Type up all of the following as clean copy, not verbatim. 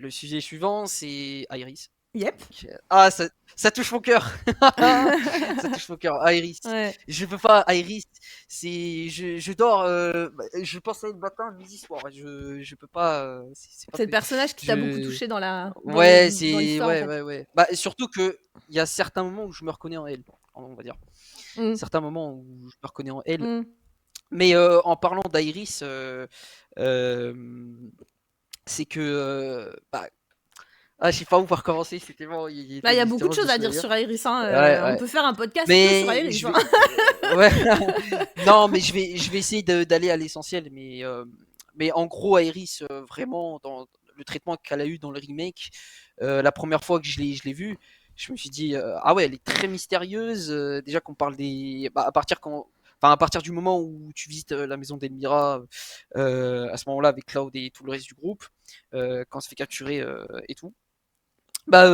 le sujet suivant, c'est Iris. Yep. Ah, ça touche mon cœur. Ça touche mon cœur. Iris. Ouais. Je peux pas, Iris. Je dors. Je pense à elle le matin, midi, soir. Je peux pas. C'est pas C'est le possible. personnage qui t'a beaucoup Je. touché dans Ouais, dans l'histoire, en ouais, fait. ouais, ouais. Bah, surtout que il y a certains moments où je me reconnais en elle, on va dire. Mm. Certains moments où je me reconnais en elle. Mm. Mais en parlant d'Iris, c'est que. Je sais pas où par commencer. C'était bon, il Bah, il y a était beaucoup de tellement choses à dire d'ailleurs. sur Iris, hein. Ouais, On ouais. peut faire un podcast que sur Mais Iris, je hein. vais. Ouais. Non, mais je vais essayer d'aller à l'essentiel. Mais en gros, Iris, vraiment, dans le traitement qu'elle a eu dans le remake, la première fois que je l'ai vue, je me suis dit, ah ouais, elle est très mystérieuse. Déjà qu'on parle des. Bah, à partir du moment où tu visites la maison d'Elmira, à ce moment-là, avec Cloud et tout le reste du groupe, quand on se fait capturer et tout. Bah,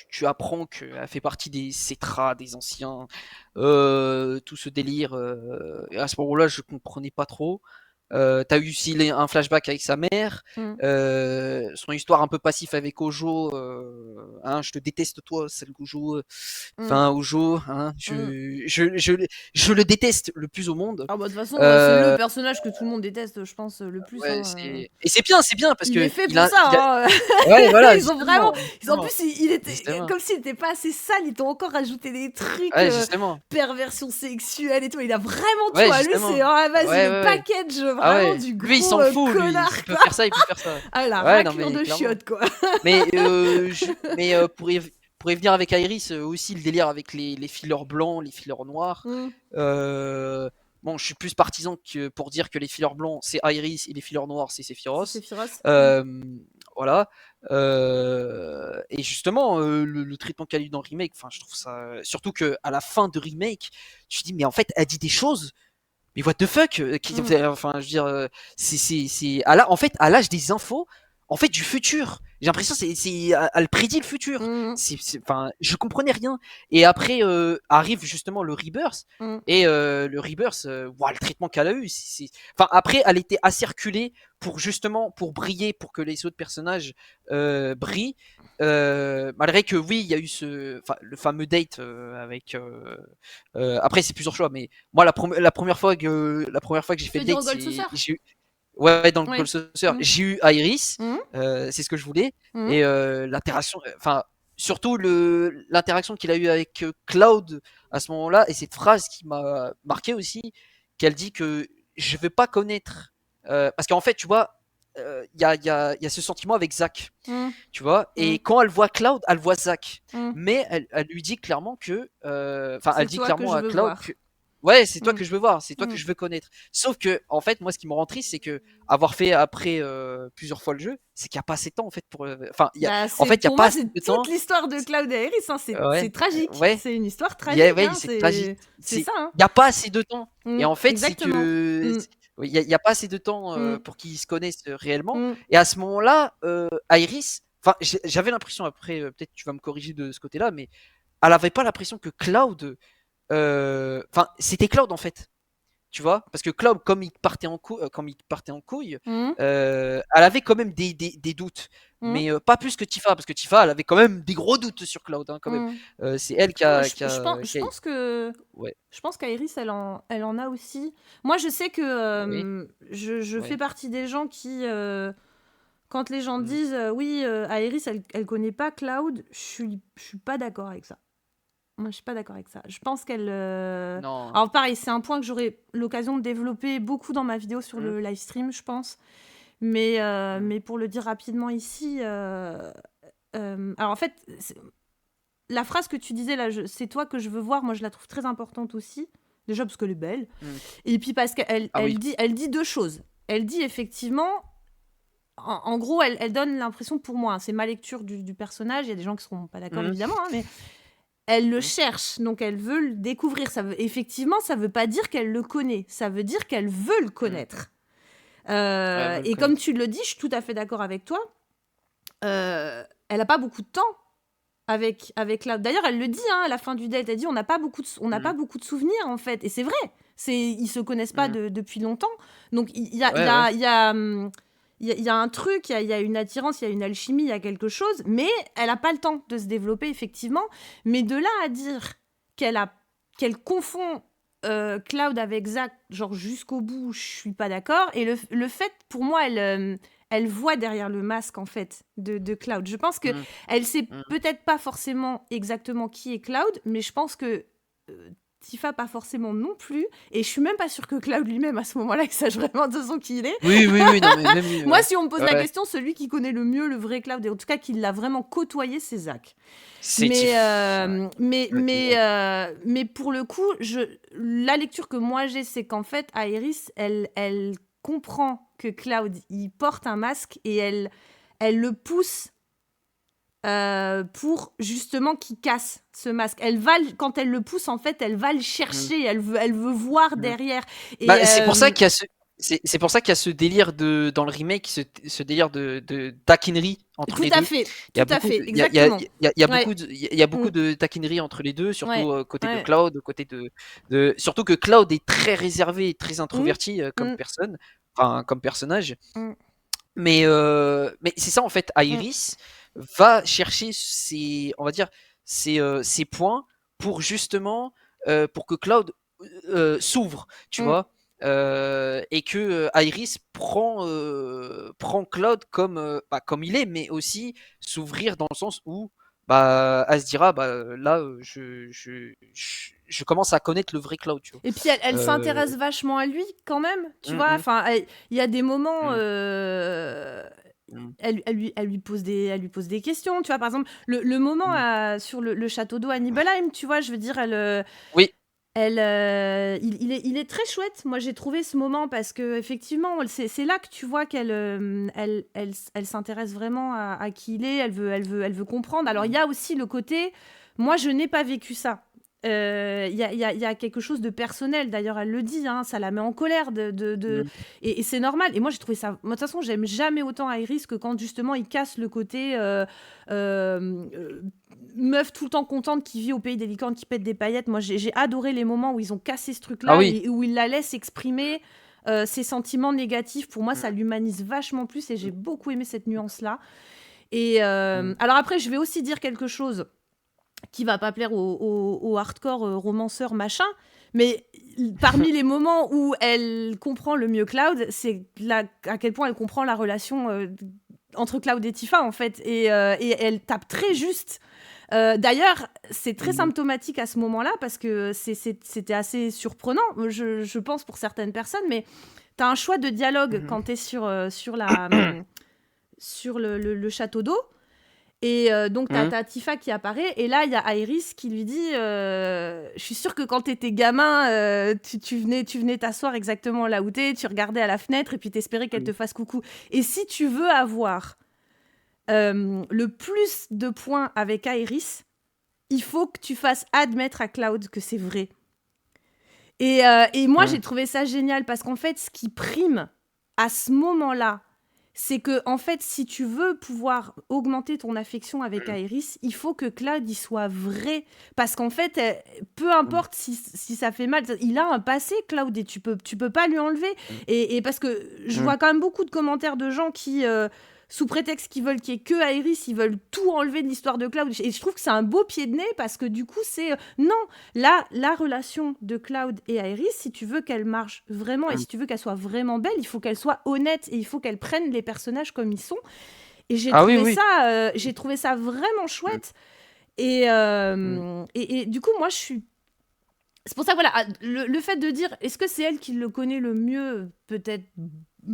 tu apprends qu'elle fait partie des Cetra, des anciens, tout ce délire. Et à ce moment-là, je comprenais pas trop. T'as eu aussi un flashback avec sa mère, Mm. son histoire un peu passif avec Ojo. Hein, je te déteste toi, sale Gojo. Enfin, Ojo, hein, je le déteste le plus au monde. Ah bah de toute façon, c'est le Euh, personnage que tout le monde déteste, je pense, le plus. ouais, Hein. et c'est bien parce Il est que fait pour ça. Hein. ouais, voilà, Ils ont vraiment. En justement, plus, il était justement. comme s'il n'était pas assez sale. Ils t'ont encore rajouté des trucs, Ouais, justement. perversion sexuelle et tout. Il a vraiment tout. Ouais, Lui, justement. c'est vas-y Ouais, le ouais, ouais. package Ah vraiment ouais. du Lui, il gros s'en fout, lui. connard. Il peut Quoi. faire ça, il peut faire ça. Ah la Ouais, non, raclure mais de clairement. chiottes quoi. Mais, pour y venir avec Iris, aussi le délire avec les fileurs blancs, les fileurs noirs. Bon, je suis plus partisan que pour dire que les fileurs blancs c'est Iris et les fileurs noirs c'est Sephiroth. C'est Sephiroth. Voilà. Et justement, le traitement qu'elle a eu dans le remake, enfin, je trouve ça. Surtout qu'à la fin de remake, tu te dis, mais en fait, elle dit des choses. Mais what the fuck Enfin, je veux dire, en fait, à l'âge des infos, en fait, du futur. J'ai l'impression elle prédit le futur. Enfin, je comprenais rien. Et après arrive justement le Rebirth. Et le Rebirth, le traitement qu'elle a eu, enfin, après, elle était assez reculée pour briller, pour que les autres personnages brillent. Malgré que oui, il y a eu le fameux date avec. Après, c'est plusieurs choix, mais moi, la première fois que j'ai fait le date, j'ai eu. Ouais, dans le Gold Saucer, j'ai eu Iris, c'est ce que je voulais, et l'interaction, enfin, surtout l'interaction qu'il a eu avec Cloud à ce moment-là, et cette phrase qui m'a marqué aussi, qu'elle dit que je veux pas connaître, parce qu'en fait, tu vois, il y a ce sentiment avec Zack, tu vois, et quand elle voit Cloud, elle voit Zack, mais elle lui dit clairement que, enfin, elle dit clairement à Cloud que ouais, c'est toi que je veux voir, c'est toi que je veux connaître. Sauf que, en fait, moi, ce qui me rend triste, c'est que avoir fait après plusieurs fois le jeu, c'est qu'il n'y a pas assez de temps en fait pour. Enfin, en fait, il n'y a pas assez de temps. C'est toute l'histoire de Cloud et Iris. Hein. C'est tragique. Ouais. C'est une histoire tragique. Ouais, hein. c'est tragique. C'est ça. Hein. Il n'y a pas assez de temps. Et en fait, c'est Exactement. que. Il n'y a pas assez de temps pour qu'ils se connaissent réellement. Et à ce moment-là, Iris, enfin, j'avais l'impression, après, peut-être tu vas me corriger de ce côté-là, mais elle n'avait pas l'impression que Cloud. Enfin, c'était Cloud en fait. Tu vois, parce que Cloud, comme il partait en couille, elle avait quand même des doutes, mais pas plus que Tifa, parce que Tifa, elle avait quand même des gros doutes sur Cloud, hein, quand même. C'est elle qui a. Je pense que. Ouais. Je pense qu'Iris, elle en a aussi. Moi, je sais que je fais partie des gens qui, quand les gens disent oui, Iris, elle connaît pas Cloud, je suis pas d'accord avec ça. Moi, je suis pas d'accord avec ça. Je pense qu'elle. Non. Alors, pareil, c'est un point que j'aurai l'occasion de développer beaucoup dans ma vidéo sur le live stream, je pense. Mais pour le dire rapidement ici, alors en fait, la phrase que tu disais là, c'est toi que je veux voir, moi je la trouve très importante aussi. Déjà parce qu'elle est belle. Et puis parce qu'elle elle dit deux choses. Elle dit effectivement, en gros, elle donne l'impression, pour moi, c'est ma lecture du personnage, il y a des gens qui seront pas d'accord évidemment, hein, mais elle le cherche, donc elle veut le découvrir. Effectivement, ça veut pas dire qu'elle le connaît, ça veut dire qu'elle veut le connaître. Et comme tu le dis, je suis tout à fait d'accord avec toi. Elle a pas beaucoup de temps avec Cloud. D'ailleurs, elle le dit à la fin du date. Elle dit on n'a pas beaucoup de souvenirs en fait. Et c'est vrai. Ils se connaissent pas depuis longtemps. Donc il y a y a un truc, il y a une attirance, il y a une alchimie, il y a quelque chose, mais elle n'a pas le temps de se développer, effectivement. Mais de là à dire qu'elle confond Cloud avec Zack, genre jusqu'au bout, je suis pas d'accord. Et le fait, pour moi, elle voit derrière le masque, en fait, de Cloud. Je pense que Mm, elle sait mm. peut-être pas forcément exactement qui est Cloud, mais je pense que Tifa pas forcément non plus. Et je suis même pas sûre que Cloud lui-même, à ce moment-là, il sache vraiment de son qui il est. Oui, oui, oui, non, mais même lui, Moi, si on me pose la ouais. question, celui qui connaît le mieux le vrai Cloud, et en tout cas qui l'a vraiment côtoyé, c'est Zack. C'est Tiff. Ouais. Mais pour le coup, la lecture que moi j'ai, c'est qu'en fait, Aerys, elle comprend que Cloud, il porte un masque et elle le pousse pour justement qu'il casse ce masque. Quand elle le pousse, en fait, elle va le Mm, chercher, elle veut voir mm. derrière. Et Bah, c'est pour ça qu'il y a c'est pour ça qu'il y a ce délire dans le remake, ce délire de taquinerie entre tout les à deux. fait, Il y a tout à beaucoup fait, de, exactement. il y a Ouais, beaucoup de, il y a mm, beaucoup de taquinerie entre les deux, surtout ouais, côté de ouais. Cloud, côté surtout que Cloud est très réservé et très Mm, introverti comme mm, personne, enfin comme personnage. mm, Mais c'est ça en fait. mm, Iris va chercher on va dire, ses points pour justement pour que Cloud s'ouvre, tu mm. vois. Et que Iris prend Cloud comme il est, mais aussi s'ouvrir dans le sens où elle se dira là je commence à connaître le vrai Cloud, tu vois. Et puis elle Euh, s'intéresse vachement à lui quand même, tu hum, vois. hum, Enfin, il y a des moments, hum, hum. elle lui pose des questions, tu vois. Par exemple, le moment Hum. sur le château d'eau à Nibelheim, tu vois, je veux dire, Oui. il est très chouette. Moi, j'ai trouvé ce moment parce que effectivement, c'est là que tu vois qu'elle s'intéresse vraiment à qui il est. Elle veut comprendre. Alors, il y a aussi le côté, moi, je n'ai pas vécu ça. Il y a quelque chose de personnel. D'ailleurs, elle le dit, hein, ça la met en colère Hum, et c'est normal. Et moi, j'ai trouvé ça. Moi, de toute façon, j'aime jamais autant Iris que quand justement il casse le côté meuf tout le temps contente qui vit au pays des licornes qui pète des paillettes. Moi, j'ai adoré les moments où ils ont cassé ce Ah truc-là oui. et où ils la laissent exprimer ses sentiments négatifs. Pour moi, ça l'humanise vachement plus et j'ai beaucoup aimé cette nuance-là. Et Hum. alors après, je vais aussi dire quelque chose qui va pas plaire aux hardcore romanceurs machin, mais parmi les moments où elle comprend le mieux Cloud, c'est à quel point elle comprend la relation entre Cloud et Tifa en fait, et elle tape très juste. D'ailleurs, c'est très Hum. symptomatique à ce moment-là parce que c'était assez surprenant, je pense pour certaines personnes, mais tu as un choix de dialogue Mhm. quand tu es sur le château d'eau. Et donc, Mhm. t'as Tifa qui apparaît, et là, il y a Iris qui lui dit je suis sûre que quand t'étais gamin, tu venais t'asseoir exactement là où t'es, tu regardais à la fenêtre, et puis t'espérais qu'elle te fasse coucou. Et si tu veux avoir le plus de points avec Iris, il faut que tu fasses admettre à Cloud que c'est vrai. Et moi, j'ai Mhm. trouvé ça génial, parce qu'en fait, ce qui prime à ce moment-là, c'est que, en fait, si tu veux pouvoir augmenter ton affection avec Iris, il faut que Cloud y soit vrai. Parce qu'en fait, peu Mhm. importe si ça fait mal, il a un passé, Cloud, et tu peux pas lui enlever. Et parce que je Mhm. vois quand même beaucoup de commentaires de gens qui, sous prétexte qu'ils veulent qu'il y ait que Iris, ils veulent tout enlever de l'histoire de Cloud. Et je trouve que c'est un beau pied de nez, parce que du coup, c'est... non, la relation de Cloud et Iris, si tu veux qu'elle marche vraiment et Mhm. si tu veux qu'elle soit vraiment belle, il faut qu'elle soit honnête et il faut qu'elle prenne les personnages comme ils sont. Et Ah oui, oui. j'ai trouvé ça vraiment Mhm. chouette. Mhm. Et du coup, moi, je suis... C'est pour ça que voilà, le fait de dire, est-ce que c'est elle qui le connaît le mieux? Peut-être,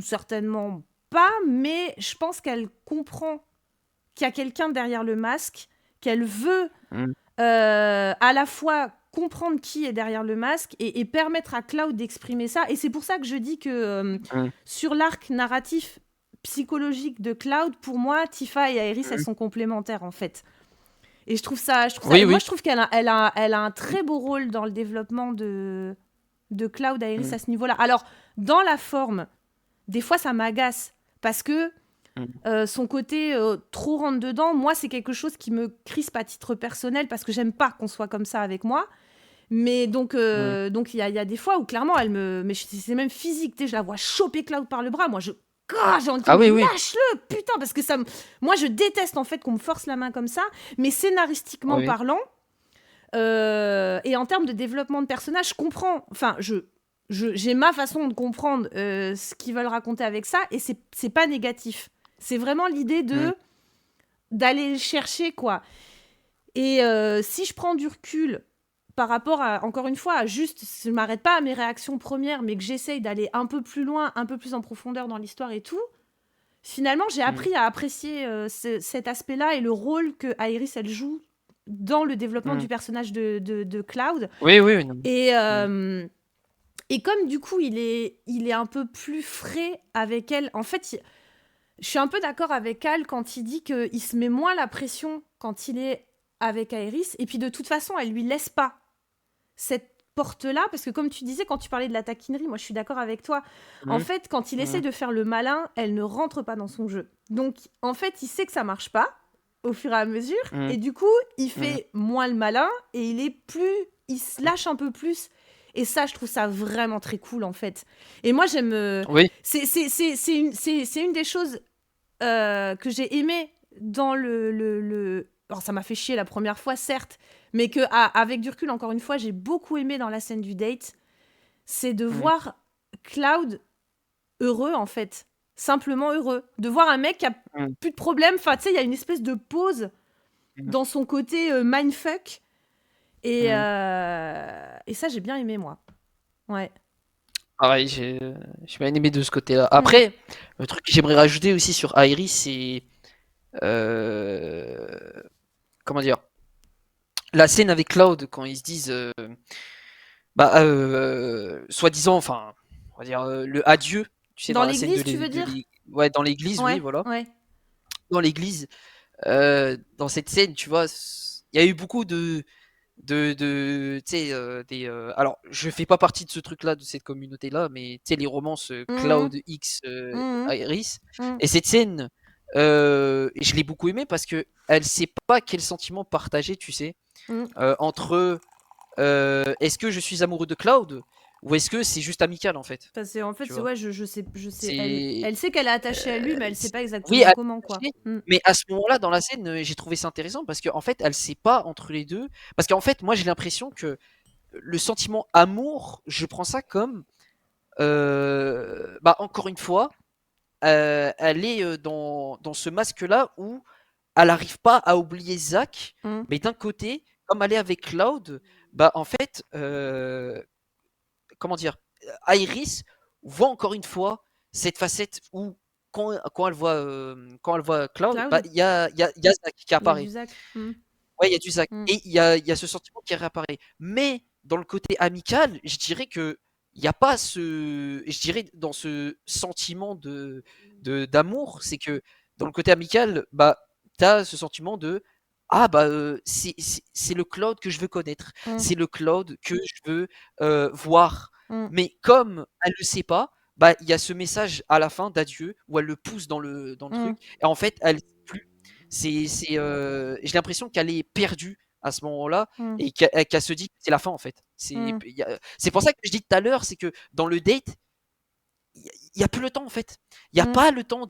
certainement pas, mais je pense qu'elle comprend qu'il y a quelqu'un derrière le masque, qu'elle veut Mhm. à la fois comprendre qui est derrière le masque et permettre à Cloud d'exprimer ça. Et c'est pour ça que je dis que Mhm. sur l'arc narratif psychologique de Cloud, pour moi, Tifa et Aerys, elles Mhm. sont complémentaires en fait. Et Oui, moi oui. je trouve elle a un très beau rôle dans le développement de Cloud Aerys Mhm. à ce niveau-là. Alors, dans la forme, des fois ça m'agace parce que Mhm. son côté trop rentre dedans, moi, c'est quelque chose qui me crispe à titre personnel parce que j'aime pas qu'on soit comme ça avec moi. Mais donc, Mhm. il y a des fois où clairement, elle me. Mais c'est même physique, tu sais, je la vois choper Cloud par le bras. Moi, je j'ai envie de Ah dire, mais oui, oui. lâche-le, putain, parce que moi, je déteste en fait qu'on me force la main comme ça, mais scénaristiquement Oui. parlant, et en termes de développement de personnage, je comprends. Enfin, j'ai ma façon de comprendre ce qu'ils veulent raconter avec ça, et c'est pas négatif. C'est vraiment l'idée d'aller le chercher, quoi. Et si je prends du recul par rapport à, encore une fois, juste, je m'arrête pas à mes réactions premières, mais que j'essaye d'aller un peu plus loin, un peu plus en profondeur dans l'histoire et tout, finalement, j'ai appris à apprécier cet aspect-là et le rôle que Iris, elle joue dans le développement du personnage de Cloud. Oui, oui, oui, non. Et comme du coup, il est un peu plus frais avec elle, en fait, je suis un peu d'accord avec Al quand il dit qu'il se met moins la pression quand il est avec Iris. Et puis de toute façon, elle lui laisse pas cette porte-là, parce que comme tu disais, quand tu parlais de la taquinerie, moi je suis d'accord avec toi. En fait, quand il essaie de faire le malin, elle ne rentre pas dans son jeu. Donc en fait, il sait que ça marche pas au fur et à mesure, et du coup, il fait moins le malin, et il se lâche un peu plus. Et ça, je trouve ça vraiment très cool, en fait. Et moi, j'aime... Oui. C'est une des choses que j'ai aimé dans le... Alors, ça m'a fait chier la première fois, certes, mais que avec du recul, encore une fois, j'ai beaucoup aimé dans la scène du date, c'est de voir Cloud heureux, en fait. Simplement heureux. De voir un mec qui a plus de problème. Enfin, tu sais, il y a une espèce de pause dans son côté mindfuck. Et ça, j'ai bien aimé, moi. Ouais. Pareil, j'ai bien aimé de ce côté-là. Après, le truc que j'aimerais rajouter aussi sur Iris, c'est... comment dire? La scène avec Cloud, quand ils se disent... soi-disant, enfin, on va dire le adieu, tu sais, Dans dans la scène l'église, tu veux dire? ouais, dans l'église, oui, Ouais, voilà. ouais. Dans l'église, dans cette scène, tu vois, il y a eu beaucoup tu sais, alors, je fais pas partie de ce truc-là, de cette communauté-là, mais tu sais, les romances Cloud X Iris. Et cette scène, je l'ai beaucoup aimée parce que elle sait pas quel sentiment partager, tu sais, entre est-ce que je suis amoureux de Cloud ou est-ce que c'est juste amical en fait. Parce que, en fait, Tu vois. ouais, je sais, C'est elle sait qu'elle est attachée à lui, mais elle sait pas oui, exactement comment, quoi. mais à ce moment-là, dans la scène, j'ai trouvé ça intéressant parce qu'en fait, elle sait pas entre les deux. Parce qu'en fait, moi, j'ai l'impression que le sentiment amour, je prends ça comme, encore une fois, elle est dans ce masque-là où elle n'arrive pas à oublier Zach, mais d'un côté, comme elle est avec Cloud, en fait, comment dire, Iris voit encore une fois cette facette où quand elle voit Cloud, Cloud, il y a Zach qui il y a du apparaît. Zach. Ouais, il y a du Zach. Et il y a ce sentiment qui réapparaît. Mais dans le côté amical, je dirais que il n'y a pas je dirais dans ce sentiment d'amour, c'est que dans le côté amical, tu as ce sentiment de c'est le Cloud que je veux connaître, c'est le Cloud que je veux voir. Mais comme elle le sait pas, il y a ce message à la fin d'adieu où elle le pousse dans le truc et en fait elle sait plus. J'ai l'impression qu'elle est perdue à ce moment-là et qu'elle se dit que c'est la fin en fait. C'est pour ça que je dis tout à l'heure, c'est que dans le date, il n'y a plus le temps en fait. Il n'y a pas le temps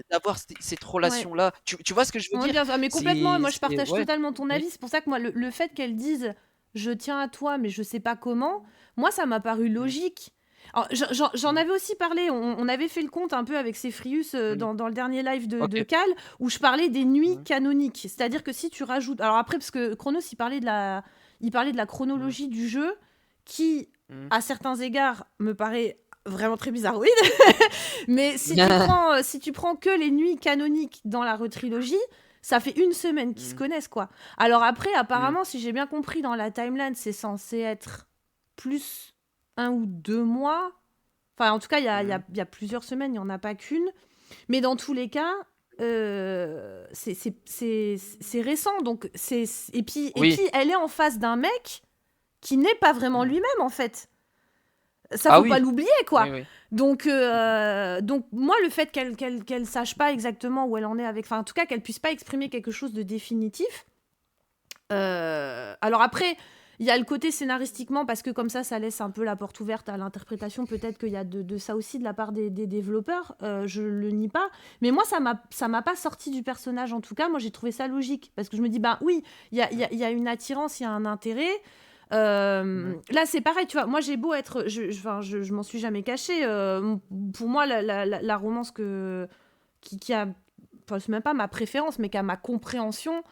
d'avoir cette relation-là. Tu vois ce que je veux Ouais, dire? bien sûr. Mais complètement, moi je partage Ouais. totalement ton avis. C'est pour ça que moi, le fait qu'elle dise je tiens à toi, mais je sais pas comment, moi ça m'a paru logique. Alors, j'en avais aussi parlé, on avait fait le compte un peu avec Céphrius dans le dernier live de Ok. Cal, où je parlais des nuits canoniques. C'est-à-dire que si tu rajoutes. Alors après, parce que Chronos, il parlait de la chronologie du jeu, qui, à certains égards, me paraît vraiment très bizarroïde. Mais si tu prends que les nuits canoniques dans la retrilogie, ça fait une semaine qu'ils se connaissent, quoi. Alors après, apparemment, si j'ai bien compris, dans la timeline, c'est censé être plus 1 ou 2 mois. Enfin, en tout cas, il y a plusieurs semaines, il n'y en a pas qu'une. Mais dans tous les cas, c'est récent. Donc et puis, elle est en face d'un mec qui n'est pas vraiment lui-même, en fait. Ça, faut pas l'oublier, quoi. Oui. Donc moi, le fait qu'elle sache pas exactement où elle en est avec... Enfin, en tout cas, qu'elle puisse pas exprimer quelque chose de définitif. Alors après, il y a le côté scénaristiquement, parce que comme ça laisse un peu la porte ouverte à l'interprétation. Peut-être qu'il y a de ça aussi de la part des développeurs, je le nie pas. Mais moi, ça m'a pas sorti du personnage, en tout cas. Moi, j'ai trouvé ça logique. Parce que je me dis, bah oui, il y a une attirance, il y a un intérêt. Là, c'est pareil, tu vois. Moi, j'ai beau être. Je m'en suis jamais cachée. Pour moi, la romance qui a. Enfin, c'est même pas ma préférence, mais qui a ma compréhension.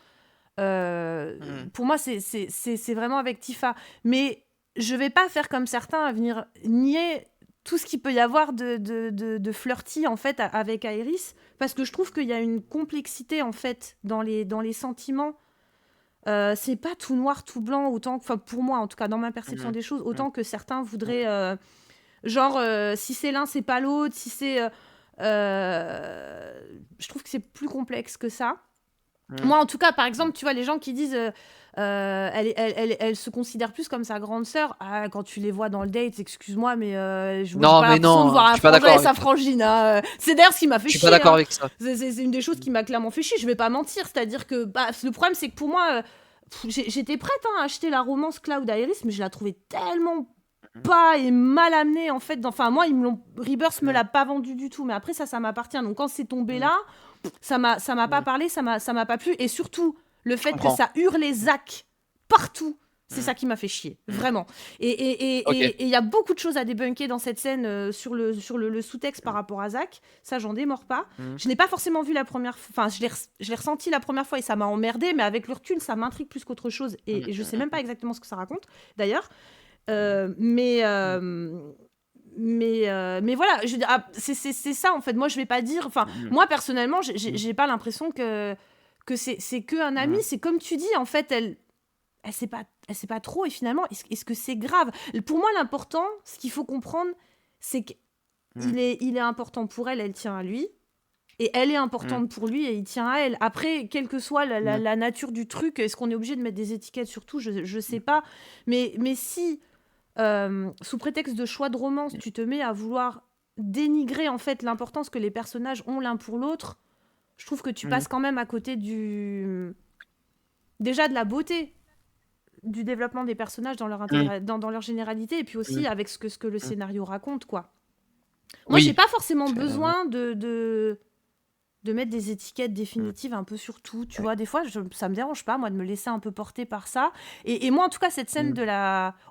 Pour moi, c'est vraiment avec Tifa. Mais je vais pas faire comme certains à venir nier tout ce qu'il peut y avoir de flirty, en fait, avec Aerys. Parce que je trouve qu'il y a une complexité, en fait, dans les sentiments. C'est pas tout noir, tout blanc, autant que, enfin, pour moi, en tout cas, dans ma perception des choses, autant que certains voudraient, si c'est l'un, c'est pas l'autre, si c'est... je trouve que c'est plus complexe que ça. Moi, en tout cas, par exemple, tu vois, les gens qui disent elle se considère plus comme sa grande sœur. Ah, quand tu les vois dans le date, excuse-moi, mais j'ai Non, pas mais l'impression de non, voir je un suis pas frangin d'accord et avec sa toi. frangine. C'est d'ailleurs ce qui m'a fait Je suis chier. pas d'accord avec ça. C'est une des choses qui m'a clairement fait chier. Je vais pas mentir. C'est-à-dire que le problème, c'est que pour moi, j'étais prête à acheter la romance Cloud Aerys, mais je la trouvais tellement pas et mal amenée, en fait. Enfin, moi, Rebirth me l'a pas vendu du tout. Mais après, ça m'appartient. Donc, quand c'est tombé là, ça m'a pas parlé, ça m'a pas plu. Et surtout, le fait que ça hurlait Zack partout, c'est ça qui m'a fait chier, vraiment. Et il y a beaucoup de choses à débunker dans cette scène sur le sous-texte par rapport à Zack. Ça, j'en démords pas. Je n'ai pas forcément vu la première fois. Enfin, je l'ai ressenti la première fois et ça m'a emmerdé, mais avec le recul, ça m'intrigue plus qu'autre chose. Et je sais même pas exactement ce que ça raconte, d'ailleurs. Mais voilà, je veux dire, c'est ça, en fait. Moi, je vais pas dire... Enfin, moi, personnellement, j'ai pas l'impression que c'est que un ami. C'est comme tu dis, en fait, elle sait pas trop, et finalement, est-ce que c'est grave? Pour moi, l'important, ce qu'il faut comprendre, c'est qu'il est important pour elle, elle tient à lui, et elle est importante pour lui et il tient à elle. Après, quelle que soit la nature du truc, est-ce qu'on est obligé de mettre des étiquettes sur tout? Je sais pas, mais si sous prétexte de choix de romance, tu te mets à vouloir dénigrer, en fait, l'importance que les personnages ont l'un pour l'autre, je trouve que tu passes quand même à côté déjà de la beauté du développement des personnages dans leur généralité, et puis aussi avec ce que le scénario raconte, quoi. Moi, j'ai pas forcément besoin de mettre des étiquettes définitives un peu sur tout, tu vois. Des fois, ça me dérange pas, moi, de me laisser un peu porter par ça. Et moi, en tout cas, cette scène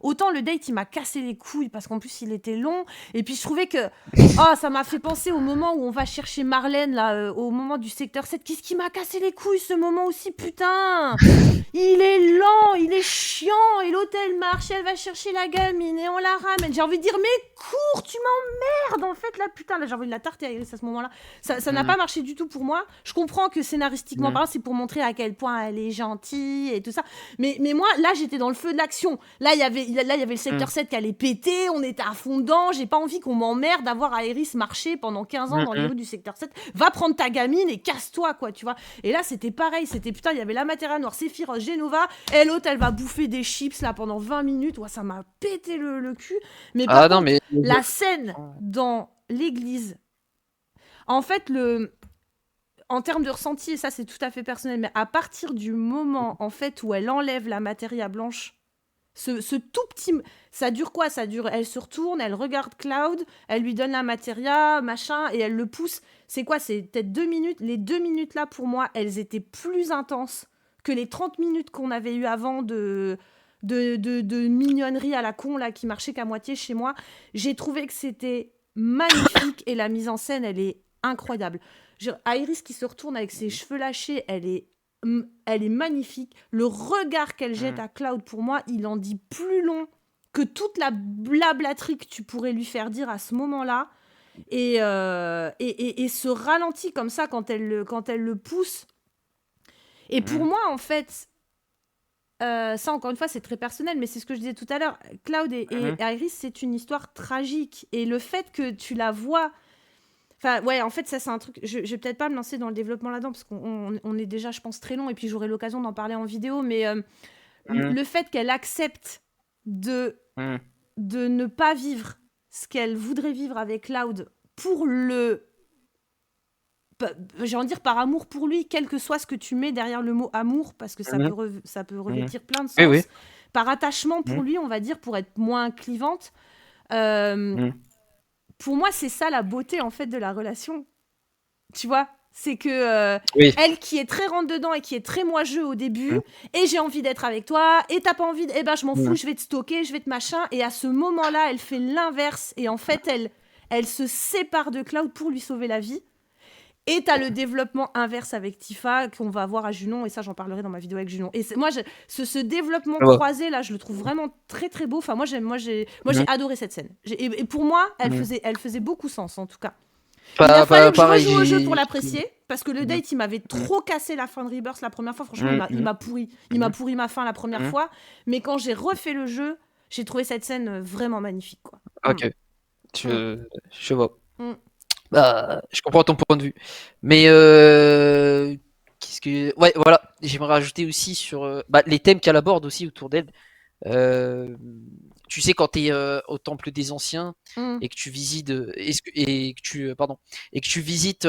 autant le date, il m'a cassé les couilles, parce qu'en plus, il était long. Et puis, je trouvais que... ça m'a fait penser au moment où on va chercher Marlène, là, au moment du secteur 7. Qu'est-ce qui m'a cassé les couilles, ce moment aussi, putain? Il est lent, il est chiant, et l'hôtel marche, elle va chercher la gamine, et on la ramène. J'ai envie de dire, mais cours, tu m'emmerdes, en fait, là, putain. Là, j'ai envie de la tarter à Iris à ce moment-là. Ça n'a pas marché du tout pour moi. Je comprends que scénaristiquement parlant, c'est pour montrer à quel point elle est gentille et tout ça. Mais moi, là, j'étais dans le feu de l'action. Là, il y avait le secteur 7 qui allait péter, on était à fond dedans. J'ai pas envie qu'on m'emmerde d'avoir Aerys marcher pendant 15 ans dans les rues du secteur 7. Va prendre ta gamine et casse-toi, quoi, tu vois. Et là, c'était pareil. C'était putain, il y avait la Matéria Noire, Sephiroth, Genova. Et l'autre, elle va bouffer des chips là pendant 20 minutes. Ouais, ça m'a pété le cul. Mais par contre, la scène dans l'église, en fait, en termes de ressenti, et ça c'est tout à fait personnel, mais à partir du moment, en fait, où elle enlève la Matéria blanche, ce tout petit... Ça dure quoi? Elle se retourne, elle regarde Cloud, elle lui donne la Matéria, machin, et elle le pousse. C'est quoi? C'est peut-être 2 minutes. Les 2 minutes là, pour moi, elles étaient plus intenses que les 30 minutes qu'on avait eu avant de mignonnerie à la con, là, qui marchait qu'à moitié chez moi. J'ai trouvé que c'était magnifique, et la mise en scène, elle est incroyable. Aerys qui se retourne avec ses cheveux lâchés, elle est magnifique. Le regard qu'elle jette à Cloud, pour moi, il en dit plus long que toute la blablaterie que tu pourrais lui faire dire à ce moment-là. Et ce ralenti comme ça quand elle le pousse. Et pour moi, en fait, ça, encore une fois, c'est très personnel, mais c'est ce que je disais tout à l'heure. Cloud et Aerys, c'est une histoire tragique. Et le fait que tu la vois... Enfin, ouais, en fait, ça, c'est un truc... Je vais peut-être pas me lancer dans le développement là-dedans, parce qu'on est déjà, je pense, très long, et puis j'aurai l'occasion d'en parler en vidéo, mais le fait qu'elle accepte de ne pas vivre ce qu'elle voudrait vivre avec Cloud pour j'ai envie de dire par amour pour lui, quel que soit ce que tu mets derrière le mot amour, parce que ça peut revêtir plein de sens. par attachement pour Mm. lui, on va dire, pour être moins clivante. Euh, Mm. pour moi, c'est ça la beauté en fait de la relation. Tu vois, c'est que Oui. elle qui est très rentre dedans et qui est très moi-jeu au début, Mm. et j'ai envie d'être avec toi, et t'as pas envie, eh ben je m'en fous, Mm. je vais te stocker, je vais te machin, et à ce moment-là, elle fait l'inverse, et en fait, elle se sépare de Cloud pour lui sauver la vie. Et t'as le développement inverse avec Tifa qu'on va voir à Junon, et ça j'en parlerai dans ma vidéo avec Junon. Et moi, ce développement Ah bah. croisé là, je le trouve vraiment très très beau. Enfin, j'ai Mm. adoré cette scène. Et pour moi, Mm. elle faisait beaucoup sens en tout cas. Il a fallu que je Pareil, rejoue au jeu pour l'apprécier, parce que le Mm. date il m'avait Mm. trop cassé la fin de Rebirth la première fois. Franchement, Mm. il m'a pourri, ma fin la première Mm. fois. Mais quand j'ai refait le jeu, j'ai trouvé cette scène vraiment magnifique, quoi. Ok, Mm. je vois. Mm. Bah, je comprends ton point de vue. Mais qu'est-ce que. Ouais, voilà. J'aimerais rajouter aussi sur les thèmes qu'elle aborde aussi autour d'elle. Tu sais, quand tu es au temple des anciens Mm. et que tu visites et que tu visites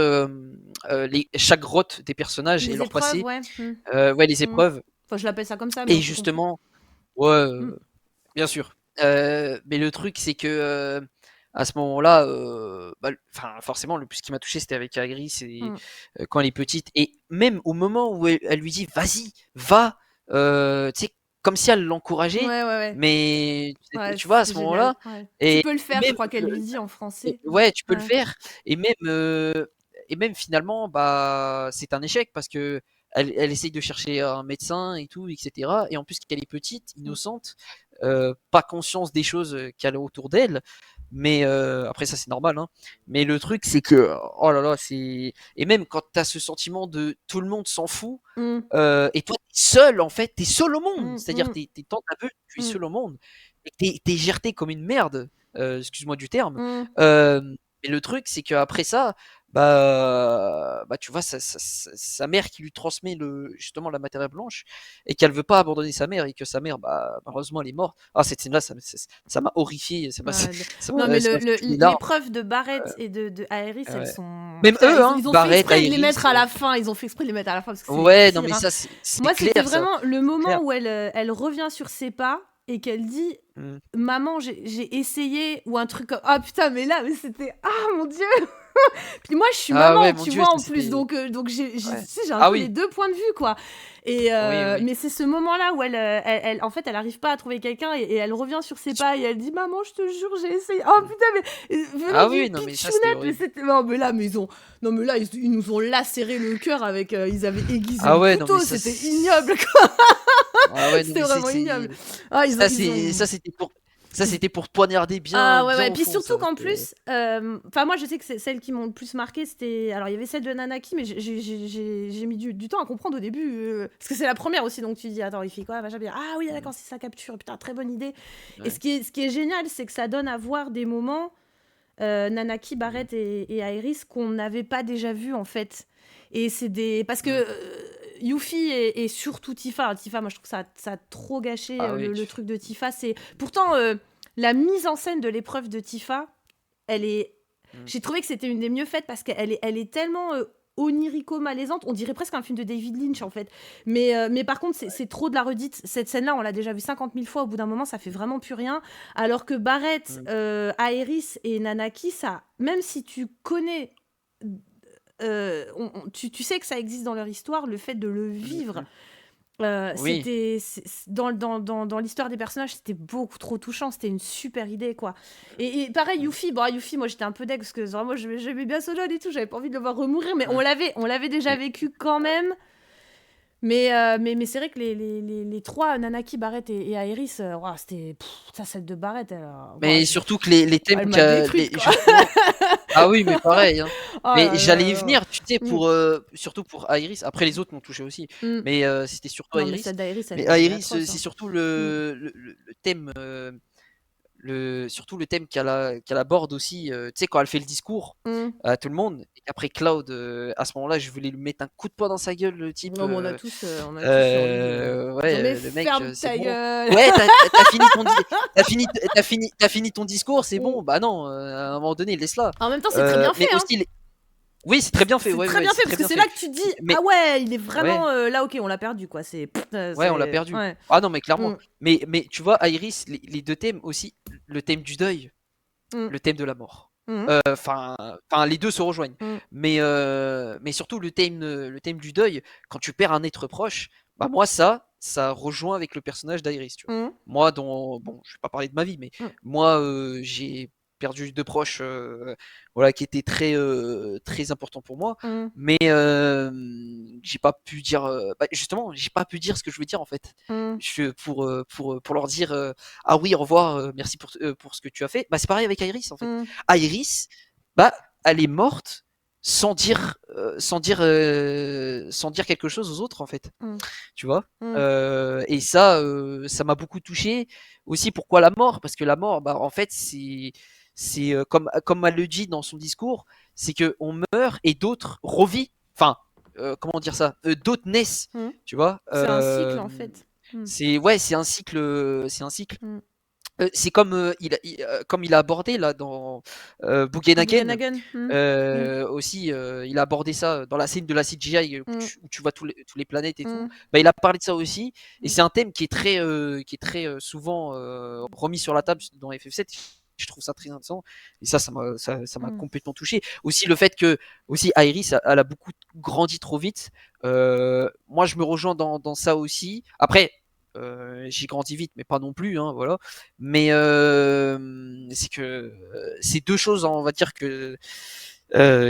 chaque grotte des personnages et Les leur épreuves, passé, ouais. ouais, les Mm. épreuves. Enfin, je l'appelle ça comme ça, mais Et on s'est compris. justement, ouais, Mm. bien sûr. Mais le truc, c'est que à ce moment-là, forcément, le plus qui m'a touché, c'était avec Agri, c'est Mm. quand elle est petite. Et même au moment où elle lui dit, vas-y, va, tu sais, comme si elle l'encourageait, Ouais. mais Ouais, tu vois, à c'était ce génial. moment-là, Ouais. Tu et peux le faire, je même, crois qu'elle lui dit en français. ouais, tu peux le Ouais. faire, et même finalement, bah, c'est un échec parce que elle essaye de chercher un médecin et tout, etc. Et en plus qu'elle est petite, innocente, pas conscience des choses qu'il y a autour d'elle. Mais après ça c'est normal, hein. Mais le truc c'est que oh là là, c'est et même quand t'as ce sentiment de tout le monde s'en fout Mm. et toi t'es seul en fait, t'es seul au monde. Mm. C'est-à-dire Mm. t'es dans ta bulle, tu es Mm. seul au monde et t'es géré comme une merde. Excuse-moi du terme. Mm. Euh, mais le truc c'est qu'après ça, bah tu vois sa mère qui lui transmet justement la matière blanche et qu'elle veut pas abandonner sa mère et que sa mère bah malheureusement elle est morte. Ah cette scène là ça m'a horrifié, Ouais, ça non, m'a mais fait les larmes. l'épreuve de Barrett et de Aerys, elles Ouais. sont. Même Putain, eux hein, ils ont fait Barrett, exprès de les Aerys, mettre à la fin. Ils ont fait exprès de les mettre à la fin parce que c'est les ouais non pires, mais hein. ça c'est Moi, c'était clair ça, vraiment le c'est moment clair. où elle revient sur ses pas et qu'elle dit Mm. Maman, j'ai essayé, ou un truc comme. Ah putain, mais là, mais c'était. Ah mon dieu! Puis moi, je suis Ah ouais maman, mon tu dieu vois, ça en plus. c'était Donc tu ouais. sais, j'ai un Ah peu les oui deux points de vue, quoi. Et, oui. mais c'est ce moment-là où en fait, elle arrive pas à trouver quelqu'un et elle revient sur ses pas et elle dit Maman, je te jure, j'ai essayé. Oh putain, mais venant Ah d'une oui non mais ça c'était pitchounette, mais horrible. c'était. Non, mais là, non, mais là, ils nous ont lacéré le cœur avec. Ils avaient aiguisé Ah le ouais non mais couteau, c'était ignoble, quoi. ah ouais non C'était mais vraiment ignoble. Ah, ça c'était pour poignarder Ah ouais, bien ouais. au Puis fond surtout ça. qu'en plus, enfin moi je sais que c'est celles qui m'ont le plus marqué, c'était... Alors il y avait celle de Nanaki, mais j'ai mis du temps à comprendre au début, parce que c'est la première aussi, donc tu dis, attends, il fait quoi, machin, bien. Ah oui, d'accord, c'est sa capture, putain, très bonne idée. Et Ouais. ce qui est génial, c'est que ça donne à voir des moments, Nanaki, Barrett et Aerys, qu'on n'avait pas déjà vu en fait. Et c'est des... Parce que... Yuffie et surtout Tifa. Tifa, moi je trouve que ça a trop gâché Ah oui le truc de Tifa. Pourtant, la mise en scène de l'épreuve de Tifa, elle est. J'ai trouvé que c'était une des mieux faites parce qu'elle est tellement onirico-malaisante. On dirait presque un film de David Lynch en fait. Mais par contre, c'est trop de la redite. Cette scène-là, on l'a déjà vue 50 000 fois. Au bout d'un moment, ça fait vraiment plus rien. Alors que Barrett, Aerys et Nanaki, ça, même si tu connais. Tu sais que ça existe dans leur histoire, le fait de le vivre. Oui. Dans l'histoire des personnages, c'était beaucoup trop touchant, c'était une super idée, quoi. Et pareil, Yuffie, moi j'étais un peu deg parce que vraiment j'aimais bien Sojourn et tout, j'avais pas envie de le voir remourir, mais on l'avait déjà vécu quand même. Mais c'est vrai que les trois, Nanaki, Barrett et Aerys, c'était ça, celle de Barrett, Mais surtout que les thèmes elle m'a détruite, quoi. ah oui, mais pareil, hein. Oh Mais là j'allais y là. venir, tu sais, surtout pour Aerys. Après, les autres m'ont touché aussi. Mais c'était surtout Non, mais Aerys. celle d'Aerys, elle Mais est Aerys, atroce, c'est hein. surtout le thème, surtout le thème qu'elle aborde aussi. Tu sais, quand elle fait le discours à tout le monde, et qu'après Cloud, à ce moment-là, je voulais lui mettre un coup de poing dans sa gueule, le type. Non, mais on a tous envie de... Ouais, mais le mec, ferme c'est ta bon. gueule. Ouais, t'as fini ton discours, c'est bon. Bah non, à un moment donné, laisse-la. En même temps, c'est très bien Mais fait, hein. aussi, Oui, c'est très bien fait. C'est Ouais, très ouais, bien c'est fait très parce que bien c'est fait. là que tu te dis Mais ah ouais, il est ouais, vraiment là, ok, on l'a perdu quoi. ouais, on l'a C'est perdu. ouais. Ah non, mais clairement. Mm, Mais tu vois, Iris, les deux thèmes aussi, le thème du deuil, mm, le thème de la mort. mm, Enfin, les deux se rejoignent. mm, Mais surtout le thème du deuil, quand tu perds un être proche, bah moi ça rejoint avec le personnage d'Iris, tu vois. mm, Moi, bon, je vais pas parler de ma vie, mais mm, moi, j'ai perdu deux proches, voilà, qui étaient très importants pour moi, mm, mais j'ai pas pu dire, justement, j'ai pas pu dire ce que je veux dire en fait. mm, Pour leur dire ah oui, au revoir, merci pour ce que tu as fait. Bah c'est pareil avec Iris en fait. mm, Iris, bah elle est morte sans dire quelque chose aux autres en fait, mm, tu vois. mm, Et ça m'a beaucoup touché aussi. Pourquoi la mort? Parce que la mort, bah en fait c'est comme elle le dit dans son discours, c'est que on meurt et d'autres revivent. Enfin, comment dire ça? D'autres naissent, mm. tu vois. C'est un cycle en fait. Mm, C'est ouais, c'est un cycle. mm. C'est comme comme il a abordé là dans Boogie Again. Bugenhagen. Mm, mm, Aussi, il a abordé ça dans la scène de la CGI mm, où tu vois tous les planètes et tout. mm, Bah, il a parlé de ça aussi, et mm, c'est un thème qui est très souvent remis sur la table dans FF7. Je trouve ça très intéressant, et ça m'a mm, complètement touché. Aussi le fait que aussi Iris, elle a beaucoup grandi trop vite. Moi, je me rejoins dans ça aussi. Après, j'ai grandi vite, mais pas non plus, hein, voilà. Mais c'est que c'est deux choses, on va dire que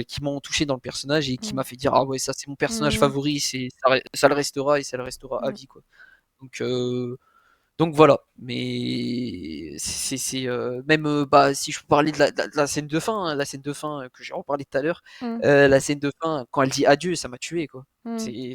qui m'ont touché dans le personnage et qui mm, m'a fait dire ah ouais, ça c'est mon personnage mm, favori, ça le restera, et ça le restera à mm, vie, quoi. Donc donc voilà. Mais c'est même bah si je peux parler de la scène de fin, hein, la scène de fin que j'ai reparlé tout à l'heure, mm, la scène de fin quand elle dit adieu, ça m'a tué, quoi. mm. C'est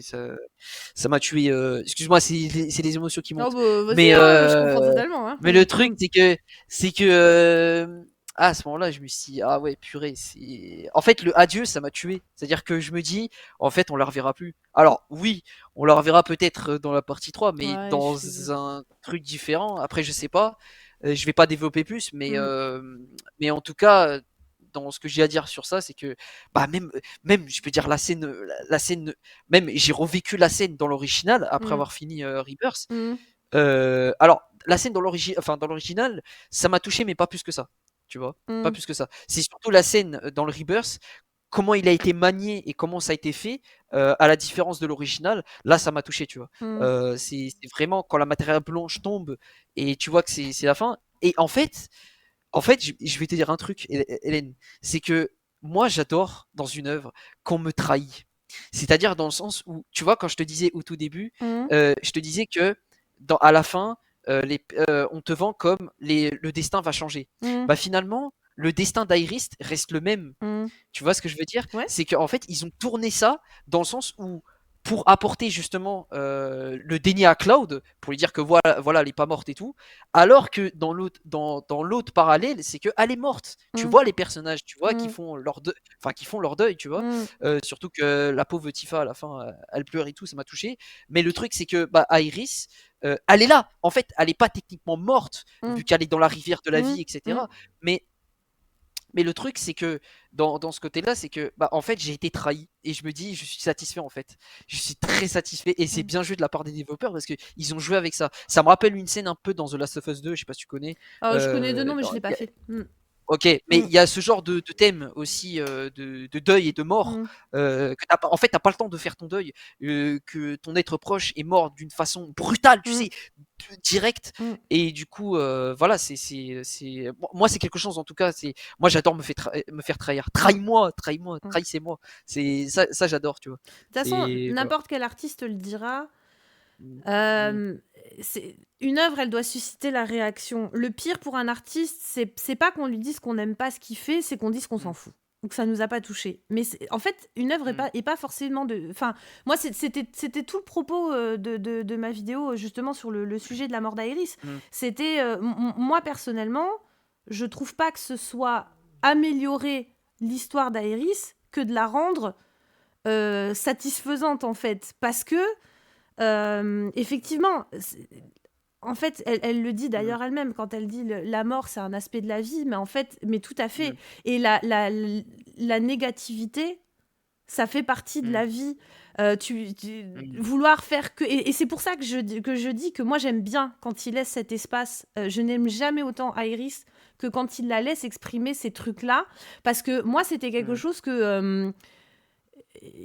ça m'a tué. Excuse-moi, c'est les émotions qui Oh montent. bah vas-y, Mais hein, je comprends totalement. Hein. mais Mm, le truc mm, c'est que à ce moment-là, je me suis dit, ah ouais, purée, c'est. En fait, le adieu, ça m'a tué. C'est-à-dire que je me dis, en fait, on la reverra plus. Alors, oui, on la reverra peut-être dans la partie 3, mais ouais, dans un truc différent. Après, je sais pas. Je vais pas développer plus, mm, mais en tout cas, dans ce que j'ai à dire sur ça, c'est que, bah, même, je peux dire, la scène, même, j'ai revécu la scène dans l'original après mm, avoir fini Rebirth. mm, Alors, la scène dans l'original, ça m'a touché, mais pas plus que ça. Tu vois? Pas mm, plus que ça. C'est surtout la scène dans le Rebirth, comment il a été manié et comment ça a été fait, à la différence de l'original. Là, ça m'a touché, tu vois? mm, C'est vraiment quand la matière blanche tombe et tu vois que c'est la fin. Et en fait, je vais te dire un truc, Hélène, c'est que moi, j'adore dans une œuvre qu'on me trahit. C'est-à-dire dans le sens où, tu vois, quand je te disais au tout début, mm, je te disais que à la fin, on te vend comme le destin va changer. mm, Bah finalement, le destin d'Iris reste le même. mm. Tu vois ce que je veux dire? Ouais. C'est qu'en fait, ils ont tourné ça dans le sens où, pour apporter justement le déni à Cloud, pour lui dire que voilà, elle est pas morte et tout, alors que dans l'autre parallèle, c'est qu'elle est morte. Tu Mm, vois les personnages, tu vois, mm, qui font leur deuil, tu vois. mm, Surtout que la pauvre Tifa, à la fin, elle pleure et tout, ça m'a touché. Mais le truc, c'est que bah, Iris, elle est là. En fait, elle est pas techniquement morte, mm, vu qu'elle est dans la rivière de la mm, vie, mm, etc. Mais le truc, c'est que dans ce côté-là, c'est que bah, en fait, j'ai été trahi et je me dis, je suis satisfait en fait. Je suis très satisfait et c'est mm. bien joué de la part des développeurs parce que ils ont joué avec ça. Ça me rappelle une scène un peu dans The Last of Us 2, je sais pas si tu connais. Je connais deux noms, mais je Dans- l'ai pas fait. Mm, Ok, mais mm, il y a ce genre de thème aussi de deuil et de mort, mm, que en fait, t'as pas le temps de faire ton deuil, que ton être proche est mort d'une façon brutale, tu mm, sais, directe. mm, Et du coup, voilà, moi, c'est quelque chose, en tout cas, moi, j'adore me faire trahir. mm, Trahis-moi, trahis-moi, mm. trahissez-moi. C'est ça, j'adore, tu vois. De toute façon, C'est voilà. n'importe quel artiste le dira. Mm, mm, euh, une œuvre, elle doit susciter la réaction. Le pire pour un artiste, c'est pas qu'on lui dise qu'on n'aime pas ce qu'il fait, c'est qu'on dise qu'on s'en mm, fout ou que ça nous a pas touché. Mais en fait, une œuvre mm, est pas forcément de. Enfin, moi, c'était tout le propos de ma vidéo justement sur le sujet de la mort d'Aéris. mm, C'était moi personnellement, je trouve pas que ce soit améliorer l'histoire d'Aéris que de la rendre satisfaisante en fait, parce que effectivement, en fait, elle le dit mm, d'ailleurs elle-même quand elle dit la mort, c'est un aspect de la vie, mais en fait, mais tout à fait. mm, Et la négativité, ça fait partie de Mm. la vie. Mm. Vouloir faire que... Et c'est pour ça que je dis que moi, j'aime bien quand il laisse cet espace. Je n'aime jamais autant Iris que quand il la laisse exprimer ces trucs-là. Parce que moi, c'était quelque Mm. chose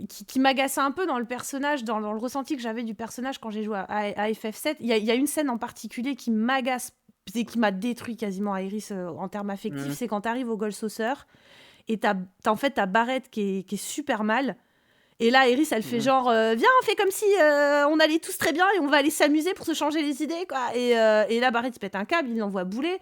qui m'agaçait un peu dans le personnage, dans le ressenti que j'avais du personnage quand j'ai joué à FF7. Il y a une scène en particulier qui m'agace et qui m'a détruit quasiment Iris en termes affectifs. Mm. C'est quand tu arrives au Gold Saucer et t'as en fait ta Barrett qui est super mal. Et là, Iris, elle fait Mm. genre, viens, on fait comme si on allait tous très bien et on va aller s'amuser pour se changer les idées, quoi. Et là, Barrett, il pète un câble, il l'envoie bouler.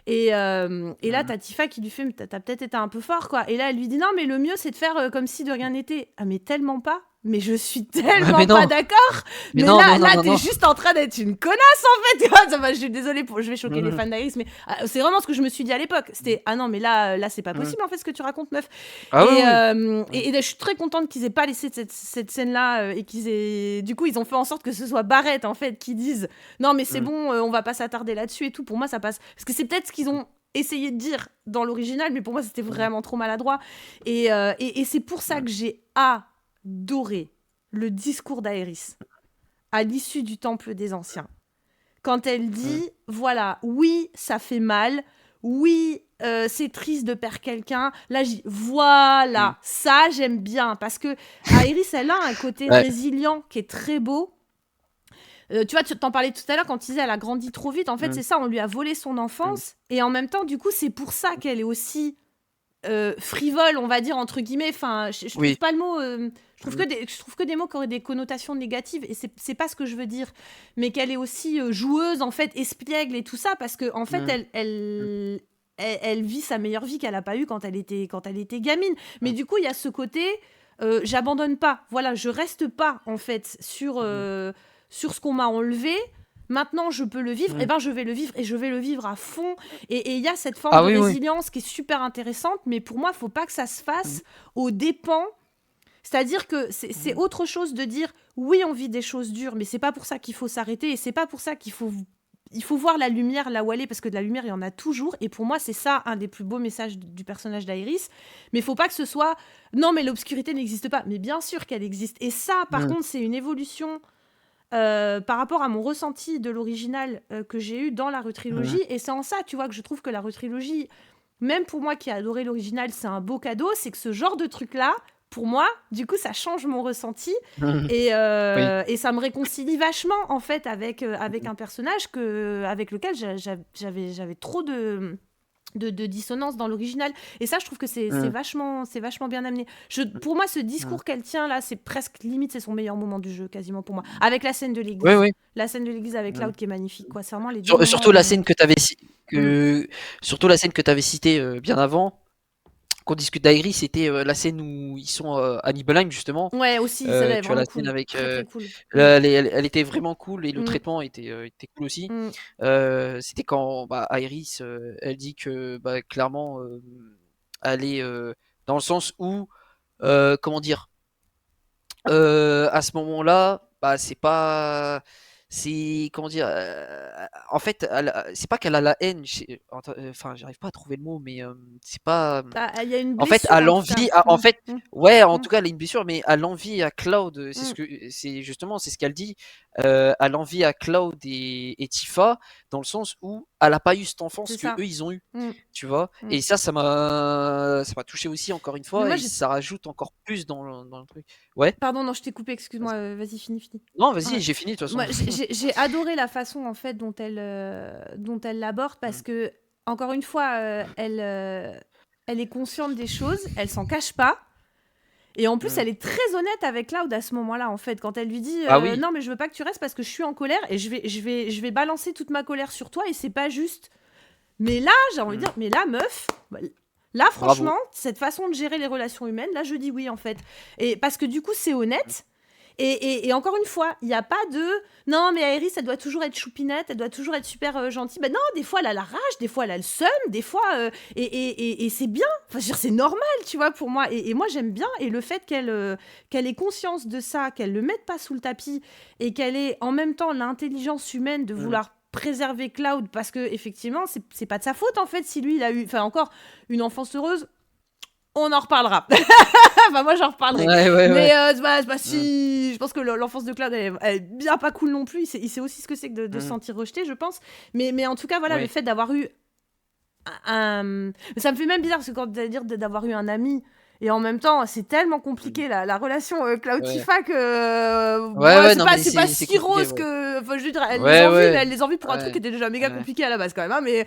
Et là, Mm. t'as Tifa qui lui fait, mais t'as peut-être été un peu fort, quoi. Et là, elle lui dit, non, mais le mieux, c'est de faire comme si de rien n'était. Ah, mais tellement pas. Mais je suis Ouais, tellement mais pas non, d'accord. mais Mais non, non, non, là, non, t'es non. juste en train d'être une connasse, en fait. Tu vois, je suis désolée, je vais choquer les Mm. fans d'Iris, mais c'est vraiment ce que je me suis dit à l'époque. C'était, ah non, mais là, c'est pas Mm. possible, en fait, ce que tu racontes, meuf. Ah oui, Et, oui. je suis très contente qu'ils aient pas laissé cette scène-là et qu'ils aient... Du coup, ils ont fait en sorte que ce soit Barrett, en fait, qui disent « Non, mais c'est Mm. bon, on va pas s'attarder là-dessus et tout. » Pour moi, ça passe. Parce que c'est peut-être ce qu'ils ont essayé de dire dans l'original, mais pour moi, c'était vraiment trop maladroit. Et c'est pour ça que j'ai adoré le discours d'Aerys à l'issue du Temple des Anciens. Quand elle dit, voilà, oui, ça fait mal, oui, c'est triste de perdre quelqu'un. Là, je dis, voilà, ça, j'aime bien. Parce que Aerys, elle a un côté Ouais. résilient qui est très beau. Tu vois, tu t'en parlais tout à l'heure quand tu disais elle a grandi trop vite. En fait, c'est ça, on lui a volé son enfance. Et en même temps, du coup, c'est pour ça qu'elle est aussi frivole, on va dire, entre guillemets. Enfin, je trouve Oui. pas le mot... je trouve que des mots qui auraient des connotations négatives, et c'est pas ce que je veux dire. Mais qu'elle est aussi joueuse, en fait, espiègle et tout ça, parce que en fait, elle vit sa meilleure vie qu'elle a pas eue quand elle était gamine. Mais du coup, il y a ce côté... j'abandonne pas. Voilà, je reste pas, en fait, sur ce qu'on m'a enlevé. Maintenant, je peux le vivre, et ben je vais le vivre, et je vais le vivre à fond. Et il y a cette forme Ah de oui, oui. résilience qui est super intéressante, mais pour moi, il faut pas que ça se fasse aux dépens. C'est-à-dire que c'est autre chose de dire, oui, on vit des choses dures, mais c'est pas pour ça qu'il faut s'arrêter, et c'est pas pour ça qu'il faut... Il faut voir la lumière là où elle est, parce que de la lumière, il y en a toujours. Et pour moi, c'est ça un des plus beaux messages du personnage d'Iris. Mais il faut pas que ce soit « Non, mais l'obscurité n'existe pas ». Mais bien sûr qu'elle existe. Et ça, par contre, c'est une évolution... par rapport à mon ressenti de l'original que j'ai eu dans la retrilogie. Et c'est en ça, tu vois, que je trouve que la retrilogie, même pour moi qui ai adoré l'original, c'est un beau cadeau. C'est que ce genre de truc-là, pour moi, du coup, ça change mon ressenti. Et ça me réconcilie vachement, en fait, avec un personnage avec lequel j'avais trop de dissonance dans l'original. Et ça, je trouve que c'est vachement bien amené. Pour moi, ce discours qu'elle tient là, c'est presque limite, c'est son meilleur moment du jeu, quasiment pour moi. Avec la scène de l'église. Oui, oui. La scène de l'église avec Cloud qui est magnifique, quoi. C'est vraiment les deux moments, Surtout la scène que tu avais surtout la scène que tu avais citée bien avant. Qu'on discute d'Aigri, c'était la scène où ils sont à Nibelheim justement. Ouais, aussi, celle-là est Tu as la vraiment scène cool. avec. Très, très cool. Elle était vraiment cool et le traitement était cool aussi. C'était quand Aerys, elle dit que clairement, elle est dans le sens où, comment dire, à ce moment-là, c'est pas. C'est comment dire, en fait, c'est pas qu'elle a la haine, enfin, j'arrive pas à trouver le mot, mais c'est pas. Il y a une En fait, blessure, à en tout cas. l'envie, en fait, ouais, en tout cas, elle a une blessure, mais à l'envie à Cloud, c'est justement, c'est ce qu'elle dit, à l'envie à Cloud et Tifa, dans le sens où elle a pas eu cette enfance C'est que ça. eux ils ont eu, tu vois. Et ça m'a touché aussi encore une fois, moi, et ça rajoute encore plus dans le truc. Ouais. Pardon, non, je t'ai coupé, excuse-moi, vas-y, finis. Non, vas-y, j'ai fini de toute façon. Moi, j'ai adoré la façon, en fait, dont elle l'aborde, parce que, encore une fois, elle est consciente des choses, elle s'en cache pas. Et en plus, elle est très honnête avec Cloud à ce moment-là, en fait, quand elle lui dit Ah oui. non, mais je veux pas que tu restes parce que je suis en colère et je vais balancer toute ma colère sur toi et c'est pas juste. Mais là, j'ai envie de dire, mais là, meuf, là, franchement, Bravo. cette façon de gérer les relations humaines, là, je dis oui, en fait. Et parce que du coup, c'est honnête. Et encore une fois, il n'y a pas de non, mais Aerys, elle doit toujours être choupinette, elle doit toujours être super gentille. Ben non, des fois, elle a la rage, des fois, elle a le seum, des fois. Et c'est bien. Enfin, je veux dire, c'est normal, tu vois, pour moi. Et moi, j'aime bien. Et le fait qu'elle ait conscience de ça, qu'elle ne le mette pas sous le tapis et qu'elle ait en même temps l'intelligence humaine de vouloir préserver Cloud parce que, effectivement, c'est pas de sa faute, en fait, si lui, il a eu. Enfin, encore une enfance heureuse. on en reparlera. Enfin, moi, j'en reparlerai. Ouais. Mais si, je pense que l'enfance de Cloud, elle est bien pas cool non plus. Il sait aussi ce que c'est que de se sentir rejeté, je pense. Mais en tout cas, voilà, le fait d'avoir eu un... Ça me fait même bizarre, parce que quand tu vas dire d'avoir eu un ami... Et en même temps, c'est tellement compliqué la relation Cloud Tifa que c'est pas si rose que. Enfin, je veux dire, elle les envie pour un truc qui était déjà méga compliqué à la base quand même. Hein, mais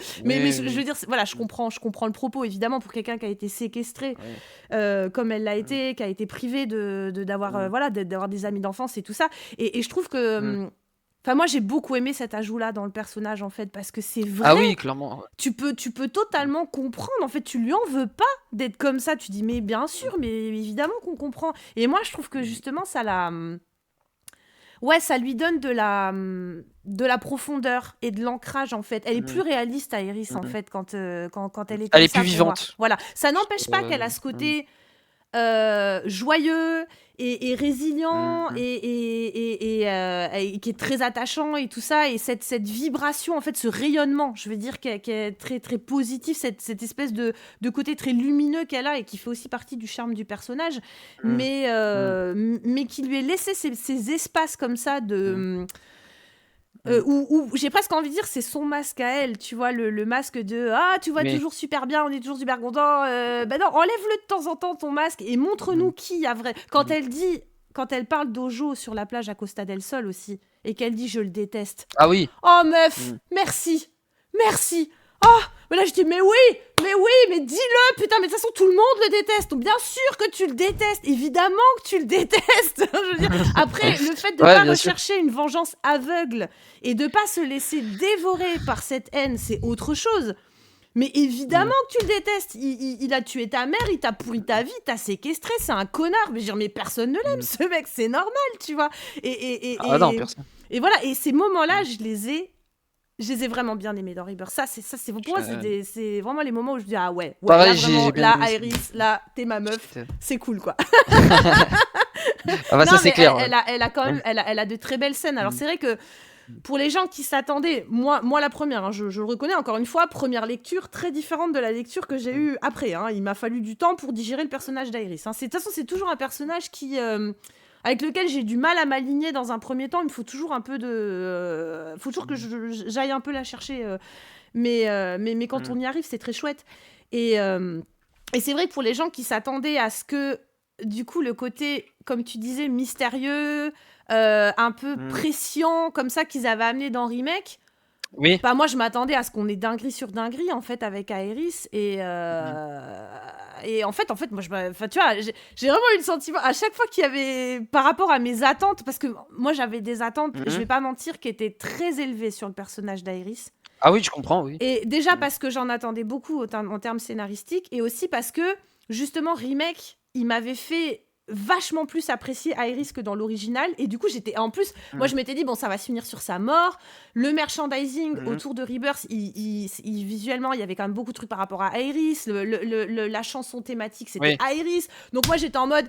je veux dire, voilà, je comprends le propos évidemment pour quelqu'un qui a été séquestré comme elle l'a été, qui a été privé d'avoir des amis d'enfance et tout ça. Et je trouve que. Enfin, moi, j'ai beaucoup aimé cet ajout-là dans le personnage, en fait, parce que c'est vrai. Ah oui, clairement. Tu peux totalement comprendre. En fait, tu lui en veux pas d'être comme ça. Tu dis, mais bien sûr, mais évidemment qu'on comprend. Et moi, je trouve que justement, ça lui donne de la profondeur et de l'ancrage, en fait. Elle est plus réaliste, Aerys, en fait, quand elle est comme ça. Elle est plus vivante. Voilà. Ça n'empêche pas qu'elle a ce côté joyeux et résilient et qui est très attachant et tout ça, et cette vibration, en fait, ce rayonnement, je veux dire, qui est très très positif, cette espèce de côté très lumineux qu'elle a et qui fait aussi partie du charme du personnage, mais qui lui est laissé ces espaces comme ça de... où j'ai presque envie de dire c'est son masque à elle, tu vois, le masque de tu vois toujours super bien, on est toujours super content, non, enlève-le de temps en temps ton masque et montre-nous qui il y a vrai. Quand elle parle d'Ojo sur la plage à Costa del Sol aussi, et qu'elle dit je le déteste, oh meuf, merci mais là je dis mais oui, mais dis-le, putain, mais de toute façon tout le monde le déteste, donc bien sûr que tu le détestes, évidemment que tu le détestes. Je veux dire, après, le fait de pas rechercher une vengeance aveugle et de pas se laisser dévorer par cette haine, c'est autre chose. Mais évidemment que tu le détestes. Il a tué ta mère, il t'a pourri ta vie, t'a séquestré, c'est un connard. Mais, mais personne ne l'aime, ce mec, c'est normal, tu vois. Non, personne. Et voilà, et ces moments-là, je les ai vraiment bien aimés dans Rebirth. Pour moi, c'est vraiment les moments où je dis ouais, pareil, là, Aerys, là, t'es ma meuf, c'est cool, quoi. Ça c'est clair. Elle a quand même, elle a de très belles scènes. Alors c'est vrai que pour les gens qui s'attendaient, moi la première, hein, je le reconnais encore une fois, première lecture très différente de la lecture que j'ai eue après. Hein. Il m'a fallu du temps pour digérer le personnage d'Aerys. Hein. De toute façon, c'est toujours un personnage qui... avec lequel j'ai du mal à m'aligner dans un premier temps. Il me faut toujours un peu de... faut toujours que j'aille un peu la chercher. Mais quand on y arrive, c'est très chouette. Et c'est vrai que pour les gens qui s'attendaient à ce que, du coup, le côté, comme tu disais, mystérieux, un peu prescient, comme ça, qu'ils avaient amené dans Remake... Oui. Bah, moi, je m'attendais à ce qu'on ait dinguerie sur dinguerie, en fait, avec Aerys. Et en fait, moi, tu vois, j'ai vraiment eu le sentiment, à chaque fois qu'il y avait, par rapport à mes attentes, parce que moi, j'avais des attentes, je vais pas mentir, qui étaient très élevées sur le personnage d'Aerys. Ah oui, je comprends, oui. Et déjà parce que j'en attendais beaucoup en termes scénaristiques, et aussi parce que, justement, Remake, il m'avait fait vachement plus apprécié Aerys que dans l'original, et du coup j'étais en plus moi je m'étais dit bon, ça va se finir sur sa mort. Le merchandising autour de Rebirth, visuellement il y avait quand même beaucoup de trucs par rapport à Aerys, la chanson thématique c'était Aerys, donc moi j'étais en mode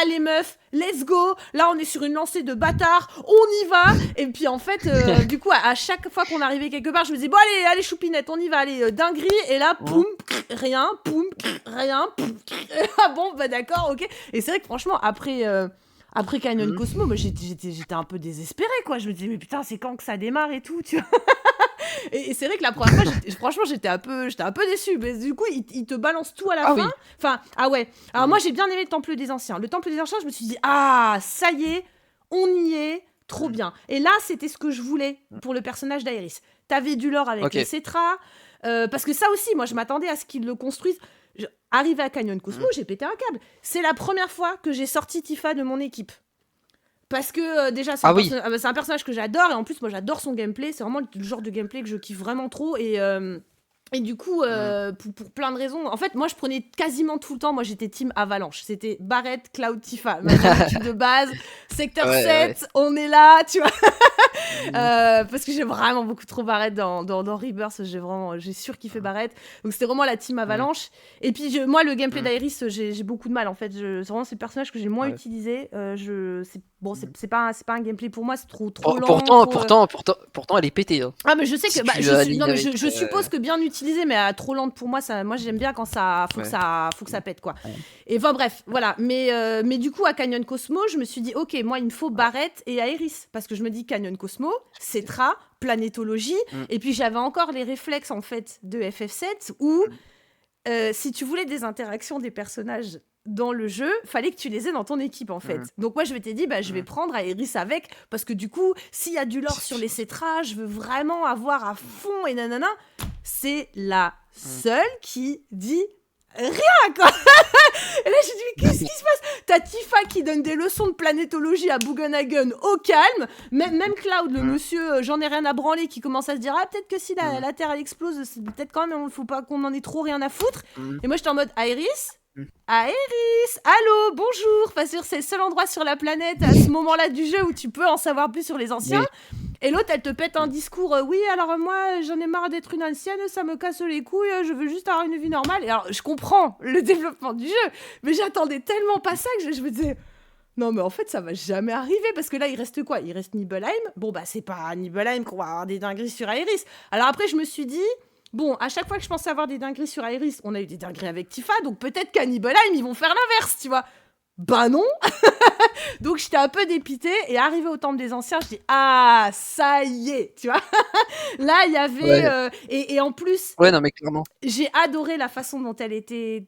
allez meuf, let's go, là on est sur une lancée de bâtards, on y va. Et puis en fait du coup à chaque fois qu'on arrivait quelque part, je me disais bon allez choupinette, on y va, allez dinguerie. Et là poum, rien, poum, rien, poum. Ah bon bah d'accord, ok. Et c'est vrai que franchement après Canyon Cosmo, moi, j'étais un peu désespérée, quoi. Je me disais mais putain, c'est quand que ça démarre et tout, tu vois. Et c'est vrai que la première fois, franchement, j'étais un peu déçue. Mais du coup, il te balance tout à la fin. Oui. Enfin, ouais. Alors moi, j'ai bien aimé le Temple des Anciens. Le Temple des Anciens, je me suis dit, ça y est, on y est, trop bien. Et là, c'était ce que je voulais pour le personnage d'Aerys. T'avais du lore avec les Cetras. Parce que ça aussi, moi, je m'attendais à ce qu'ils le construisent. Arrivé à Canyon Cosmo, j'ai pété un câble. C'est la première fois que j'ai sorti Tifa de mon équipe. Parce que déjà, c'est un personnage que j'adore, et en plus, moi, j'adore son gameplay. C'est vraiment le genre de gameplay que je kiffe vraiment trop. Et du coup, pour plein de raisons, en fait, moi, je prenais quasiment tout le temps, moi, j'étais team Avalanche. C'était Barrett, Cloud, Tifa. Ma équipe de base, secteur 7, on est là, tu vois. Parce que j'ai vraiment beaucoup trop Barrett dans Rebirth. J'ai surkiffé Barrett. Donc, c'était vraiment la team Avalanche. Et puis, moi, le gameplay d'Aerys, j'ai beaucoup de mal, en fait. C'est vraiment le personnage que j'ai le moins utilisé. C'est pas un gameplay pour moi, c'est trop lent. Pourtant, elle est pétée. Hein. Ah, mais je sais que... je suppose que bien utilisé, utilisée, mais trop lente pour moi. Moi, j'aime bien quand ça faut que ça pète, quoi. Ouais. Et enfin, bref, voilà. Mais du coup, à Canyon Cosmo, je me suis dit, ok, moi, il me faut Barrett et Aeris. Parce que je me dis, Canyon Cosmo, Cetra, planétologie. Et puis, j'avais encore les réflexes, en fait, de FF7 où, si tu voulais des interactions des personnages dans le jeu, fallait que tu les aies dans ton équipe, en fait. Donc moi, je m'étais dit, je vais prendre Aeris avec, parce que du coup, s'il y a du lore sur les Cetra, je veux vraiment avoir à fond et nanana. C'est la seule qui dit rien, quoi. Et là, j'ai dit, mais qu'est-ce qui se passe? T'as Tifa qui donne des leçons de planétologie à Bugenhagen au calme. Même Cloud, le monsieur, j'en ai rien à branler, qui commence à se dire, peut-être que si la Terre elle explose, c'est peut-être quand même, faut pas qu'on en ait trop rien à foutre. Et moi, j'étais en mode, Aeris, allô, bonjour. Pas sûr, c'est le seul endroit sur la planète à ce moment-là du jeu où tu peux en savoir plus sur les anciens. Oui. Et l'autre, elle te pète un discours, oui, alors moi, j'en ai marre d'être une ancienne, ça me casse les couilles, je veux juste avoir une vie normale. Et alors, je comprends le développement du jeu, mais j'attendais tellement pas ça que je me disais, non, mais en fait, ça va jamais arriver, parce que là, il reste quoi? Il reste Nibelheim. Bon, c'est pas à Nibelheim qu'on va avoir des dingueries sur Aeris. Alors après, je me suis dit, bon, à chaque fois que je pensais avoir des dingueries sur Aeris, on a eu des dingueries avec Tifa, donc peut-être qu'à Nibelheim, ils vont faire l'inverse, tu vois. Bah non. Donc j'étais un peu dépitée, et arrivé au temple des anciens, je dis, ça y est, tu vois. Là, il y avait... et en plus, ouais, non, mais clairement, j'ai adoré la façon dont elle était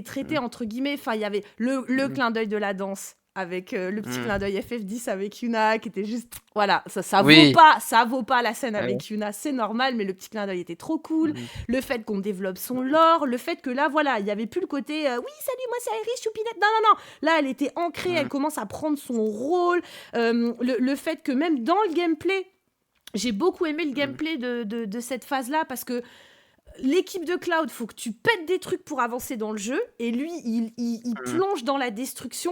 traitée, entre guillemets. Enfin, il y avait le clin d'œil de la danse, avec le petit clin d'œil FF10 avec Yuna, qui était juste... Voilà, ça vaut pas la scène avec Yuna, c'est normal, mais le petit clin d'œil était trop cool. Le fait qu'on développe son lore, le fait que là, voilà, il y avait plus le côté oui, salut, moi c'est Aeris, choupinette. Non. Là, elle était ancrée, elle commence à prendre son rôle. Le fait que même dans le gameplay, j'ai beaucoup aimé le gameplay de cette phase-là, parce que l'équipe de Cloud, faut que tu pètes des trucs pour avancer dans le jeu, et lui, il plonge dans la destruction,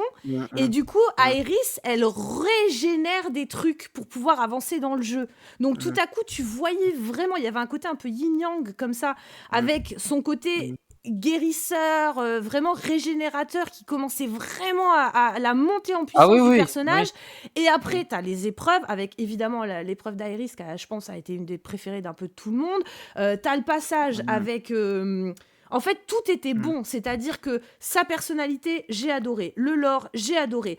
et du coup, Aeris, elle régénère des trucs pour pouvoir avancer dans le jeu. Donc tout à coup, tu voyais vraiment, il y avait un côté un peu yin-yang comme ça, avec son côté guérisseur, vraiment régénérateur, qui commençait vraiment à la montée en puissance du personnage. Et après, t'as les épreuves, avec évidemment l'épreuve d'Aeris, qui je pense a été une des préférées d'un peu tout le monde. T'as le passage avec... En fait, tout était bon, c'est-à-dire que sa personnalité, j'ai adoré. Le lore, j'ai adoré.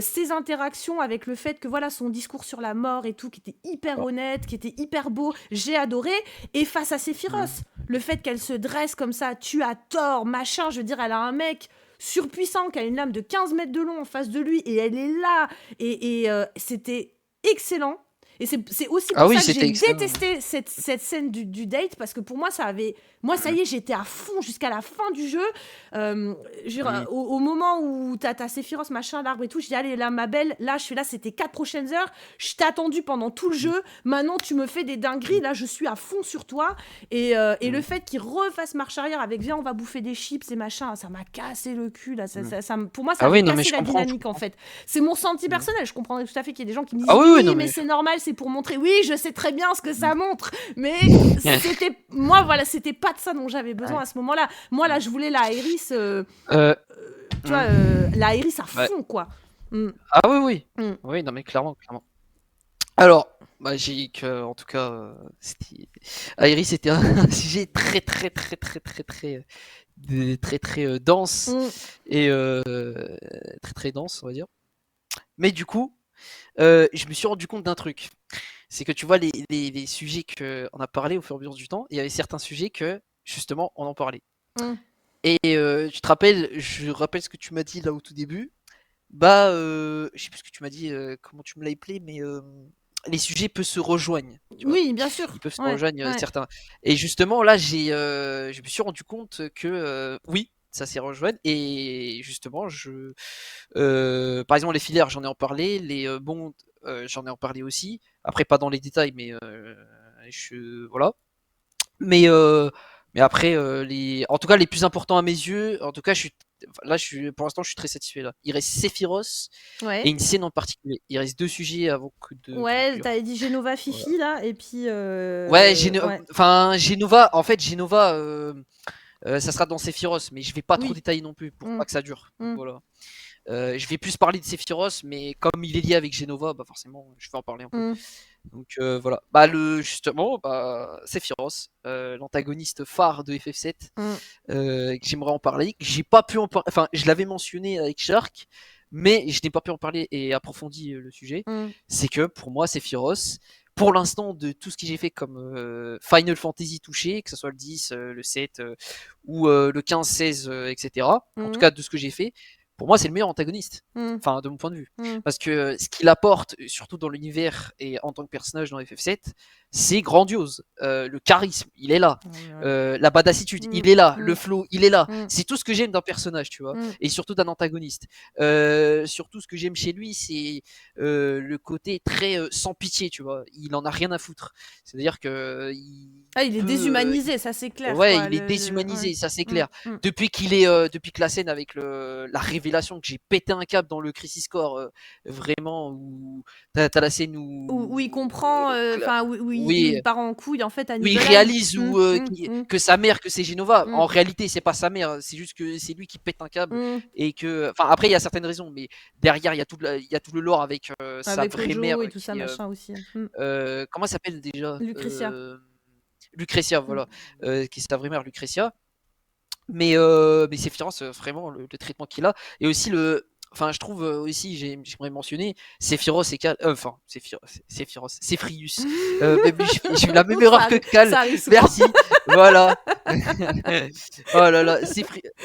Ses interactions avec le fait que, voilà, son discours sur la mort et tout, qui était hyper honnête, qui était hyper beau, j'ai adoré. Et face à Sephiroth, le fait qu'elle se dresse comme ça, tu as tort, machin, je veux dire, elle a un mec surpuissant qui a une lame de 15 mètres de long en face de lui, et elle est là, et c'était excellent. Et c'est aussi pour ça que j'ai détesté cette scène du date, parce que pour moi, ça y est, j'étais à fond jusqu'à la fin du jeu. Au moment où t'as Sephiroth, machin, l'arbre et tout, je dis, allez, là, ma belle, là, je suis là, c'était 4 prochaines heures, je t'ai attendu pendant tout le jeu, maintenant, tu me fais des dingueries, là, je suis à fond sur toi. Et le fait qu'il refasse marche arrière avec, viens, on va bouffer des chips et machin, ça m'a cassé le cul, là. Pour moi, ça m'a cassé la dynamique, en fait. C'est mon senti personnel, je comprendrais tout à fait qu'il y ait des gens qui me disent, mais c'est normal, c'est pour montrer. Oui, je sais très bien ce que ça montre, mais c'était pas de ça dont j'avais besoin à ce moment-là. Moi, là, je voulais la Aeris, tu vois, la Aeris à fond, quoi. Ah oui. Oui, non, mais clairement. Alors, magique, en tout cas, Aeris était un sujet très dense, et très dense, on va dire. Mais du coup, je me suis rendu compte d'un truc. C'est que tu vois, les sujets qu'on a parlé au fur et à mesure du temps, il y avait certains sujets que, justement, on en parlait. Et tu te rappelles, je rappelle ce que tu m'as dit là au tout début. Je sais plus ce que tu m'as dit, comment tu me l'as appelé, mais les sujets peuvent se rejoindre. Oui, bien sûr. Ils peuvent se rejoindre, certains. Et justement, là, je me suis rendu compte que, oui, ça s'est rejoint. Et justement, par exemple, les filaires, j'en ai en parlé. Les bonds, j'en ai en parlé aussi. Après, pas dans les détails, mais voilà. Mais après, en tout cas, les plus importants à mes yeux, en tout cas, pour l'instant, je suis très satisfait là. Il reste Sephiroth et une scène en particulier. Il reste 2 sujets avant que de. Ouais, t'avais dit Genova Fifi là, et puis. Genova. En fait, Genova, ça sera dans Sephiroth, mais je vais pas trop détailler non plus pour pas que ça dure. Voilà. Je vais plus parler de Sephiroth, mais comme il est lié avec Genova, bah forcément, je vais en parler un peu. Donc voilà. Bah justement, Sephiroth, l'antagoniste phare de FF7, que j'aimerais en parler. J'ai pas pu en parler. Enfin, je l'avais mentionné avec Shark, mais je n'ai pas pu en parler et approfondir le sujet. C'est que pour moi, Sephiroth, pour l'instant, de tout ce que j'ai fait comme Final Fantasy touché, que ce soit le 10, le 7 ou le 15, 16, etc. En tout cas, de ce que j'ai fait, pour moi, c'est le meilleur antagoniste. Enfin, de mon point de vue. Parce que ce qu'il apporte, surtout dans l'univers et en tant que personnage dans FF7, c'est grandiose. Le charisme, il est là. La badassitude, il est là. Le flow, il est là. C'est tout ce que j'aime d'un personnage, tu vois. Et surtout d'un antagoniste. Surtout, ce que j'aime chez lui, c'est le côté très sans pitié, tu vois. Il en a rien à foutre. C'est-à-dire que il est déshumanisé, ça c'est clair. Ouais, quoi, il est déshumanisé, ça c'est clair. Mm. Depuis que la scène avec la révélation, que j'ai pété un câble dans le Crisis Core, vraiment, où t'as la scène Où il comprend, enfin où oui, il part en couille en fait à où il Nibelheim. réalise que sa mère, que c'est Genova. En réalité, c'est pas sa mère, c'est juste que c'est lui qui pète un câble et que, enfin après il y a certaines raisons, mais derrière il y a tout le lore avec sa Avec vraie Hojo mère et tout ça, machin aussi. comment elle s'appelle déjà? Lucretia. Lucretia, voilà, qui est sa vraie mère, Lucretia. Mais Sephiroth, vraiment, le traitement qu'il a. Et aussi, enfin, je trouve aussi, j'aimerais mentionner, Sephiroth et Cal. Enfin, Sephiroth, Sephiroth. J'ai eu la même erreur que Cal. Merci. Voilà. Oh là là.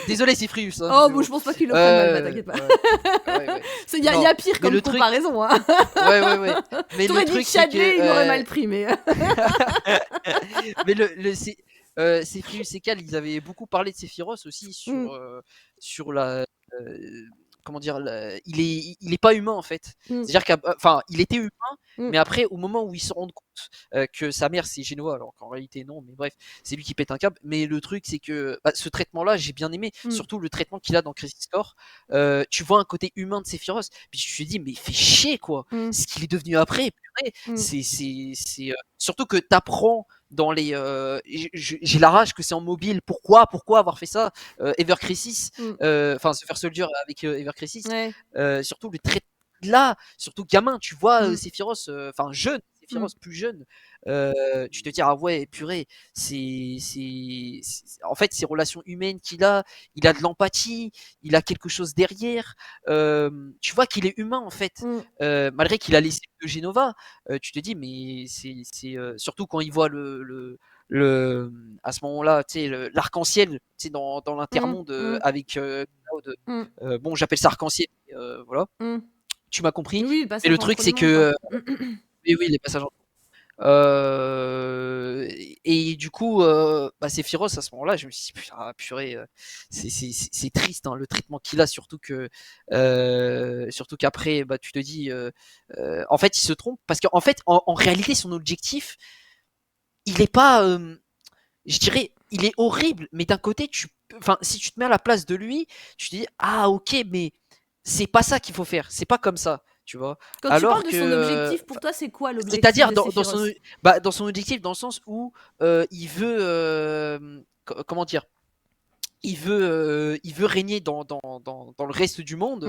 Désolé, Sephiroth. Hein, oh, bon, je pense pas qu'il le prenne mal, t'inquiète pas. Ouais. Il y a pire comme comparaison. Hein. Ouais. Mais le truc, dit Chadley, il aurait mal pris, mais. Mais Sephiroth et Cal, ils avaient beaucoup parlé de Sephiroth aussi sur la. Comment dire, il est pas humain en fait. C'est-à-dire qu'enfin, il était humain, mais après, au moment où ils se rendent compte que sa mère c'est Genoa, alors qu'en réalité non, mais bref, c'est lui qui pète un câble. Mais le truc, c'est que ce traitement-là, j'ai bien aimé, surtout le traitement qu'il a dans Crisis Core. Tu vois un côté humain de Sephiroth, puis je me suis dit, mais il fait chier quoi, ce qu'il est devenu après. C'est surtout que t'apprends dans les j'ai la rage que c'est en mobile. Pourquoi avoir fait ça? Ever Crisis, enfin se faire soldier avec Ever Crisis, surtout le trait là, surtout gamin, tu vois Sephiroth, enfin jeune Sephiroth, plus jeune, tu te dis ah ouais purée, c'est en fait ces relations humaines qu'il a, il a de l'empathie, il a quelque chose derrière, tu vois qu'il est humain en fait, malgré qu'il a laissé de Genova, tu te dis mais c'est surtout quand il voit à ce moment-là, tu sais, l'arc-en-ciel, tu sais, dans l'intermonde avec Cloud. Bon, j'appelle ça arc-en-ciel, voilà. Tu m'as compris. Oui, mais le truc, c'est que oui, les passages. Et du coup, Sephiroth à ce moment-là, je me suis dit purée, c'est triste hein, le traitement qu'il a, surtout qu'après, tu te dis, en fait, il se trompe parce qu'en fait, en réalité, son objectif, il est pas, je dirais, il est horrible, mais d'un côté, si tu te mets à la place de lui, tu te dis ah ok, mais c'est pas ça qu'il faut faire, c'est pas comme ça, tu vois. Quand tu parles de son objectif, pour toi, c'est quoi l'objectif? C'est-à-dire dans son objectif, dans le sens où il veut, comment dire, il veut régner dans le reste du monde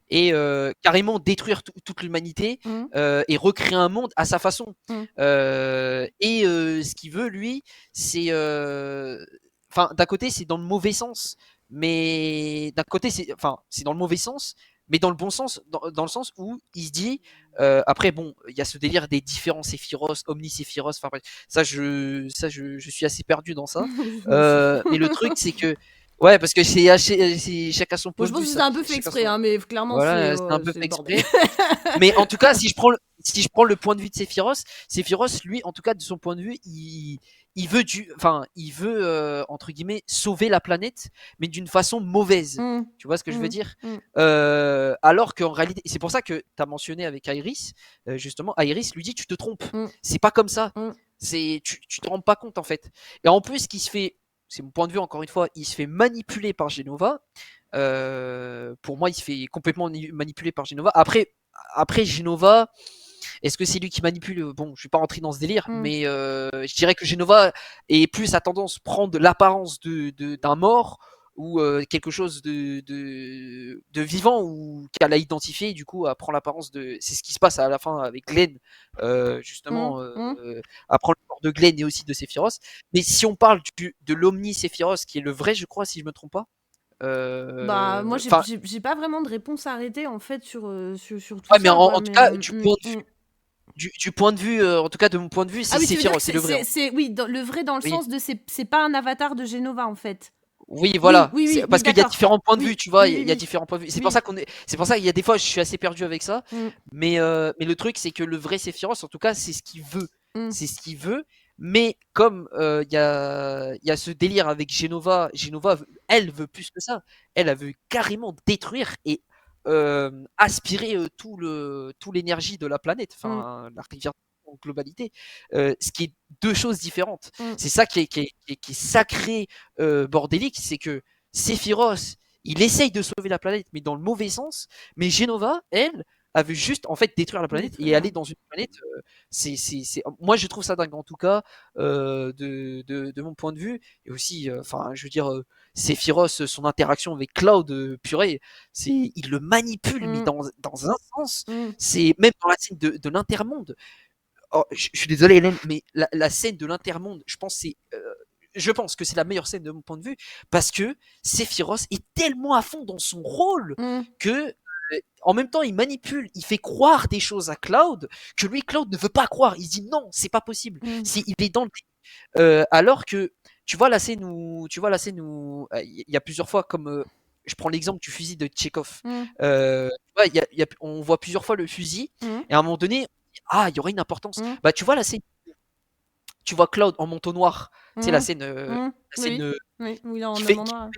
et carrément détruire toute l'humanité et recréer un monde à sa façon. Et ce qu'il veut, lui, c'est. Enfin, d'un côté, c'est dans le mauvais sens, mais d'un côté, c'est dans le mauvais sens, mais dans le bon sens, dans le sens où il se dit. Après, bon, il y a ce délire des différents Sephiroth, Omni-Sephiroth, enfin bref, ça, je suis assez perdu dans ça. Mais le truc, c'est que. Ouais, parce que c'est chacun son point de vue. Je pense que c'est un peu fait exprès, hein, mais clairement, voilà, c'est un peu fait exprès. Mais en tout cas, si je prends le point de vue de Sephiroth, lui, en tout cas, de son point de vue, il veut entre guillemets sauver la planète, mais d'une façon mauvaise. Tu vois ce que je veux dire? Alors qu'en réalité, c'est pour ça que tu as mentionné avec Iris, justement, Iris lui dit tu te trompes. C'est pas comme ça. Tu te rends pas compte en fait. Et en plus, qui se fait, c'est mon point de vue encore une fois, il se fait manipuler par Genova. Pour moi, il se fait complètement manipuler par Genova. Après Genova, est-ce que c'est lui qui manipule? Bon, je vais pas rentrer dans ce délire, mais je dirais que Genova est plus à tendance prendre l'apparence d'un mort ou quelque chose de vivant ou qu'elle a identifié, et du coup, elle prend l'apparence de. C'est ce qui se passe à la fin avec Glenn, Mmh, justement, mmh. elle prend le corps de Glenn et aussi de Sephiroth. Mais si on parle de l'Omni Sephiroth, qui est le vrai, je crois, si je me trompe pas. Bah, moi, Enfin, j'ai pas vraiment de réponse arrêtée, en fait, sur tout ouais, mais ça, quoi, en tout mais cas, du point de vue, en tout cas de mon point de vue, Ah c'est oui, tu veux dire que Sephiroth, c'est le vrai, hein. oui, le vrai dans le Oui. sens de c'est pas un avatar de Genova, en fait. Oui, Oui, voilà. oui, oui, oui, Parce qu'il y a d'accord. différents points de vue, Oui, tu vois. oui, Il oui, y a oui. différents points de vue. Oui. C'est pour ça qu'il y a des fois, je suis assez perdu avec ça. Mmh, Mais le truc, c'est que le vrai Sephiroth, en tout cas, c'est ce qu'il veut. mmh, C'est ce qu'il veut. Mais comme il y a ce délire avec Genova, Genova, elle veut plus que ça. Elle veut carrément détruire et aspirer tout l'énergie de la planète, mmh, enfin la rivière en globalité. Ce qui est deux choses différentes. mmh, C'est ça qui est sacré, bordélique, c'est que Sephiroth, il essaye de sauver la planète, mais dans le mauvais sens. Mais Genova, elle veut juste en fait détruire la planète et détruire. aller dans une planète. Moi, je trouve ça dingue en tout cas, de mon point de vue. Et aussi, enfin, je veux dire, Sephiroth, son interaction avec Cloud, purée, il le manipule, mais Mmh, dans un sens. mmh, C'est même dans la scène de l'intermonde. Oh, je suis désolé, Hélène, mais la scène de l'intermonde, je pense que c'est la meilleure scène de mon point de vue parce que Sephiroth est tellement à fond dans son rôle mmh, que en même temps il manipule, il fait croire des choses à Cloud que lui Cloud ne veut pas croire. Il dit non, c'est pas possible. mmh, Il est dans le alors que tu vois la scène où il y a plusieurs fois comme je prends l'exemple du fusil de Tchekhov. mmh, Tu vois, on voit plusieurs fois le fusil mmh, et à un moment donné, ah, il y aurait une importance. mmh, Bah, tu vois la scène, tu vois Cloud en manteau noir, tu sais mmh, la scène oui, oui, oui, il est qui en fait homme en noir.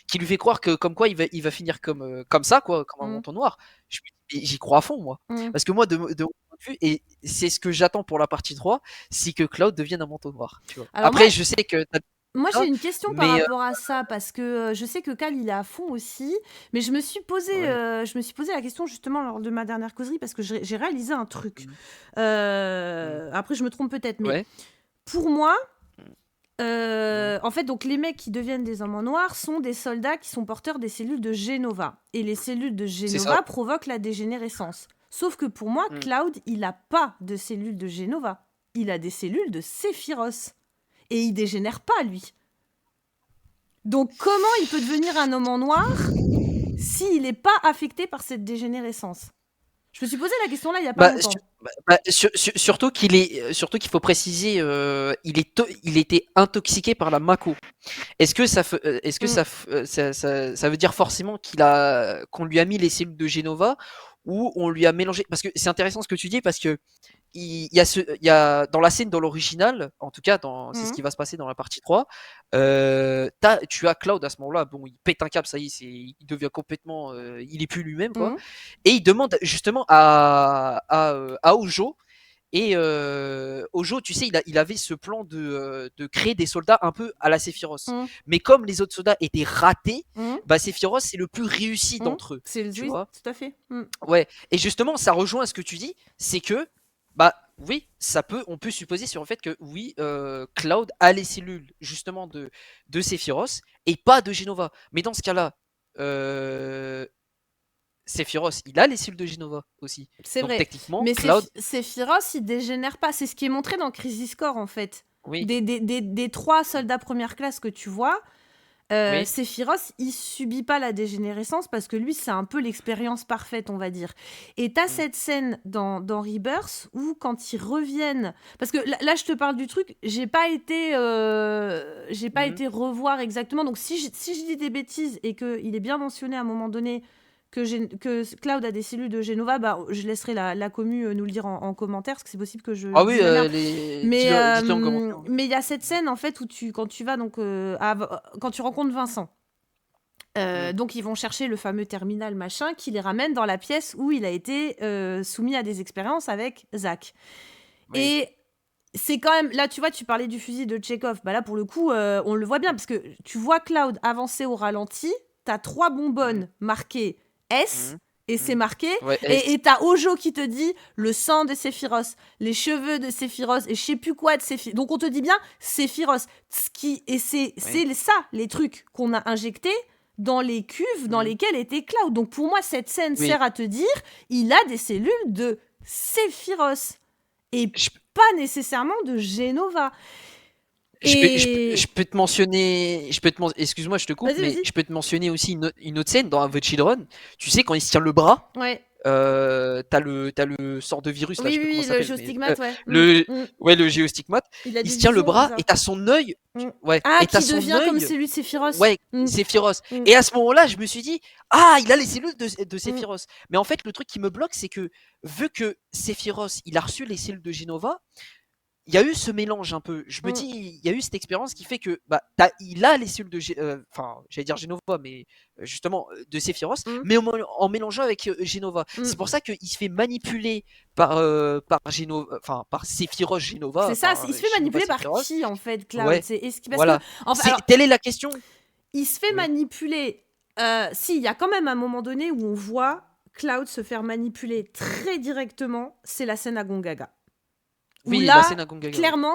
qui lui fait croire que comme quoi il va finir comme ça quoi, comme un Mmh, manteau noir. Je me dis: «Mais j'y crois à fond moi». mmh. Parce que moi de mon point de vue et c'est ce que j'attends pour la partie 3, c'est que Cloud devienne un manteau noir, tu vois? Alors Après je sais que tu as moi, j'ai ça, une question par mais rapport à ça parce que, je sais que Cal, il est à fond aussi, mais ouais. je me suis posé la question justement lors de ma dernière causerie parce que j'ai réalisé un truc. Mmh. Mmh. Après je me trompe peut-être, mais Ouais. pour moi, Mmh. en fait, donc les mecs qui deviennent des hommes en noir sont des soldats qui sont porteurs des cellules de Genova et les cellules de C'est ça. Genova provoquent la dégénérescence. Sauf que pour moi, Mmh. Cloud, il a pas de cellules de Genova. Il a des cellules de Sephiroth et il dégénère pas lui. Donc comment il peut devenir un homme en noir s'il n'est pas affecté par cette dégénérescence? Je me suis posé la question là il y a pas Bah, longtemps. surtout qu'il faut préciser, il était intoxiqué par la Mako. Est-ce que Mmh, ça veut dire forcément qu'on lui a mis les cellules de Genova ou on lui a mélangé? Parce que c'est intéressant ce que tu dis parce que il y a dans la scène dans l'original, en tout cas c'est ce mmh, qui va se passer dans la partie 3, tu as Cloud à ce moment-là, bon, il pète un câble, ça y est, il devient complètement, il est plus lui-même quoi. mmh, Et il demande justement à Ojo. Et Ojo, tu sais, il avait ce plan de créer des soldats un peu à la Sephiroth. mmh, Mais comme les autres soldats étaient ratés, mmh, bah Sephiroth c'est le plus réussi mmh. d'entre eux, tu Oui, vois. tout à fait. Mmh. Ouais. Et justement, ça rejoint ce que tu dis, c'est que bah oui, on peut supposer sur le fait que oui, Cloud a les cellules justement de Sephiroth et pas de Genova. Mais dans ce cas-là, euh, Sephiroth, il a les cellules de Genova aussi. C'est Donc vrai. techniquement, Mais Cloud, Sephiroth, il dégénère pas. C'est ce qui est montré dans Crisis Core, en fait. oui, Des 3 soldats première classe que tu vois, oui, Sephiroth, il subit pas la dégénérescence parce que lui, c'est un peu l'expérience parfaite, on va dire. Et tu as mm, cette scène dans Rebirth où quand ils reviennent parce que là, je te parle du truc, j'ai pas mm, été revoir exactement. Donc si je dis des bêtises et qu'il est bien mentionné à un moment donné que Cloud a des cellules de Genova, bah, je laisserai la commu, nous le dire en commentaire parce que c'est possible que je ah oui, dise la merde. dites-le en commentaire. Mais il y a cette scène en fait où quand tu vas donc quand tu rencontres Vincent, Mm, donc ils vont chercher le fameux terminal machin qui les ramène dans la pièce où il a été soumis à des expériences avec Zach. oui, Et c'est quand même là, tu vois, tu parlais du fusil de Tchekhov. Bah là pour le coup, on le voit bien parce que tu vois Cloud avancer au ralenti. T'as 3 mm, bonbonnes marquées S mm, et c'est marqué. Ouais, Et t'as Ojo qui te dit le sang de Sephiroth, les cheveux de Sephiroth et je sais plus quoi de Sephiroth. Donc on te dit bien Sephiroth. Et c'est ça, les trucs qu'on a injectés dans les cuves dans lesquelles était Cloud. Donc pour moi, cette scène sert à te dire il a des cellules de Sephiroth et pas nécessairement de Jenova. Je peux te mentionner, excuse-moi, je te coupe, Vas-y, mais vas-y. je peux te mentionner aussi une autre scène dans The Children. Tu sais, quand il se tient le bras, Ouais. t'as le sort de virus là, je sais plus comment ça le s'appelle. géostigmate, ouais. Le géostigmate. Il se tient le bras et t'as son œil. Ouais. Ah, et t'as qui son devient œil, comme celui de Sephiroth. Ouais, Sephiroth. Et à ce moment-là, je me suis dit, ah, il a les cellules de Sephiroth. Mais en fait, le truc qui me bloque, c'est que vu que Sephiroth, il a reçu les cellules de Jenova, il y a eu ce mélange un peu. Je me dis, il y a eu cette expérience qui fait que il a les cellules de enfin, j'allais dire Genova, mais justement de Sephiroth, mais en mélangeant avec Genova. C'est pour ça qu'il se fait manipuler par par Sephiroth Genova. C'est ça, il se fait manipuler par qui en fait, Cloud? Ouais. Voilà. Telle est la question. Il se fait manipuler. Si, il y a quand même un moment donné où on voit Cloud se faire manipuler très directement, c'est la scène à Gongaga. Oui, là, la scène à Gongaga. Clairement,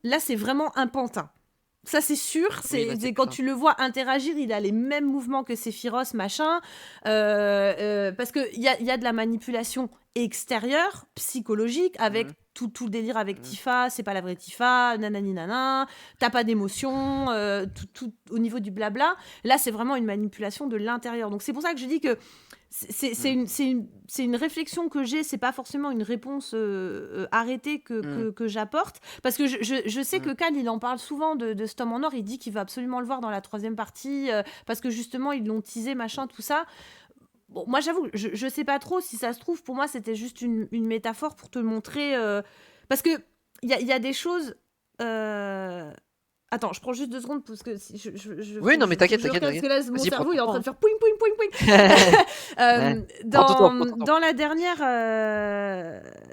là, c'est vraiment un pantin. Ça, c'est sûr. Quand tu le vois interagir, il a les mêmes mouvements que Sephiroth, machin. Parce qu'il y a de la manipulation extérieure, psychologique, avec tout le délire avec Tifa, c'est pas la vraie Tifa, nanani nana, t'as pas d'émotion, tout au niveau du blabla. Là, c'est vraiment une manipulation de l'intérieur. Donc, c'est pour ça que je dis que c'est une réflexion que j'ai, c'est pas forcément une réponse arrêtée que j'apporte, parce que je sais que Cal, il en parle souvent de cet homme en or, il dit qu'il va absolument le voir dans la 3e partie, parce que justement ils l'ont teasé, machin, tout ça. Bon, moi j'avoue, je sais pas trop, si ça se trouve, pour moi c'était juste une métaphore pour te montrer, parce que il y a des choses... Attends, je prends juste 2 secondes parce que oui, non, mais t'inquiète. Parce que là, mon cerveau, il est en train de faire pouing, pouing, pouing, pouing. Dans la dernière,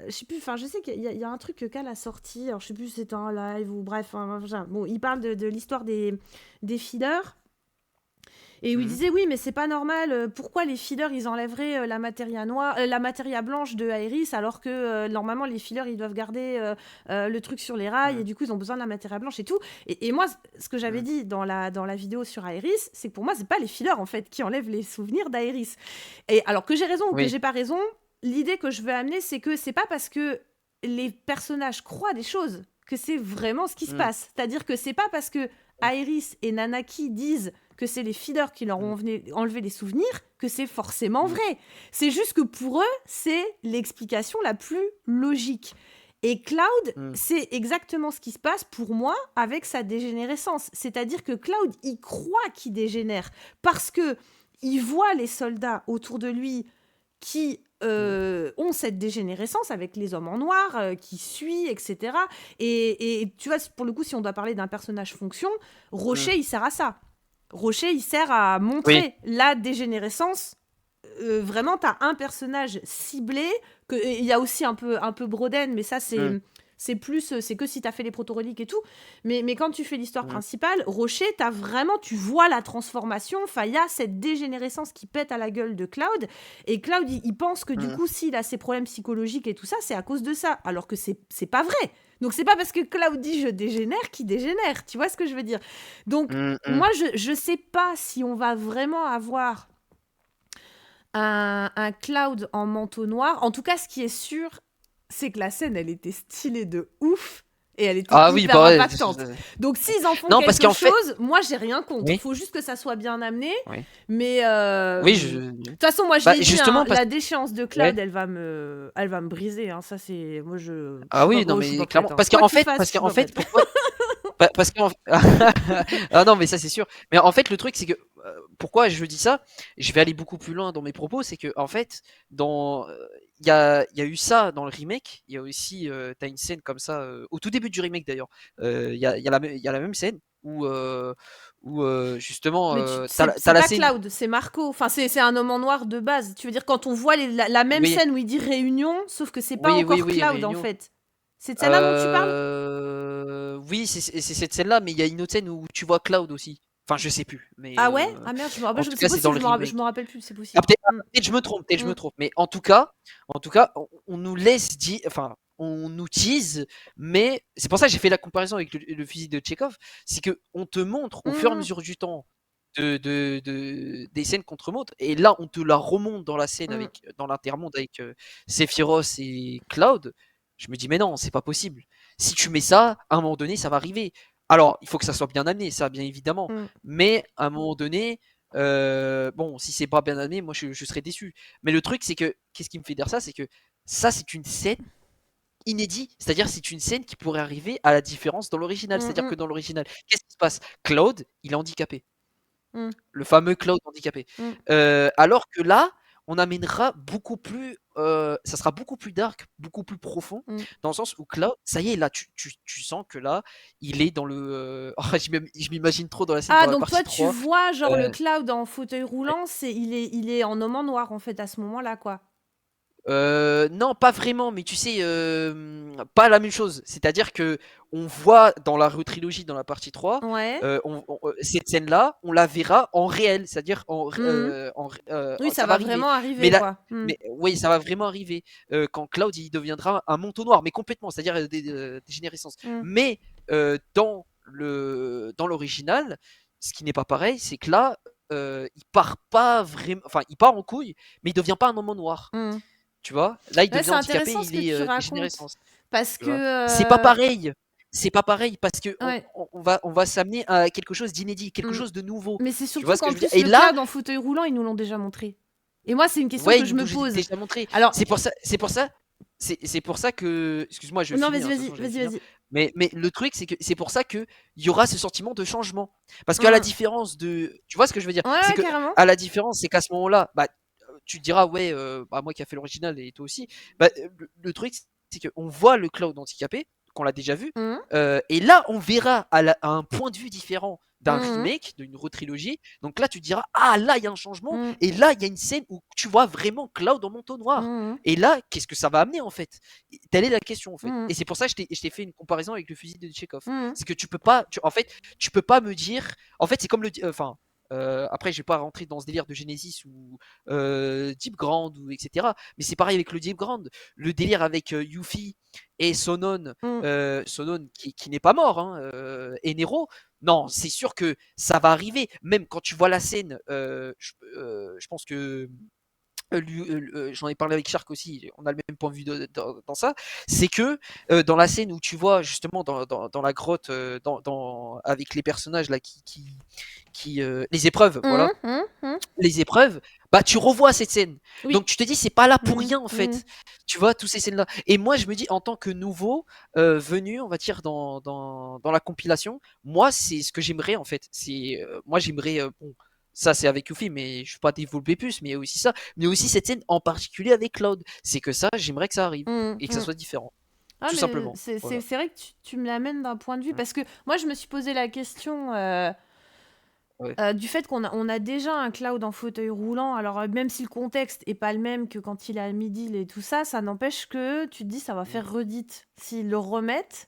je sais plus, enfin, je sais qu'il y a un truc que Cal a sorti, alors je sais plus si c'était un live ou bref, bon, il parle de l'histoire des feeders. Et où il disait, oui, mais c'est pas normal, pourquoi les fillers, ils enlèveraient la matéria blanche de Aerys, alors que normalement, les fillers, ils doivent garder le truc sur les rails, et du coup, ils ont besoin de la matéria blanche et tout. Et moi, ce que j'avais dit dans la vidéo sur Aerys, c'est que pour moi, c'est pas les fillers, en fait, qui enlèvent les souvenirs d'Aerys. Et alors que j'ai raison ou que j'ai pas raison, l'idée que je veux amener, c'est que c'est pas parce que les personnages croient des choses que c'est vraiment ce qui se passe. C'est-à-dire que c'est pas parce que Aerys et Nanaki disent que c'est les feeders qui leur ont enlevé les souvenirs que c'est forcément vrai. C'est juste que pour eux, c'est l'explication la plus logique. Et Cloud, c'est exactement ce qui se passe pour moi avec sa dégénérescence. C'est-à-dire que Cloud, il croit qu'il dégénère parce que il voit les soldats autour de lui qui ont cette dégénérescence avec les hommes en noir, qui suit, etc. Et tu vois, pour le coup, si on doit parler d'un personnage fonction, Rocher, il sert à ça. Rocher, il sert à montrer la dégénérescence. Vraiment, tu as un personnage ciblé. Il y a aussi un peu Broden, mais ça, c'est plus... C'est que si tu as fait les proto-reliques et tout. Mais quand tu fais l'histoire principale, Rocher, tu vois la transformation. Enfin, il y a cette dégénérescence qui pète à la gueule de Cloud. Et Cloud, il pense que du coup, s'il a ses problèmes psychologiques et tout ça, c'est à cause de ça. Alors que c'est pas vrai. Donc, c'est pas parce que Cloud dit « je dégénère » qu'il dégénère. Tu vois ce que je veux dire? Donc, moi, je sais pas si on va vraiment avoir un Cloud en manteau noir. En tout cas, ce qui est sûr, c'est que la scène, elle était stylée de ouf. Et elle était hyper impactante. Donc, s'ils en font quelque chose, moi, j'ai rien contre. Il faut juste que ça soit bien amené. Mais de toute façon, moi, je l'ai dit, la déchéance de Cloud, elle va me briser. Ça, c'est... Moi, ah oui, non, mais clairement. Parce qu'en fait, pourquoi... Parce que ah non, mais ça c'est sûr. Mais en fait, le truc c'est que pourquoi je dis ça, je vais aller beaucoup plus loin dans mes propos, c'est que en fait, il y a eu ça dans le remake. Il y a aussi t'as une scène comme ça au tout début du remake d'ailleurs. Il y a la même scène où justement c'est pas Cloud, c'est Marco. Enfin, c'est un homme en noir de base. Tu veux dire quand on voit la même scène où il dit réunion, sauf que c'est pas encore Cloud réunion. En fait. C'est de celle-là dont tu parles? Oui, c'est cette scène-là, mais il y a une autre scène où tu vois Cloud aussi. Enfin, je sais plus, mais Ah ouais? Ah merde, en tout c'est cas, c'est dans le possible, je remake. me rappelle plus, c'est Ah, possible. peut-être je me trompe, peut-être je Mm. me trompe, mais en tout cas, on nous laisse dire, enfin, on nous tease, mais c'est pour ça que j'ai fait la comparaison avec le fusil de Tchekhov, c'est que on te montre au fur et à Mm. mesure du temps des scènes contre montre, et là, on te la remonte dans la scène Mm. avec, dans l'intermonde avec Sephiroth et Cloud. Je me dis, mais non, c'est pas possible. Si tu mets ça, à un moment donné, ça va arriver. Alors, il faut que ça soit bien amené, ça, bien évidemment, Mm. mais à un moment donné, bon, si c'est pas bien amené, moi je serais déçu. Mais le truc, c'est que, qu'est-ce qui me fait dire ça? C'est que ça, c'est une scène inédite. C'est-à-dire, c'est une scène qui pourrait arriver à la différence dans l'original. C'est-à-dire Mm. que dans l'original, qu'est-ce qui se passe? Cloud, il est handicapé. Mm. Le fameux Cloud handicapé. Mm. Alors que là, on amènera beaucoup plus. Ça sera beaucoup plus dark, beaucoup plus profond, Mm. dans le sens où Cloud, ça y est, là, tu sens que là, il est dans le. Oh, je m'imagine trop dans la scène, Ah, dans la donc toi, partie tu 3. vois, genre, le Euh, Cloud en fauteuil roulant, il est en homme en noir, en fait, à ce moment-là, quoi. Non, pas vraiment, mais tu sais, pas la même chose. C'est-à-dire que on voit dans la retrilogie, dans la partie 3, Ouais. cette scène-là, on la verra en réel, c'est-à-dire Mm. Oui, ça ça va va arriver. vraiment Mais arriver, là, quoi. Mm. mais oui, ça va vraiment arriver quand Cloud il deviendra un manteau noir, mais complètement, c'est-à-dire dégénérescence. Mm. Mais dans l'original, ce qui n'est pas pareil, c'est que là, il part pas vraiment, enfin, il part en couille, mais il devient pas un homme noir. Mm. Tu vois? Là, il Ouais, devient c'est handicapé, intéressant ce il que tu est racontes. dégénérescence. Parce Tu vois? que. C'est pas pareil. C'est pas pareil parce que Ouais. on va s'amener à quelque chose d'inédit, quelque Mm. chose de nouveau. Mais c'est Tu vois surtout ce que qu'en je veux dire? plus, Et le là, Cloud en fauteuil roulant, ils nous l'ont déjà montré. Et moi, c'est une question ouais, que ils je nous me l'ont pose. déjà montré. Alors, C'est pour ça que, excuse-moi, je non, finis, vas-y, hein, de toute vas-y, façon, j'allais vas-y, finir. vas-y. Mais le truc, c'est que c'est pour ça que il y aura ce sentiment de changement. Parce qu'à la Mm. différence de, tu vois ce que je veux dire? Ouais, C'est ouais, que carrément. à la différence, c'est qu'à ce moment-là, bah, tu te diras ouais, bah, moi qui a fait l'original et toi aussi, bah, le truc, c'est qu'on voit le Cloud handicapé, qu'on l'a déjà vu, Mm. et là on verra à un point de vue différent d'un Mm. remake, d'une retrilogie. Donc là tu te diras, ah là il y a un changement, Mm. et là il y a une scène où tu vois vraiment Cloud en manteau noir. Mm. Et là, qu'est-ce que ça va amener en fait? Telle est la question en fait. Mm. Et c'est pour ça que je t'ai fait une comparaison avec le fusil de Tchekhov. Mm. C'est que tu peux pas, en fait, tu peux pas me dire. En fait, c'est comme le, enfin, après, je vais pas rentrer dans ce délire de Genesis ou Deep Grand ou etc. Mais c'est pareil avec le Deep Grand, le délire avec Yuffie et Sonon, Mm. Sonon qui n'est pas mort, hein, et Nero. Non, c'est sûr que ça va arriver. Même quand tu vois la scène, je pense que j'en ai parlé avec Shark aussi, on a le même point de vue dans ça, c'est que dans la scène où tu vois justement dans la grotte, avec les personnages là les épreuves, Mm. voilà, Mm. Mm. les épreuves, bah tu revois cette scène. Oui. Donc tu te dis c'est pas là pour Mm. rien en Mm. fait. Tu vois tous ces scènes là. Et moi je me dis en tant que nouveau venu, on va dire dans la compilation, moi c'est ce que j'aimerais en fait. C'est moi j'aimerais bon, ça c'est avec Yuffie, mais je ne vais pas développer plus, mais aussi ça, mais aussi cette scène en particulier avec Cloud. C'est que ça, j'aimerais que ça arrive Mm. et que ça Mm. soit différent, Ah, tout mais simplement. Voilà. c'est vrai que tu me l'amènes d'un point de vue. Mm. Parce que moi, je me suis posé la question Ouais. du fait on a déjà un Cloud en fauteuil roulant. Alors, même si le contexte est pas le même que quand il est à Midil et tout ça, ça n'empêche que tu te dis ça va Mm. faire redite s'ils le remettent.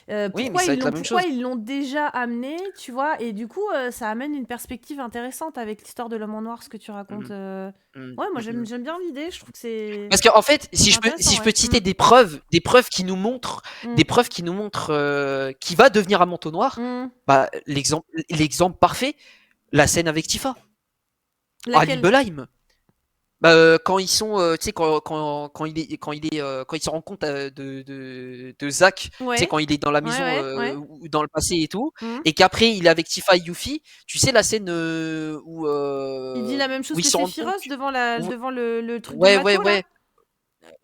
Oui, mais ça va être la même Pourquoi chose. ils l'ont déjà amené, tu vois? Et du coup, ça amène une perspective intéressante avec l'histoire de l'homme en noir, ce que tu racontes. Mm. Mm. Ouais, moi Mm. Mm. j'aime bien l'idée, je trouve que c'est Parce qu'en fait, c'est intéressant, si je peux ouais. te citer des preuves qui nous montrent, Mm. qui va devenir un manteau noir, Mm. bah, l'exemple parfait, la scène avec Tifa, à Laquelle? Nibelheim. Bah, quand ils sont, tu sais, quand il se rend compte de Zack, tu sais, Ouais. quand il est dans la Ouais, maison ouais, ouais. ou dans le passé et tout, Mm. et qu'après il est avec Tifa et Yuffie, tu sais la scène Il dit la même chose où ils que se rendent compte. Sephiroth Où- devant le truc de ouais, ouais, Mako, là?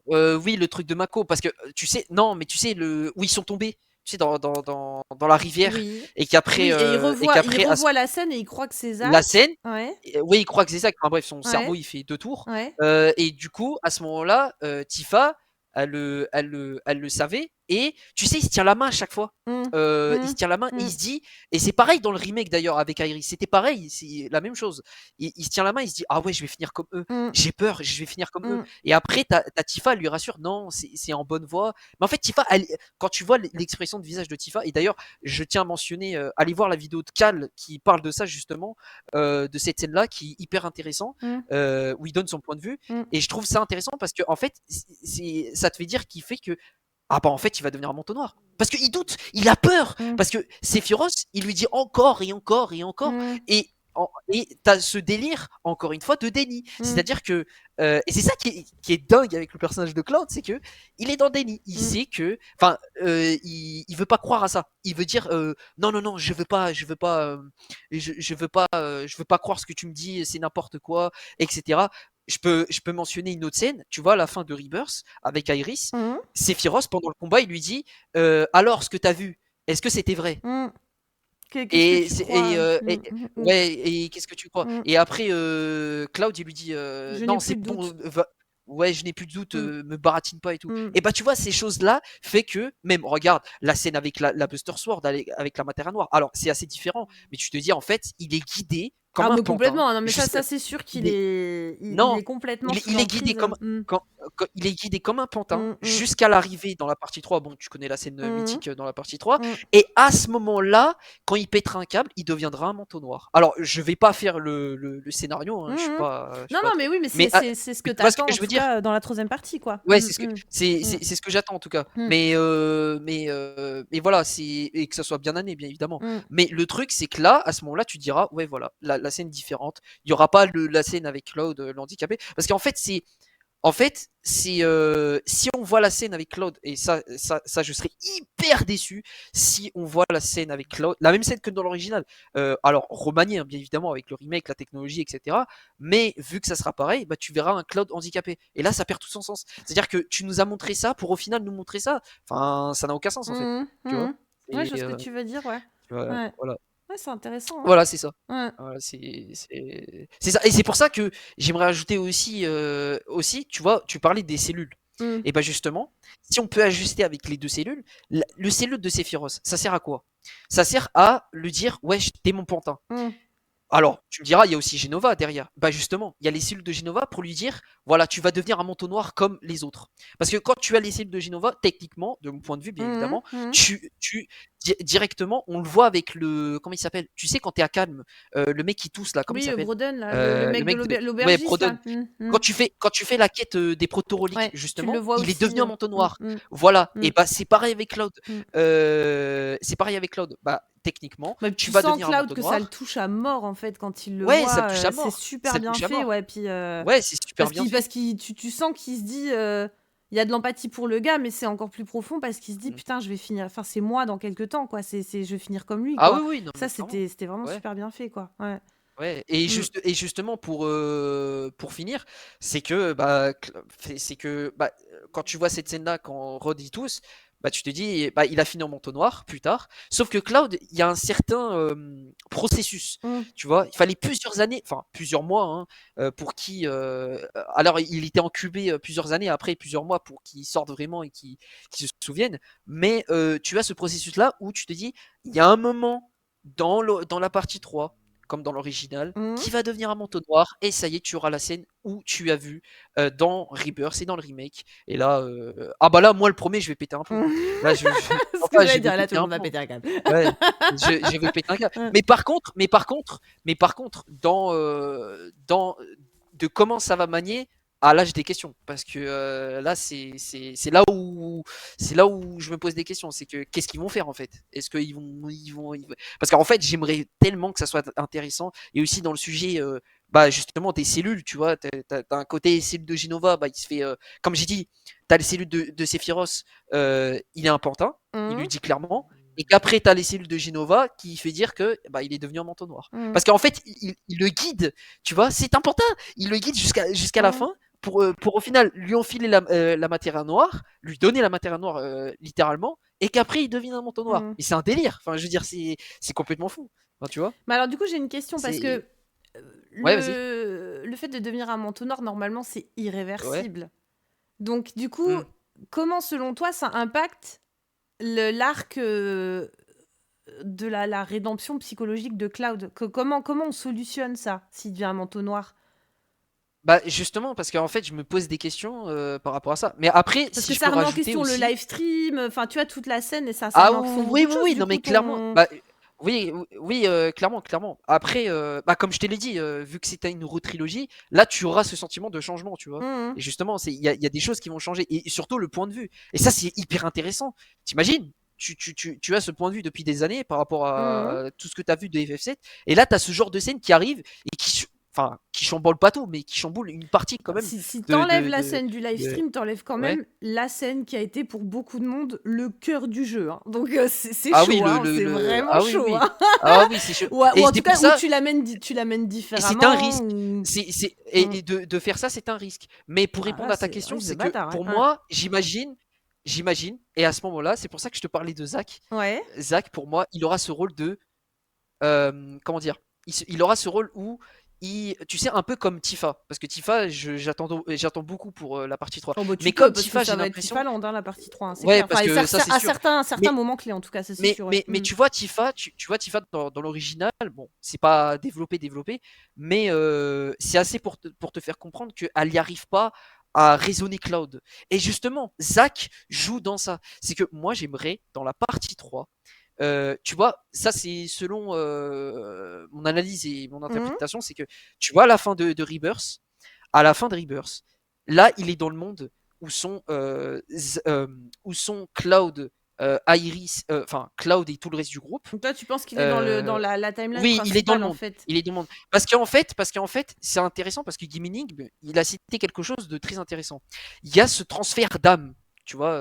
ouais. Oui, le truc de Mako, parce que tu sais, non, mais tu sais où ils sont tombés, tu sais, dans la rivière, Oui. et qu'après, Oui, et il à revoit la scène et il croit que c'est la Zack. scène, Ouais, oui, il croit que c'est ça. Enfin bref, son cerveau ouais, il fait deux tours. ouais. Et du coup, à ce moment-là, Tifa, elle le savait, et tu sais, il se tient la main à chaque fois. Mmh. Il se Mmh. tient la main et il Mmh. se dit, et c'est pareil dans le remake d'ailleurs avec Iris, c'était pareil, c'est la même chose. Il se tient la main, il se dit ah ouais, je vais finir comme eux, Mmh. j'ai peur, je vais finir comme eux. Mmh. Et après, t'as Tifa, elle lui rassure, non, c'est en bonne voie. Mais en fait, Tifa, quand tu vois l'expression de visage de Tifa, et d'ailleurs, je tiens à mentionner, allez voir la vidéo de Cal qui parle de ça justement, de cette scène-là, qui est hyper intéressant, Mmh. où il donne son point de vue. Mmh. Et je trouve ça intéressant parce que en fait, ça te fait dire qu'il fait que ah bah en fait il va devenir un manteau noir. Parce qu'il doute, il a peur. Mmh. Parce que Sephiroth, il lui dit encore et encore et encore. Mmh. Et t'as ce délire, encore une fois, de déni. Mmh. C'est-à-dire que. Et c'est ça qui est dingue avec le personnage de Cloud, c'est que il est dans le déni. Il Mmh. sait que. Enfin, il veut pas croire à ça. Il veut dire non, non, non, je veux pas, je veux pas croire ce que tu me dis, c'est n'importe quoi, etc. Je peux mentionner une autre scène, tu vois, à la fin de Rebirth, avec Iris, Mmh. Sephiroth, pendant le combat, il lui dit alors, ce que t'as vu, est-ce que c'était vrai? Mmh. Qu'est-ce que Et, tu crois? ouais, et qu'est-ce que tu crois? Mmh. Et après, Cloud, il lui dit Je n'ai non, plus c'est de bon, doute. ouais, je n'ai plus de doute, Mmh. me baratine pas et tout. Mmh. Et bah, tu vois, ces choses-là fait que, même, regarde, la scène avec la Buster Sword, avec la Matera Noire. Alors, c'est assez différent, mais tu te dis, en fait, il est guidé Ah comme un mais pantin. complètement, non mais ça Jusqu'à, c'est sûr qu'il il est, est il non, est complètement sous il est guidé l'emprise. comme Mmh. il est guidé comme un pantin Mmh. Mmh. jusqu'à l'arrivée dans la partie 3. Bon, tu connais la scène Mmh. mythique dans la partie 3. Mmh. Et à ce moment-là, quand il pètera un câble, il deviendra un manteau noir. Alors, je vais pas faire le scénario, hein, Mmh. je suis Non, pas non, mais oui, mais mais c'est ce que mais tu vois ce que t'attends en je veux tout dire? cas dans la troisième partie, quoi. Ouais, Mmh. Mmh. Mmh. c'est ce que j'attends en tout cas. Mmh. Mais voilà, et que ça soit bien amené, bien évidemment. Mmh. Mais le truc, c'est que là, à ce moment-là, tu diras, ouais, voilà, la scène différente. Il y aura pas la scène avec Cloud, l'handicapé, parce qu'en fait, si on voit la scène avec Cloud, et ça, je serais hyper déçu si on voit la scène avec Cloud, la même scène que dans l'original. Alors, remanié, hein, bien évidemment, avec le remake, la technologie, etc. Mais vu que ça sera pareil, bah, tu verras un Cloud handicapé. Et là, ça perd tout son sens. C'est-à-dire que tu nous as montré ça pour au final nous montrer ça. Enfin, ça n'a aucun sens en fait. Mmh. Tu vois? Mmh. Ouais, je vois ce que tu veux dire, ouais. Ouais. Voilà. Ouais, c'est intéressant, Voilà, c'est ça. hein. Ouais. Voilà, c'est ça. Et c'est pour ça que j'aimerais ajouter aussi, tu vois, tu parlais des cellules. Mmh. Et bah justement, si on peut ajuster avec les deux cellules, le cellule de Sephiroth, ça sert à quoi? Ça sert à lui dire, ouais, t'es mon pantin. Mmh. Alors, tu me diras, il y a aussi Genova derrière. Bah justement, il y a les cellules de Genova pour lui dire, voilà, tu vas devenir un manteau noir comme les autres. Parce que quand tu as les cellules de Genova, techniquement, de mon point de vue, bien Mmh. évidemment, Mmh. directement, on le voit avec comment il s'appelle? Tu sais, quand t'es à Calme, le mec qui tousse là, comment il Oui, s'appelle? Broden, là, le Le mec de mec ouais, l'aubergiste, là. Broden. Mmh. Mmh. Quand tu fais la quête des proto-reliques, Ouais, tu le justement, vois il est aussi. devenu un manteau Mmh. noir. Mmh. Voilà. Mmh. Et bah c'est pareil avec Cloud. Mmh. C'est pareil avec Cloud. Bah techniquement, Bah, tu tu vas sens devenir un Cloud manteau que ça le noir. touche à mort en fait quand il le Ouais, ça le voit, touche à c'est mort. super Ça le bien touche à fait, mort. ouais, puis Ouais, c'est super bien fait. parce qu'il tu sens qu'il se dit, il y a de l'empathie pour le gars, mais c'est encore plus profond parce qu'il se dit: Mmh. «Putain, je vais finir enfin, c'est moi dans quelques temps, quoi, je vais finir comme lui, Ah oui, quoi». oui, non, Ça, mais clairement. c'était vraiment Ouais, super bien fait, quoi. Ouais. ouais. Mmh. Justement, pour finir, c'est que, bah, quand tu vois cette scène-là, quand Rod y tousse, bah, tu te dis, bah, il a fini en manteau noir plus tard. Sauf que Cloud, il y a un certain processus. Mmh. Tu vois, il fallait plusieurs années, enfin plusieurs mois, hein, pour qu'il. Alors, il était incubé plusieurs années, après plusieurs mois pour qu'il sorte vraiment et qu'il se souvienne. Mais tu as ce processus-là où tu te dis, il y a un moment dans la partie 3 comme dans l'original, Mmh. qui va devenir un manteau noir, et ça y est, tu auras la scène où tu as vu dans Rebirth, c'est dans le remake. Et là, ah bah là, moi le premier, je vais péter un plomb. Mmh. Là, C'est ce que enfin, j'allais je vais dire, là, tout péter le un monde va plomb. péter un câble. Ouais, je vais péter un câble. Mmh. Mais par contre, dans de comment ça va manier, ah là j'ai des questions parce que là c'est là où je me pose des questions, c'est que qu'est-ce qu'ils vont faire en fait? Est-ce qu'ils vont parce qu'en fait j'aimerais tellement que ça soit intéressant, et aussi dans le sujet bah justement des cellules, tu vois, t'as un côté cellule de Genova, bah il se fait comme j'ai dit, t'as les cellules de Sephiroth, il est un pantin, il lui Mmh. dit clairement. Et qu'après, tu as les cellules de Genova qui fait dire que bah, il est devenu un manteau noir. Mmh. Parce qu'en fait, il le guide, tu vois, c'est un pantin. Il le guide jusqu'à la Mmh. fin pour au final lui enfiler la matière noire, lui donner la matière noire littéralement, et qu'après il devient un manteau noir. Mmh. Mais c'est un délire. Enfin, je veux dire, c'est complètement fou. Enfin, tu vois, Mais alors du coup, j'ai une question parce c'est. que, Ouais, vas-y. le fait de devenir un manteau noir, normalement, c'est Ouais. irréversible. Donc du coup, Hmm. comment selon toi ça impacte l'arc de la rédemption psychologique de Cloud. Comment on solutionne ça s'il devient un manteau noir? Bah justement, parce qu'en fait, je me pose des questions par rapport à ça. Mais après, Parce si que je ça peux remet en rajouter question le aussi. live stream, enfin tu vois toute la scène et ça Ah met en question oui, beaucoup de oui, choses oui, du non coup mais clairement. ton. Bah oui, oui, oui, clairement, clairement. Après, bah comme je te l'ai dit, vu que c'était une retrilogie, là tu auras ce sentiment de changement, tu vois. Mhm. Et justement, il y a des choses qui vont changer. Et surtout le point de vue. Et ça, c'est hyper intéressant. T'imagines? Tu as ce point de vue depuis des années par rapport Mhm. à tout ce que tu as vu de FF7. Et là, tu as ce genre de scène qui arrive et enfin, qui chamboule pas tout, mais qui chamboule une partie quand même Si de, t'enlèves de, la de, scène du live de- stream, t'enlèves quand Ouais. même la scène qui a été pour beaucoup de monde le cœur du jeu, hein. Donc c'est Ah oui, chaud, hein, c'est vraiment ah oui, chaud, oui. hein. Ah oui, c'est chaud. Ou Et en c'est tout pour cas, où ça, tu l'amènes et c'est un différemment. risque. Hmm. Et de faire ça, c'est un risque. Mais pour Ah répondre là, à ta c'est un question, risque de c'est que bâtard, ouais. pour moi, j'imagine, et à ce moment-là, c'est pour ça que je te parlais de Zach. Ouais. Zach, pour moi, il aura ce rôle de, comment dire, il aura ce rôle où tu sais, un peu comme Tifa, parce que Tifa, j'attends beaucoup pour la partie 3. Oh bah Mais tu peux, comme parce que Tifa, ça j'ai va être l'impression, Tifaland, hein, la partie 3, hein, c'est ouais, clair. parce Enfin, que ça, c'est à sûr. certains Mais moments clés, en tout cas, ça c'est sûr, ouais. mais tu vois Tifa, tu vois Tifa dans l'original, bon, c'est pas développé, mais c'est assez pour te faire comprendre qu'elle n'y arrive pas à raisonner Cloud. Et justement, Zack joue dans ça. C'est que moi, j'aimerais, dans la partie 3, tu vois, ça c'est selon mon analyse et mon Mhm. interprétation, c'est que tu vois à la fin de Rebirth, à la fin de Rebirth, là il est dans le monde où sont, où sont Cloud, Iris, enfin Cloud et tout le reste du groupe. Donc toi, tu penses qu'il est dans Euh, la timeline oui, il est dans le principale, en monde. fait. Il est dans le monde. Parce qu'en fait, c'est intéressant parce que Gimining, il a cité quelque chose de très intéressant. Il y a ce transfert d'âme. Tu vois,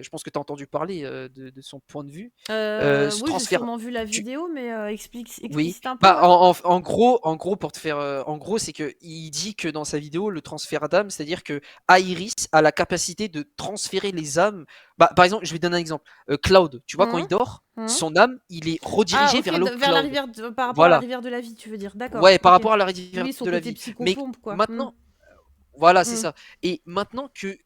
je pense que tu as entendu parler de son point de vue. Ce Oui, j'ai transfert. sûrement vu la tu- vidéo, mais oui, explicite un peu, bah ouais. en gros pour te faire, en gros c'est que il dit que dans sa vidéo le transfert d'âme, c'est-à-dire que Iris a la capacité de transférer les âmes. Bah par exemple, je vais donner un exemple. Cloud, tu vois quand il Mhm. dort, Mhm. son âme, il est Ah, redirigé ok, vers l'autre vers la Cloud. rivière, par rapport à la Voilà. rivière de la vie, tu veux dire. D'accord, Ouais, par ok. rapport à la rivière Oui, son de la côté vie. Mais psychopompe, quoi. maintenant, voilà, c'est Hmm. ça. Et maintenant que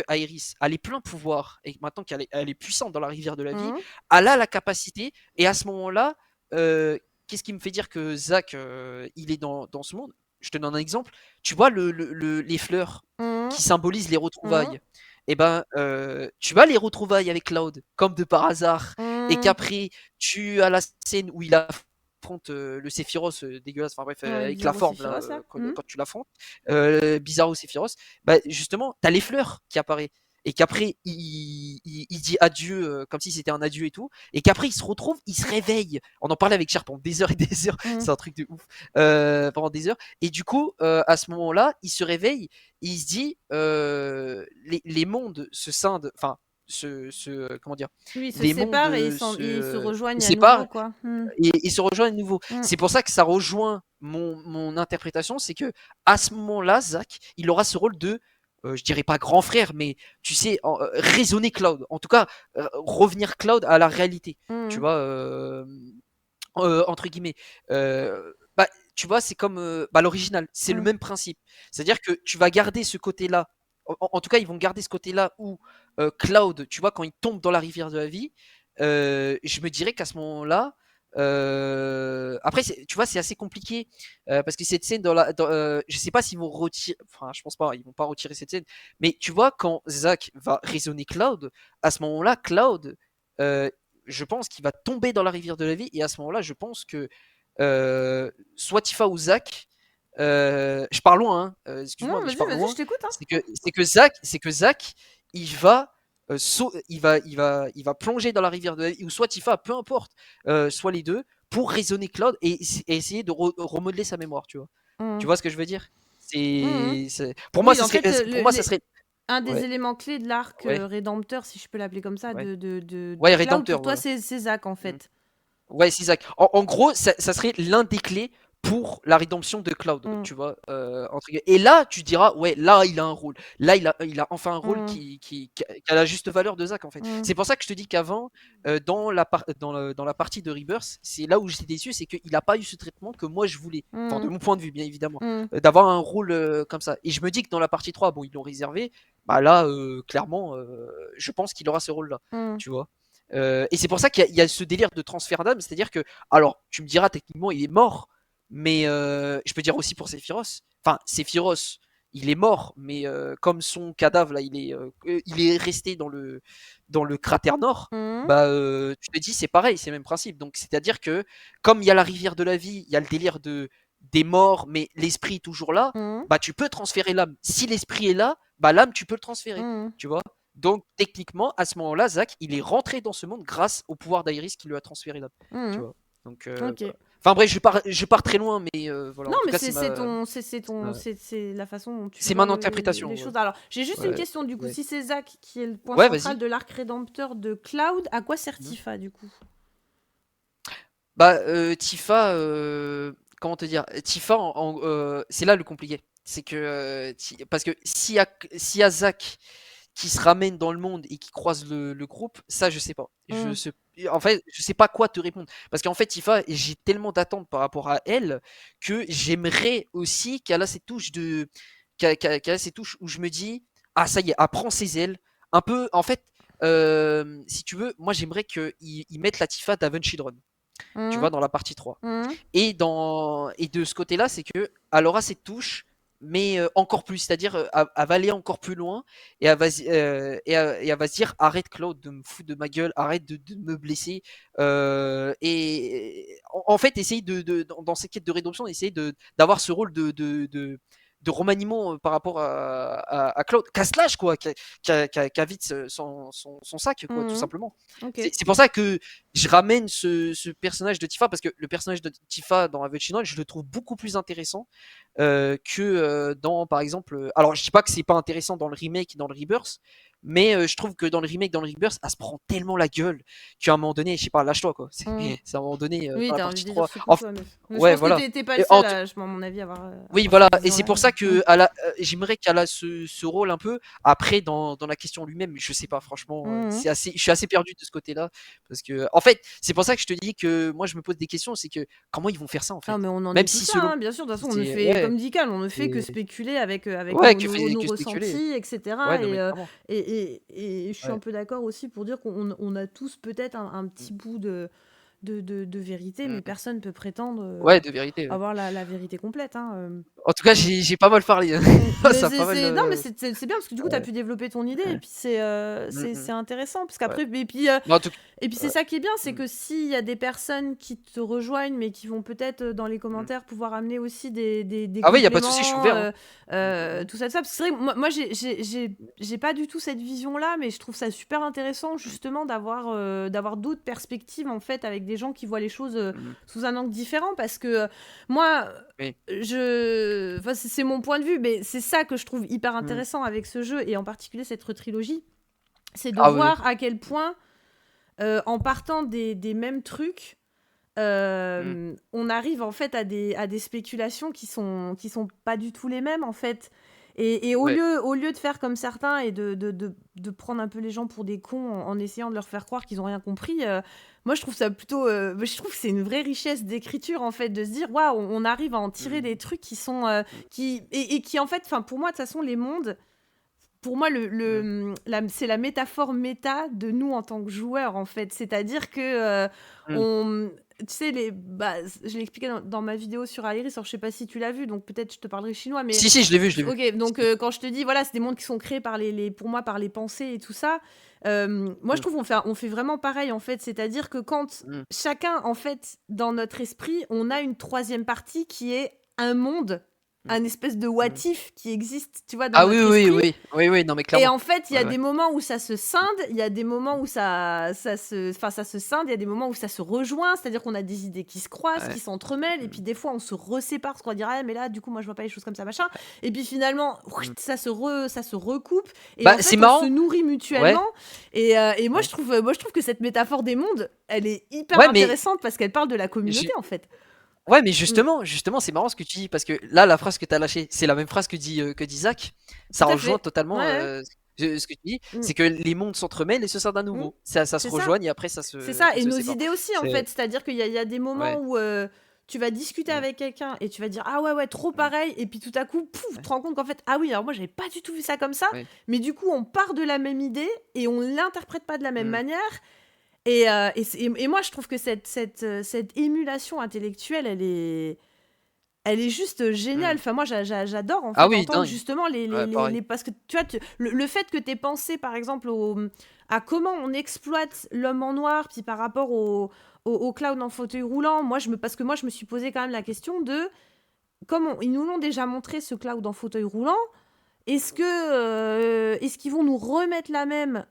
Iris a les pleins pouvoirs et maintenant elle est puissante dans la rivière de la vie, Hmm. elle a la capacité. Et à ce moment-là, euh, qu'est-ce qui me fait dire que Zach, il est dans ce monde? Je te donne un exemple. Tu vois les fleurs Hmm. qui symbolisent les Hmm. retrouvailles. Et ben, tu vas les retrouvailles avec Cloud, comme de par hasard, et Hmm. qu'après tu as la scène où il affronte le Sephiroth dégueulasse, enfin bref, Ouais, avec la Bizarro forme là, Sephiroth, là. Hmm. quand tu l'affrontes, Bizarro Sephiroth, bah justement, t'as les fleurs qui apparaissent. Et qu'après, il dit adieu, comme si c'était un adieu et tout. Et qu'après, il se retrouve, il se réveille. On en parlait avec Cher pendant des heures et des heures. Hmm. C'est un truc de ouf. Pendant des heures. Et du coup, à ce moment-là, il se réveille. Et il se dit, les mondes se scindent. Enfin, comment dire, Oui, ils se les mondes séparent et ils se se rejoignent à nouveau, séparent quoi. Hmm. et se rejoignent à nouveau. Hmm. C'est pour ça que ça rejoint mon interprétation, c'est que à ce moment-là, Zach, il aura ce rôle de, je dirais pas grand frère, mais tu sais, raisonner Cloud. En tout cas, revenir Cloud à la réalité. Tu Hmm. vois, entre guillemets. Bah, tu vois, c'est comme bah, l'original, c'est le Hmm. même principe. C'est-à-dire que tu vas garder ce côté-là. En tout cas, ils vont garder ce côté-là où Cloud, tu vois, quand il tombe dans la rivière de la vie, je me dirais qu'à ce moment-là, après, tu vois, c'est assez compliqué parce que cette scène je sais pas s'ils vont retirer, enfin, je pense pas, ils vont pas retirer cette scène, mais tu vois, quand Zack va raisonner Cloud, à ce moment-là, Cloud, euh, je pense qu'il va tomber dans la rivière de la vie et à ce moment-là, je pense que soit Tifa ou Zack, je pars loin, hein, Non, excuse-moi, mais je vas-y, pars vas-y, je loin. t'écoute, hein. C'est que Zack, il va, il va plonger dans la rivière de la vie, ou soit Tifa, peu importe, soit les deux, pour raisonner Cloud et essayer de remodeler sa mémoire, tu vois. Hmm. Tu vois ce que je veux dire? Hmm. Pour moi, Oui, ça en serait, fait, pour moi, ça serait, un des ouais, éléments clés de l'arc ouais, rédempteur, si je peux l'appeler comme ça, ouais, de ouais, Cloud, pour rédempteur, toi, voilà. c'est Zack, en Mm. fait. Ouais, c'est Isaac. En gros, ça serait l'un des clés pour la rédemption de Cloud, Hmm. tu vois. Et là, tu diras, ouais, là, il a un rôle. Là, il a enfin un rôle Hmm. qui a la juste valeur de Zack, en fait. Hmm. C'est pour ça que je te dis qu'avant, dans la partie de Rebirth, c'est là où j'étais déçu, c'est qu'il n'a pas eu ce traitement que moi je voulais. Enfin, Hmm. de mon point de vue, bien évidemment. Hmm. D'avoir un rôle comme ça. Et je me dis que dans la partie 3, bon, ils l'ont réservé, bah là, clairement, je pense qu'il aura ce rôle-là, Mmh. tu vois. Et c'est pour ça qu'il y a ce délire de transfert d'âme, c'est-à-dire que, alors, tu me diras techniquement il est mort, mais je peux dire aussi pour Sephiroth. Enfin, Sephiroth, il est mort, mais comme son cadavre là, il est resté dans le cratère nord. Mmh. Bah, tu te dis c'est pareil, c'est le même principe. Donc c'est-à-dire que comme il y a la rivière de la vie, il y a le délire des morts, mais l'esprit est toujours là, Mmh. bah tu peux transférer l'âme. Si l'esprit est là, bah l'âme tu peux le transférer, Mmh. tu vois. Donc techniquement, à ce moment-là, Zack, il est rentré dans ce monde grâce au pouvoir d'Iris qui lui a transféré l'âme, tu Mmh. vois. Donc Ok. voilà. Enfin bref, je pars très loin, mais voilà. Non, En tout mais cas, c'est c'est la façon dont tu c'est vois mon interprétation. les Ouais. choses. Alors, j'ai juste une Ouais, question du coup. ouais. Si c'est Zack qui est le point Ouais, central vas-y. de l'arc rédempteur de Cloud, à quoi sert Mhm. Tifa du coup? Bah, Tifa, comment te dire? Tifa, c'est là le compliqué. C'est que, parce que s'il y a Zack qui se ramène dans le monde et qui croise le groupe, ça, je sais pas. Mmh. En fait, je sais pas quoi te répondre. Parce qu'en fait, Tifa, j'ai tellement d'attentes par rapport à elle que j'aimerais aussi qu'elle a ces touches où je me dis, ah, ça y est, elle prend ses ailes. Un peu, en fait, si tu veux, moi, j'aimerais qu'ils mettent la Tifa d'Avon Children, tu Mmh. vois, dans la partie 3. Mmh. Et de ce côté-là, c'est que elle aura cette touche, mais encore plus, c'est-à-dire elle va aller encore plus loin et elle va se dire arrête Claude de me foutre de ma gueule, arrête de me blesser. Et en fait, essayer dans ces quêtes de rédemption, essayer d'avoir ce rôle de remaniement par rapport à Claude, qu'à Slash quoi, qui a vite son sac quoi, tout Mmh. simplement. Ok. C'est pour ça que je ramène ce personnage de Tifa parce que le personnage de Tifa dans Avenged Sevenfold, je le trouve beaucoup plus intéressant que dans, par exemple. Alors, je dis pas que c'est pas intéressant dans le remake, dans le Rebirth, mais je trouve que dans le remake, dans le Rebirth, elle se prend tellement la gueule qu'à un moment donné, je sais pas, lâche-toi quoi. C'est Mmh. à un moment donné Oui, dans la t'as envie partie de dire 3. secoue-toi, meuf. Mais je Ouais, pense que voilà. t'es pas le Et seul, à mon avis, à oui, avoir cette voilà, et c'est vision-là. pour ça Mmh. que j'aimerais qu'elle a ce rôle un peu. Après, dans la question lui-même, je sais pas, franchement, Mmh. je suis assez perdu de ce côté-là. Parce que, en fait, c'est pour ça que je te dis que moi, je me pose des questions. C'est que comment ils vont faire ça, en Ah fait? mais on en est Même tous si là, selon. hein, bien sûr. De toute façon, on ne C'est. fait, Ouais, comme dit Cal, on ne fait que c'est. spéculer avec Ouais, nos que spéculer. ressentis, Ouais, etc. non, mais clairement. Et je suis un Ouais. peu d'accord aussi pour dire qu'on a tous peut-être un petit Mm, bout de vérité, mais mm. personne ne peut prétendre Ouais, de vérité. Ouais. avoir la vérité complète, hein. En tout cas, j'ai pas mal parlé. Mais Ça a pas mal. non, mais c'est bien parce que du coup, tu as Ouais, pu développer ton idée et ouais. puis Mm, c'est mm. intéressant parce Ouais. qu'après, Mais en tout cas. et puis c'est Ouais. ça qui est bien, c'est Mm, que s'il y a des personnes qui te rejoignent, mais qui vont peut-être dans les mm. commentaires pouvoir amener aussi des Ah oui, y a pas de souci, je suis compléments, ouvert. Hein. Mm, mm, mm. tout ça, tout ça. Parce que c'est vrai que moi j'ai pas du tout cette vision-là, mais je trouve ça super intéressant justement d'avoir d'autres perspectives en fait avec des gens qui voient les choses Mm. sous un angle différent parce que moi Oui. enfin, c'est mon point de vue, mais c'est ça que je trouve hyper Mm. intéressant avec ce jeu et en particulier cette trilogie, c'est de Ah oui. voir à quel point, en partant des mêmes trucs, Mm. on arrive en fait à des spéculations qui sont pas du tout les mêmes en fait. Et Ouais. au lieu de faire comme certains et de prendre un peu les gens pour des cons en essayant de leur faire croire qu'ils ont rien compris, moi je trouve ça plutôt. Je trouve que c'est une vraie richesse d'écriture en fait, de se dire waouh, on arrive à en tirer Mm. des trucs qui sont. Mm. Et qui en fait, pour moi, de toute façon, les mondes. Pour moi, Mm. c'est la métaphore méta de nous en tant que joueurs, en fait. C'est-à-dire que Mm. tu sais, je l'ai expliqué dans ma vidéo sur Aeris, alors je sais pas si tu l'as vu, donc peut-être je te parlerai chinois, mais Si, si, je l'ai vu, je l'ai vu. ok, donc quand je te dis, voilà, c'est des mondes qui sont créés pour moi par les pensées et tout ça, moi je Mm. trouve on fait vraiment pareil, en fait. C'est-à-dire que quand Mm. chacun, en fait, dans notre esprit, on a une troisième partie qui est un monde, Mm. un espèce de what Mm. if qui existe, tu vois, dans Ah oui, notre oui, esprit. oui, oui, oui, non, mais Et clairement. en fait, il y a Ouais, ouais. des moments où ça se scinde, il y a des moments où ça se scinde, il y a des moments où ça se rejoint, c'est-à-dire qu'on a des idées qui se croisent, Ouais. qui s'entremêlent, et Mm. puis des fois on se resépare, parce qu'on va dire, ah, mais là, du coup, moi je vois pas les choses comme ça, machin. Et puis finalement, Mm. ça se recoupe, et Bah, en c'est fait, on se marrant. nourrit Ouais. mutuellement. Et Ouais. moi, je trouve que cette métaphore des mondes, elle est hyper Ouais, mais intéressante parce qu'elle parle de la je- communauté, en fait. ouais, mais Mm. justement, c'est marrant ce que tu dis parce que là, la phrase que tu as lâchée, c'est la même phrase que dit Zach. Tout Ça à rejoint fait. totalement Ouais. ce que tu dis. Mm. C'est que les mondes s'entremêlent et se scindent à Mm. nouveau. Ça se C'est ça. rejoigne et après C'est ça, ça et se nos sépare. idées aussi, en C'est fait. C'est-à-dire qu'il y a des moments ouais. où tu vas discuter Mm. avec quelqu'un et tu vas dire ah ouais trop pareil, et puis tout à coup pouf, tu Ouais. te rends compte qu'en fait ah oui, alors moi j'avais pas du tout vu ça comme ça, Ouais. mais du coup on part de la même idée et on l'interprète pas de la même Mm. manière. Et moi je trouve que cette émulation intellectuelle, elle est juste géniale. Mm. Enfin, moi, j'adore, en Ah fait, oui, entendre dingue. justement Ouais, pareil. parce que, tu vois, le fait que tu aies pensé, par exemple, à comment on exploite l'homme en noir, puis par rapport au clown en fauteuil roulant, parce que moi, je me suis posé quand même la question de, comme ils nous l'ont déjà montré, ce clown en fauteuil roulant, est-ce qu'ils vont nous remettre la même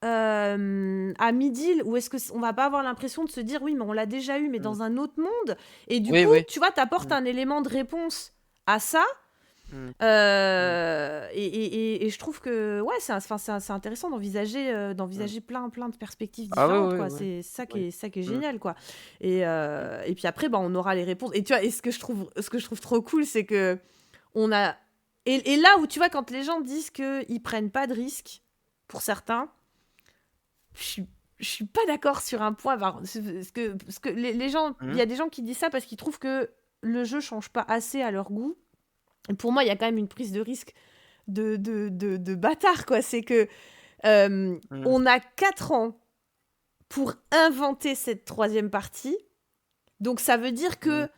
à Midil, ou est-ce qu'on va pas avoir l'impression de se dire oui mais on l'a déjà eu mais Mm. dans un autre monde, et du Oui, coup oui. tu vois t'apportes Mm. un élément de réponse à ça. Mm. Mm. Et je trouve que ouais c'est intéressant Mm. d'envisager plein de perspectives Ah oui, différentes, oui, quoi. oui. C'est ça Oui. qui est Mm. génial, quoi. Mm. Et puis après bah, on aura les réponses, et tu vois, et ce que je trouve trop cool, c'est que on a et là où tu vois, quand les gens disent qu'ils prennent pas de risques, pour certains, je suis je suis pas d'accord sur un point. Parce que les gens, il y Mm. a des gens qui disent ça parce qu'ils trouvent que le jeu change pas assez à leur goût. Et pour moi, il y a quand même une prise de risque de bâtard, quoi. C'est que Mm. on a 4 ans pour inventer cette troisième partie. Donc ça veut dire Mm. que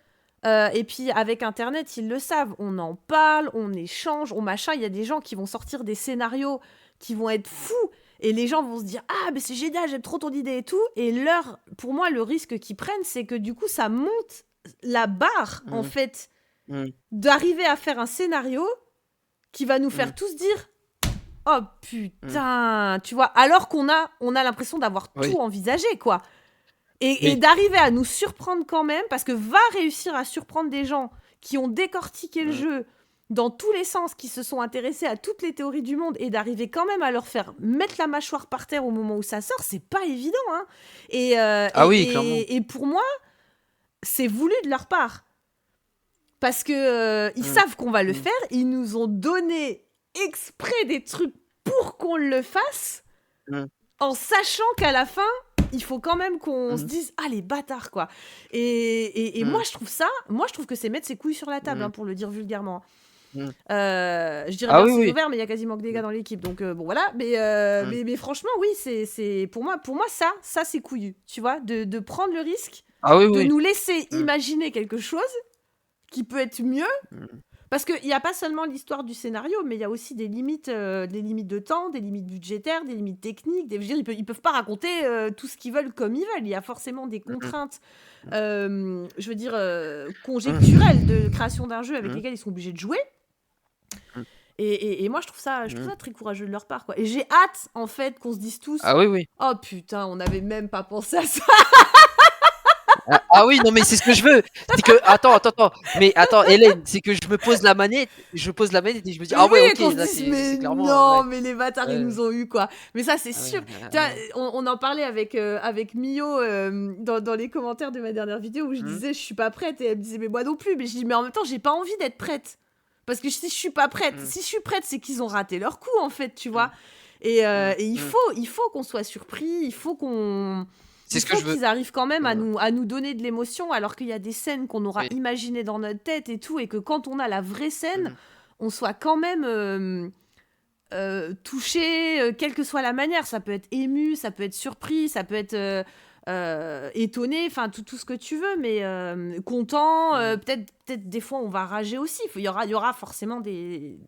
et puis avec Internet, ils le savent, on en parle, on échange, on machin. Il y a des gens qui vont sortir des scénarios qui vont être fous, et les gens vont se dire ah mais c'est génial, j'aime trop ton idée et tout. Et pour moi, le risque qu'ils prennent, c'est que du coup, ça monte la barre, en Mm. fait, Mm. d'arriver à faire un scénario qui va nous Mm. faire tous dire oh Mm. putain, tu vois, alors qu'on a l'impression d'avoir Oui. tout envisagé, quoi. Et Oui. d'arriver à nous surprendre quand même, parce que va réussir à surprendre des gens qui ont décortiqué le Mm. jeu dans tous les sens, qui se sont intéressés à toutes les théories du monde, et d'arriver quand même à leur faire mettre la mâchoire par terre au moment où ça sort, c'est pas évident, hein. Ah oui, clairement. Et pour moi, c'est voulu de leur part. Parce que ils Mm. savent qu'on va le Mm. faire, ils nous ont donné exprès des trucs pour qu'on le fasse, Mm. en sachant qu'à la fin, il faut quand même qu'on se Mm. dise ah les bâtards, quoi. Et moi Mm. je trouve que c'est mettre ses couilles sur la table, hein, Mm. pour le dire vulgairement. Mm. Je dirais Ah bien oui, ciseaux oui. verts, mais il y a quasiment que des gars Mm. dans l'équipe, donc bon voilà. Mais, Mm. mais franchement oui, c'est pour moi ça c'est couillu, tu vois, de prendre le risque Ah oui, de oui. nous laisser Mm. imaginer quelque chose qui peut être mieux. Mm. Parce qu'il n'y a pas seulement l'histoire du scénario, mais il y a aussi des limites de temps, des limites budgétaires, des limites techniques. Je veux dire, ils peuvent pas raconter tout ce qu'ils veulent comme ils veulent. Il y a forcément des Mm. contraintes, je veux dire, Mm. conjecturelles de création d'un jeu avec Mm. lesquelles ils sont obligés de jouer. Mm. Et moi, je trouve Mm. ça très courageux de leur part, quoi. Et j'ai hâte, en fait, qu'on se dise tous Ah oui, oui. oh putain, on n'avait même pas pensé à ça. Ah oui, non, mais c'est ce que je veux. C'est que, attends. Mais attends, Hélène, c'est que je pose la manette et je me dis, Mais ah oui, ouais, ok, qu'on se là, dise, c'est mais clairement, non, ouais. mais les bâtards, ils Ouais, nous ont eu, quoi. Mais ça, c'est ah sûr. ouais, Tu vois, ouais. on en parlait avec Mio dans les commentaires de ma dernière vidéo, où je Mm. disais, je suis pas prête. Et elle me disait, mais moi non plus. Mais je dis, mais en même temps, j'ai pas envie d'être prête. Parce que si je suis pas prête, Mm. si je suis prête, c'est qu'ils ont raté leur coup, en fait, tu vois. Mm. Et il Mm. faut qu'on soit surpris, C'est il ce que faut je veux. qu'ils arrivent quand même Mm. à nous donner de l'émotion, alors qu'il y a des scènes qu'on aura Oui. imaginées dans notre tête et tout, et que quand on a la vraie scène, Mm. on soit quand même touché, quelle que soit la manière. Ça peut être ému, ça peut être surpris, ça peut être étonné, enfin tout ce que tu veux, mais content. Mm. Peut-être des fois on va rager aussi. Il y aura forcément des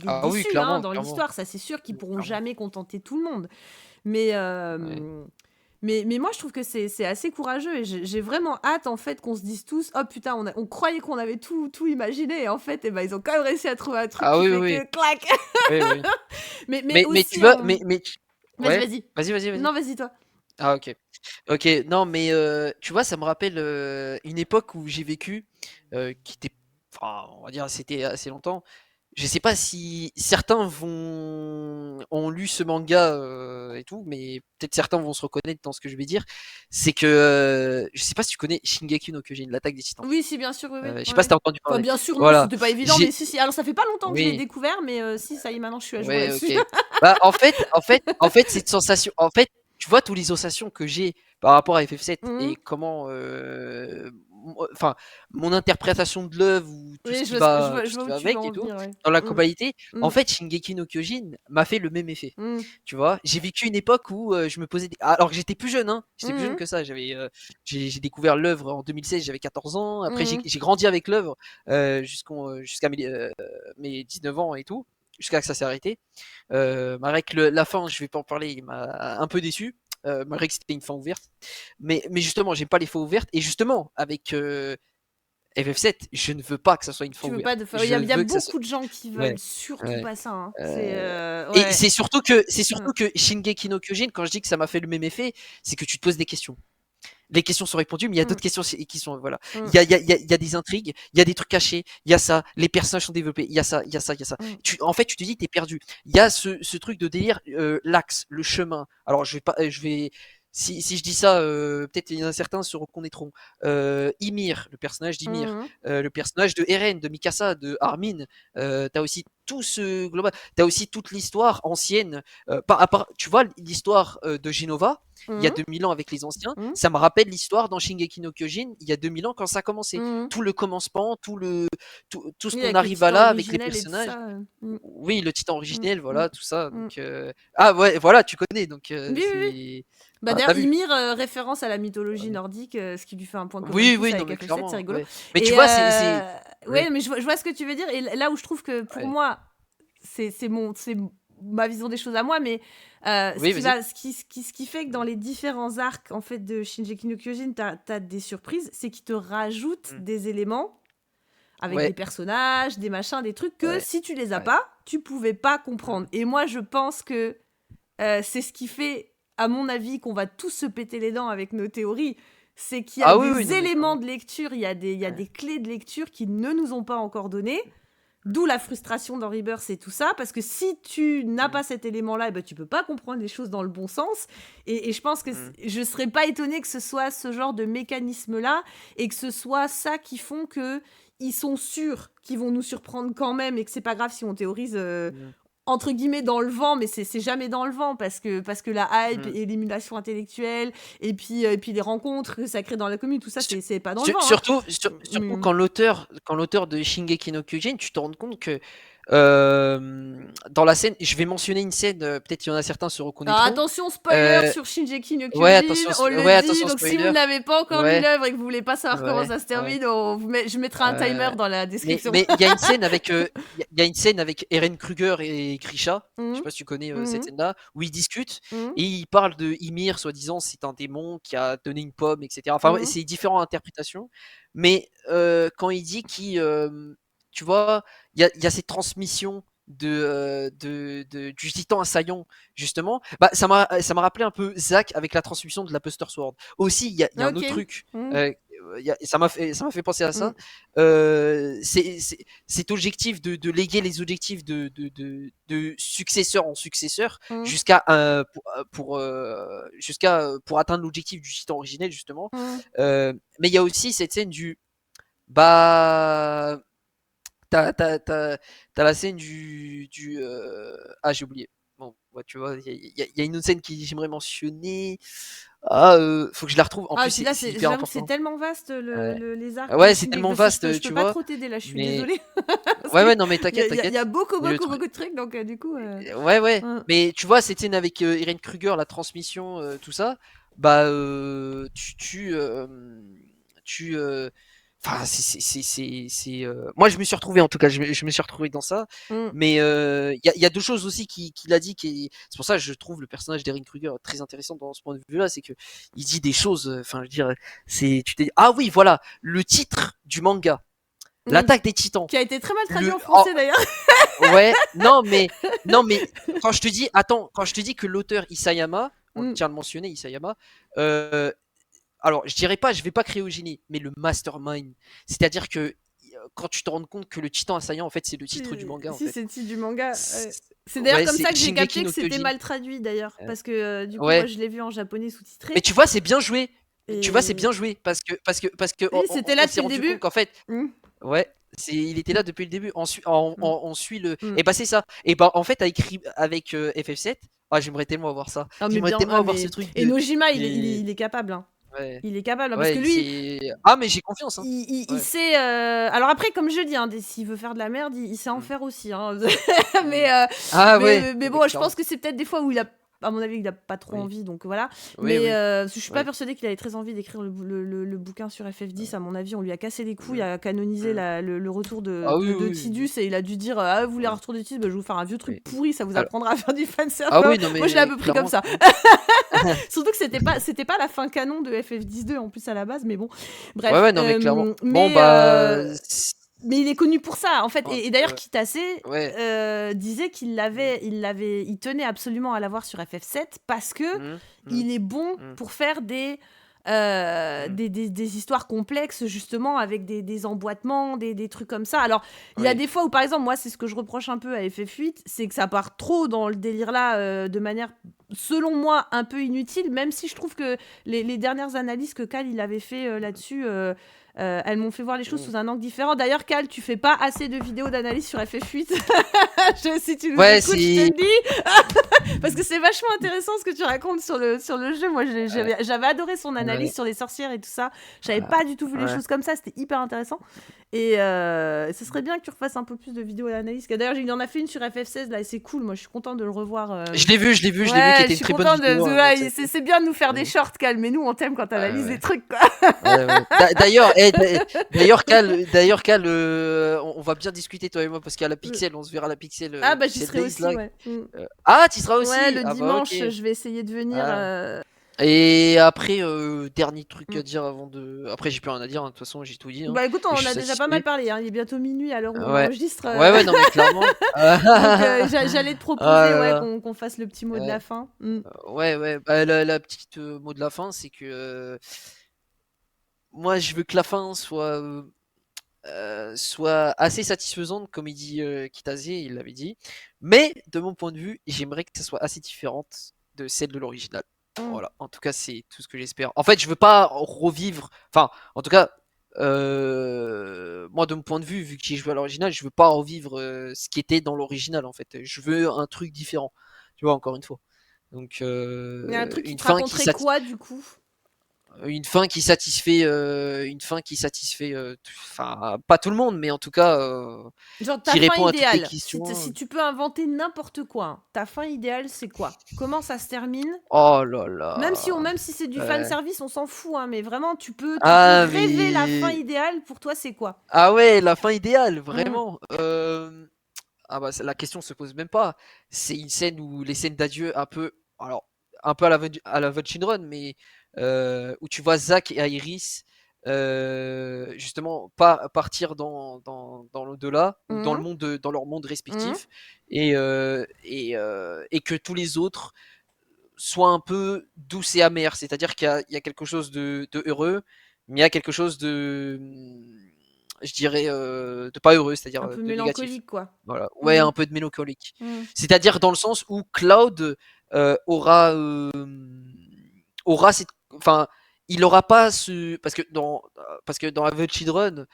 Ah oui, déçus, hein, clairement, dans clairement. l'histoire. Ça c'est sûr qu'ils pourront Clairement. jamais contenter tout le monde. Mais Ouais. mais moi, je trouve que c'est assez courageux, et j'ai vraiment hâte, en fait, qu'on se dise tous oh putain, on croyait qu'on avait tout imaginé, et en fait, eh ben, ils ont quand même réussi à trouver un truc Ah qui oui, fait oui. que clac. Oui, oui. Mais Mais tu aussi vois, en... Vas-y, ouais. vas-y. Vas-y. Non, vas-y, toi. Ah ok. Ok, non mais tu vois, ça me rappelle une époque où j'ai vécu, qui était, enfin, on va dire, c'était assez longtemps. Je sais pas si certains ont lu ce manga et tout, mais peut-être certains vont se reconnaître dans ce que je vais dire. C'est que je sais pas si tu connais Shingeki no Kyojin, l'attaque des Titans. Oui, si, bien sûr, oui, oui. Je sais pas si Ouais. t'as entendu Enfin, parler. bien sûr, non, Voilà. c'était pas évident, mais J'ai, si. Alors, ça fait pas longtemps que je l'ai oui, découvert, mais si, ça y est, maintenant, je suis à jour ouais, là-dessus. ok. Bah en fait, cette sensation, en fait, tu vois, toutes les sensations que j'ai par rapport à FF7 et Mhm. comment enfin, mon interprétation de l'œuvre ou Oui, je tout ce vois qui où va tu veux avec et en tout, venir, ouais. dans la Mmh. globalité, en Mmh. fait, Shingeki no Kyojin m'a fait le même effet. Mmh. Tu vois, j'ai vécu une époque où je me posais alors que j'étais plus jeune, hein, j'étais plus jeune Mmh. que ça. J'ai découvert l'œuvre en 2016, j'avais 14 ans. Après, Mmh. j'ai grandi avec l'œuvre jusqu'à mes 19 ans et tout, jusqu'à que ça s'est arrêté. Malgré que la fin, je vais pas en parler, il m'a un peu déçu. Malgré que c'était une fin ouverte. Mais justement, j'aime pas les fins ouvertes. Et justement, avec FF7, je ne veux pas que ça soit une fin Tu veux ouverte. pas de fin. Je Il y a veux que ça soit. beaucoup de gens qui veulent Ouais, surtout ouais. pas ça, hein. C'est, Euh, Et ouais. c'est Mmh. surtout que Shingeki no Kyojin, quand je dis que ça m'a fait le même effet, c'est que tu te poses des questions. Les questions sont répondues, mais il y a Mmh. d'autres questions qui sont, voilà. Mmh. Il y a des intrigues, il y a des trucs cachés, il y a ça, les personnages sont développés, il y a ça, il y a ça, il y a ça. Mmh. En fait, tu te dis, t'es perdu. Il y a ce truc de délire, l'axe, le chemin. Alors, je vais pas, je vais, si je dis ça, peut-être il y en a certains se reconnaîtront. Ymir, le personnage d'Ymir, Mmh. le personnage de Eren, de Mikasa, de Armin. T'as aussi tout ce global, t'as aussi toute l'histoire ancienne. Tu vois l'histoire de Genova il y a Mmh. 2000 ans avec les anciens, Mmh. ça me rappelle l'histoire dans Shingeki no Kyojin il y a 2000 ans quand ça a commencé. Mmh. Tout le commencement, tout ce Oui, qu'on avec le arrive à titan là avec les originel et tout personnages. ça. Mmh. Oui, le titan Mmh. originel, Mmh. voilà, tout ça. Mmh. Donc, ah ouais, voilà, tu connais, donc Oui, oui, oui. c'est. Bah T'as d'ailleurs, vu. Ymir, référence à la mythologie Ouais. nordique, ce qui lui fait un point commun de Oui, plus oui, non, avec mais FF7, c'est clairement, rigolo. ouais. Mais tu Et vois, ouais, Ouais, mais je vois ce que tu veux dire. Et là où je trouve que pour ouais. moi, c'est ma vision des choses à moi, mais Oui, vas-y. ce qui fait que dans les différents arcs en fait de Shingeki no Kyojin, t'as des surprises, c'est qu'ils te rajoutent Mm. des éléments avec des Ouais, personnages, des machins, des trucs que ouais, si tu les as ouais. pas, tu pouvais pas Mm. comprendre. Et moi, je pense que c'est ce qui fait, à mon avis, qu'on va tous se péter les dents avec nos théories. C'est qu'il y a Ah oui, oui, des non, mais éléments clairement. de lecture, il y a Ouais. des clés de lecture qui ne nous ont pas encore données. D'où la frustration dans Rebirth et tout ça, parce que si tu n'as Mm. pas cet élément-là, eh ben, tu peux pas comprendre les choses dans le bon sens. Et je pense que Mm. je serais pas étonnée que ce soit ce genre de mécanisme-là, et que ce soit ça qui font que ils sont sûrs qu'ils vont nous surprendre quand même, et que c'est pas grave si on théorise Mm. entre guillemets dans le vent, mais c'est jamais dans le vent parce que la hype Mm. et l'émulation intellectuelle et puis les rencontres que ça crée dans la commune, tout ça c'est pas dans le vent, hein. Surtout Mais, quand l'auteur de Shingeki no Kyojin, tu te rends compte que dans la scène, je vais mentionner une scène, peut-être il y en a certains se alors reconnaîtront. attention spoiler Euh, sur Shinjeki no ouais, Kyojin, on le ouais, dit, attention donc si vous spoiler. n'avez pas encore lu Ouais, l'œuvre et que vous voulez pas savoir comment ouais, ça se ouais. termine, je mettrai un timer dans la description. Mais il y a une scène avec, il y a une scène avec Eren Kruger et Grisha. Je sais Mhm, pas si tu connais cette mhm, scène-là, où ils discutent mhm, et ils parlent de Ymir, soi-disant c'est un démon qui a donné une pomme, etc. Enfin, ouais, mhm, c'est différentes interprétations. Mais quand il dit tu vois, il y a cette transmission du titan assaillant, justement. Bah, ça m'a rappelé un peu Zack avec la transmission de la Buster Sword. Aussi, il y a un ok. autre truc. Mhm, Ça m'a fait penser à ça. mhm, Cet objectif de léguer les objectifs de successeur en successeur mhm, jusqu'à pour atteindre l'objectif du titan originel, justement. mhm. Mais il y a aussi cette scène du bah t'as la scène ah, j'ai oublié. Bon, ouais, tu vois, il y a une autre scène qui j'aimerais mentionner. Ah, faut que je la retrouve. En Ah, plus, et puis là, c'est hyper j'avoue que c'est important. tellement vaste Ouais, les arcs de ouais, c'est Shingeki. tellement vaste, Je peux tu pas vois. trop t'aider là, je suis Mais désolée. Parce ouais, que ouais, non, mais il t'inquiète, y a t'inquiète. beaucoup, Mais le beaucoup, truc, beaucoup de trucs, donc du coup. ouais, ouais. Hein. Mais tu vois, cette scène avec Eren Kruger, la transmission, tout ça, bah, tu, enfin, moi, je me suis retrouvé, en tout cas, je me suis retrouvé dans ça. Mm. Mais il y a deux choses aussi qu'il a dit. C'est pour ça que je trouve le personnage d'Eren Kruger très intéressant dans ce point de vue-là. C'est que il dit des choses, enfin, je veux dire, tu t'es dit, ah oui, voilà, le titre du manga, Mm. l'attaque des titans. Qui a été très mal traduit en Oh, français d'ailleurs. ouais, non mais quand je te dis que l'auteur Isayama, on Mm. tient à le mentionner, Isayama, euh, alors je dirais pas, je vais pas créer au génie, mais le mastermind, c'est-à-dire que quand tu te rends compte que le titan assaillant, en fait, c'est le titre du manga, en Si, fait. c'est le titre du manga. C'est d'ailleurs Ouais, comme c'est ça que j'ai Shingeki capté que no c'était Kyojin. mal traduit d'ailleurs. Parce que du coup, moi Ouais, je l'ai vu en japonais mais sous-titré. tu vois, c'est bien joué. Tu vois, c'est Et. bien joué parce que Oui, c'était on là s'est depuis le rendu compte début. qu'en fait, Mm. ouais, il était là depuis le début. Mm. On suit le. Mm. Et bah c'est ça. Et bah en fait, avec FF7, ah j'aimerais tellement avoir ça. Ah, mais J'aimerais bien. tellement Ah, avoir ce mais. truc Et de. Nojima, Mais il est capable. Hein. Ouais. Il est capable, hein, parce que Ouais, lui, ah, mais j'ai confiance, hein. il Ouais. sait, alors après, comme je dis, hein, s'il veut faire de la merde, il sait en Mmh. faire aussi, hein. Mmh. Mais, Ah ouais, mais mais bon, je pense clairement. que c'est peut-être des fois où à mon avis, il a pas trop Oui. envie, donc voilà. Oui, Mais, oui. je suis pas Oui. persuadée qu'il avait très envie d'écrire le bouquin sur FF10. À mon avis, on lui a cassé les couilles Mmh. à canoniser Mmh. le retour Ah oui, de oui, oui. Tidus, et il a dû dire: «Ah, vous voulez un Ouais. retour de Tidus? Bah, je vais vous faire un vieux truc Oui. pourri, ça vous Alors apprendra à faire du fanservice». ah Enfin, oui, non, moi, je l'ai un mais peu pris comme clairement, ça. clairement. Surtout que c'était pas la fin canon de FF10-2 en plus à la base, mais bon, Ouais, bref. ouais, non, mais clairement. Bon, bah, s Mais il est connu pour ça, en fait. en Et d'ailleurs, Kitase ouais. disait Mmh. il tenait absolument à l'avoir sur FF7 parce que Mmh. Mmh. il est bon Mmh. pour faire Mmh. des histoires complexes, justement, avec des emboîtements, des trucs comme ça. Alors, il y a Oui. des fois où, par exemple, moi, c'est ce que je reproche un peu à FF8, c'est que ça part trop dans le délire là, de manière, selon moi, un peu inutile, même si je trouve que les dernières analyses que Cal il avait fait là-dessus, elles m'ont fait voir les choses Mmh. sous un angle différent. D'ailleurs, Cal, tu fais pas assez de vidéos d'analyse sur FF8. Si tu nous Ouais, écoutes, je te c'est le dis. Parce que c'est vachement intéressant ce que tu racontes sur le jeu. Moi, j'avais adoré son analyse ouais, sur les sorcières et tout ça. J'avais pas du tout vu les ouais. choses comme ça. C'était hyper intéressant. Et ce serait bien que tu refasses un peu plus de vidéos d'analyse. D'ailleurs, il en a fait une sur FF16 là, et c'est cool. Moi, je suis contente de le revoir. Je l'ai vu, je l'ai vu, je l'ai vu, qui Ouais, je était une suis très bonne contente vidéo, hein, ouais, ça. c'est bien de nous faire des Ouais, shorts, Cal, mais nous, on t'aime quand ouais, t'analyses des ouais. trucs, quoi. Ouais, ouais. D'ailleurs, Cal, on va bien discuter toi et moi parce qu'à la Pixel, on se verra à la Pixel, Ah, bah, j'y Pixel serai Days aussi, là. ouais. Ah, tu y seras Ouais, aussi? le Ah bah ok. dimanche, je vais essayer de venir. Ah. Et après, dernier truc à dire avant de. Après, j'ai plus rien à dire, hein, de toute façon, j'ai tout dit, hein, Bah, écoute, et je on suis a déjà pas mal satisfait. parlé, hein. Il est bientôt minuit à l'heure où on Ouais. enregistre. Ouais, ouais, non, mais clairement. Donc, j'allais te Oh proposer, là ouais, là. qu'on fasse le petit mot de la Ouais. fin. Ouais, ouais. Bah, la petite mot de la fin, c'est que moi, je veux que la fin soit assez satisfaisante, comme il dit Kitase, il l'avait dit. Mais de mon point de vue, j'aimerais que ça soit assez différente de celle de l'original. Mm. Voilà, en tout cas, c'est tout ce que j'espère. En fait, je veux pas revivre. Enfin, en tout cas, moi, de mon point de vue, vu que j'ai joué à l'original, je veux pas revivre ce qui était dans l'original. En fait, je veux un truc différent. Tu vois, encore une fois. Donc, Il y a un truc qui te raconterait quoi, du coup? une fin qui satisfait, enfin, pas tout le monde, mais en tout cas, Genre, ta qui fin répond à toutes les idéale. Si questions. tu peux inventer n'importe quoi, hein, ta fin idéale, c'est quoi? Comment ça se termine? Oh là là. Même si c'est du fan Ouais. service, on s'en fout, hein, mais vraiment, tu peux Ah rêver la fin mais idéale. Pour toi, c'est quoi? ah ouais, la fin idéale, Mm. vraiment. Ah bah la question se pose même pas. C'est une scène où les scènes d'adieu un peu, alors un peu à la Virgin Run, mais où tu vois Zack et Iris justement pas partir dans l'au-delà ou dans le Mm. monde dans leur monde Mm. respectif et que tous les autres soient un peu douces et amers. C'est-à-dire qu'il y a quelque chose de heureux, mais il y a quelque chose de je dirais de pas heureux, c'est-à-dire Un peu de négatif. mélancolique, quoi. Voilà, ouais, Mm. un peu de mélancolique. Mm. C'est-à-dire dans le sens où Cloud aura cette, enfin, il aura pas ce, parce que dans Avenged Run,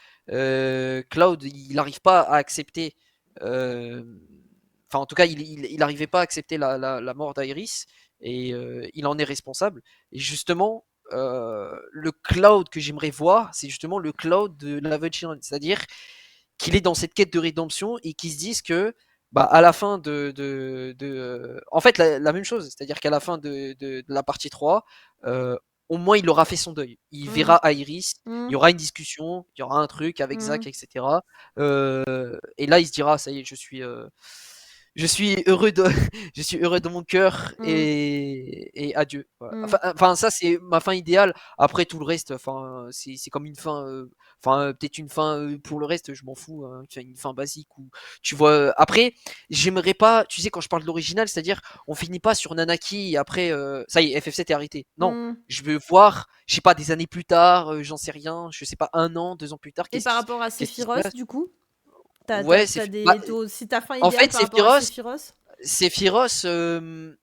Cloud, il n'arrive pas à accepter, euh, enfin en tout cas, il arrivait pas à accepter la mort d'Iris et il en est responsable. Et justement, le Cloud que j'aimerais voir, c'est justement le Cloud de l'Avenged Run, c'est-à-dire qu'il est dans cette quête de rédemption et qu'ils se disent que bah, à la fin en fait la même chose, c'est-à-dire qu'à la fin de la partie 3, au moins il aura fait son deuil. Il Mm. verra Iris, il y Mm. aura une discussion, il y aura un truc avec Zack, Mm. etc. Et là il se dira, ça y est, je suis heureux de, je suis heureux de mon cœur Mm. et adieu. Voilà. Mm. Enfin, ça c'est ma fin idéale. Après tout le reste, enfin, c'est comme une fin, enfin peut-être une fin pour le reste, je m'en fous. Hein, une fin basique où tu vois. Après, j'aimerais pas, tu sais, quand je parle de l'original, c'est-à-dire on finit pas sur Nanaki et après ça y est, FF7 est arrêté. Non, Mm. je veux voir, je sais pas, des années plus tard, j'en sais rien, je sais pas, un an, 2 ans plus tard, Et par rapport à qu'est-ce qui se Sephiroth, passe? du coup? Ouais, bah, Si ta fin en idéale fait, par rapport à Sephiroth, Sephiroth? Sephiroth,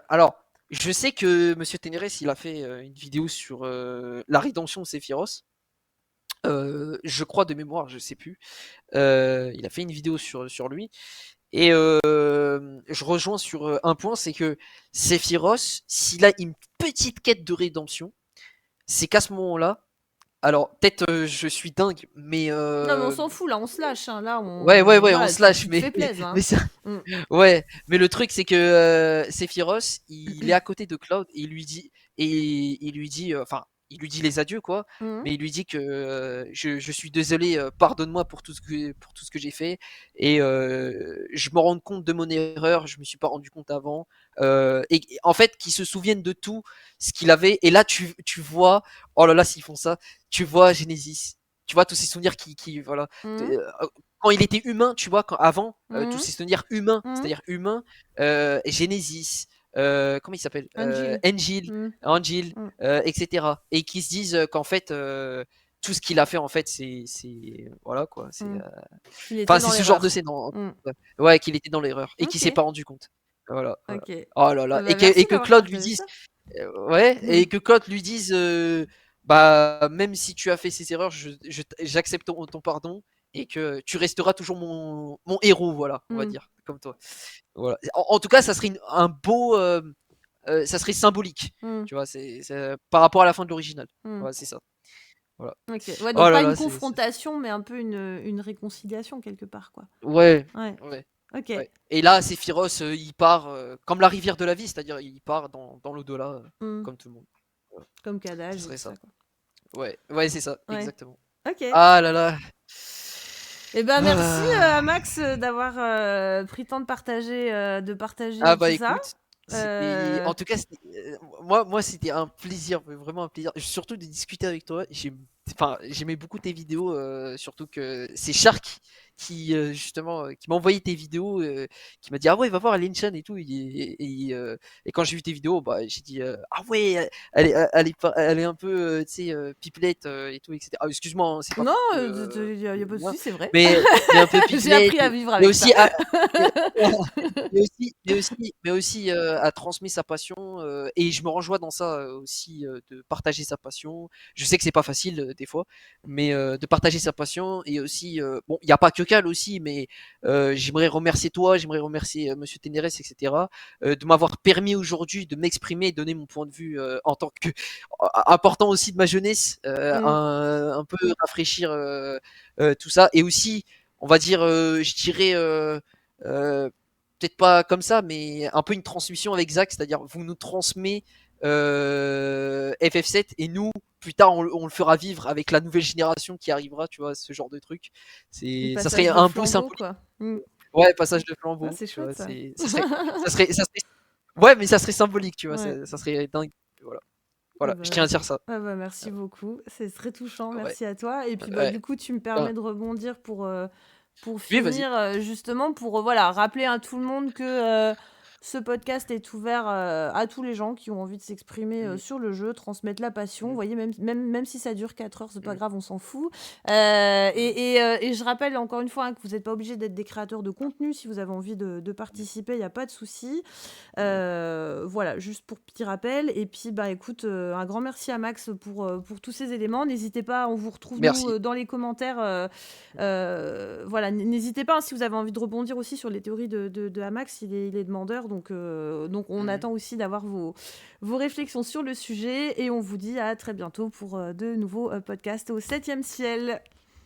alors, je sais que Monsieur Ténérès, il a fait une vidéo sur la rédemption de Sephiroth. Je crois de mémoire, je sais plus. Il a fait une vidéo sur lui. Et je rejoins sur un point, c'est que Sephiroth, s'il a une petite quête de rédemption, c'est qu'à ce moment-là, alors peut-être je suis dingue, mais Non, mais on s'en fout, là, on se lâche. Hein. Là, ouais, on voilà, se lâche, tu te fais plaisir. Hein. mais ça, Mm. ouais, mais le truc c'est que Sephiroth, il est à côté de Cloud et enfin, il lui dit les adieux quoi, Mm. mais il lui dit que je suis désolé, pardonne-moi pour tout ce que j'ai fait et je me rends compte de mon erreur, je me suis pas rendu compte avant et en fait qu'il se souvienne de tout ce qu'il avait et là tu vois, oh là là s'ils font ça, tu vois Genesis, tu vois tous ces souvenirs qui voilà. Mm. Quand il était humain, tu vois, avant, tous Mm. ces souvenirs humains, Mm. c'est-à-dire humain, Genesis, comment il s'appelle Angel. Angel, Mm. Angel, Mm. etc. Et qui se disent qu'en fait, tout ce qu'il a fait, en fait, voilà quoi. Mm. Qu'il Enfin, était c'est dans ce genre de l'erreur. scène. Mm. Ouais, qu'il était dans l'erreur et qu'il s'est Ok, pas rendu compte. Voilà, voilà. ok. Oh là là. Bah, merci Et que d'avoir Claude lui partagé dise, ça. ouais, Mm. et que Claude lui dise, bah, même si tu as fait ces erreurs, j'accepte ton pardon et que tu resteras toujours mon héros, voilà, on va Mm. dire, comme toi. Voilà. En tout cas, ça serait un beau, ça serait symbolique, Mm. tu vois, par rapport à la fin de l'original. Mm. Ouais, c'est ça. Voilà. Ok. Ouais, Oh donc là pas une là, confrontation, mais un peu une réconciliation quelque part, quoi. ouais, Ouais. ouais, Ok. ouais. Et là, Sephiroth, il part comme la rivière de la vie, c'est-à-dire il part dans l'au-delà, Mm. comme tout le monde. Voilà. Comme Ça Kadage et serait tout ça. ça, quoi. Ouais, ouais, c'est ça, Ouais. exactement. Ok. Ah là là. Eh ben merci Ah, Max d'avoir pris le temps de partager ah bah tout ça. écoute, c'était Euh, en tout cas moi c'était un plaisir, vraiment un plaisir, surtout de discuter avec toi. Enfin, j'aimais beaucoup tes vidéos, surtout que c'est Shark qui justement qui m'a envoyé tes vidéos, qui m'a dit ah ouais va voir Linchan et tout et quand j'ai vu tes vidéos bah j'ai dit ah ouais elle est un peu tu sais pipelette et tout etc. Ah, excuse-moi hein, c'est pas Non, pour te il y a pas de moi souci, c'est vrai. mais un peu J'ai pipelette appris à vivre mais avec ça. aussi a transmis sa passion et je me rejoins dans ça aussi de partager sa passion. Je sais que c'est pas facile des fois, mais de partager sa passion et aussi bon, il y a pas que Cal aussi, mais j'aimerais remercier toi, j'aimerais remercier Monsieur Ténérès, etc. De m'avoir permis aujourd'hui de m'exprimer et donner mon point de vue en tant que important aussi de ma jeunesse, Mm. un peu rafraîchir tout ça et aussi on va dire, je dirais, euh, peut-être pas comme ça, mais un peu une transmission avec Zach, c'est-à-dire vous nous transmet FF7 et nous, plus tard, on le fera vivre avec la nouvelle génération qui arrivera, tu vois, ce genre de truc. Le Ça serait passage de un beau flambeau, symbolique. quoi. Mm. Ouais, passage de Ah, flambeau, c'est tu chouette vois, ça. ça serait, ouais, mais ça serait symbolique, tu vois, Ouais. ça serait dingue. Voilà, Ah voilà, je tiens à dire ça. bah, merci beaucoup. C'est très touchant. Ouais, Merci à toi. Et puis bah ouais. du coup, tu me Ah, permets de rebondir pour oui, vas-y. finir justement pour voilà rappeler à tout le monde que ce podcast est ouvert à tous les gens qui ont envie de s'exprimer Mm, sur le jeu, transmettre la passion. Vous mm, voyez, même si ça dure 4 heures, c'est pas mm, grave, on s'en fout. mm, Et je rappelle encore une fois hein, que vous n'êtes pas obligé d'être des créateurs de contenu. Si vous avez envie de mm, participer, il n'y a pas de souci. mm. Voilà, juste pour petit rappel. Et puis, bah, écoute, un grand merci à Max pour tous ces éléments. N'hésitez pas, on vous retrouve, nous, Merci. dans les commentaires. Voilà, n'hésitez pas, hein, si vous avez envie de rebondir aussi sur les théories de Amax, il est demandeur. Donc on Mm. attend aussi d'avoir vos réflexions sur le sujet. Et on vous dit à très bientôt pour de nouveaux podcasts au 7e ciel.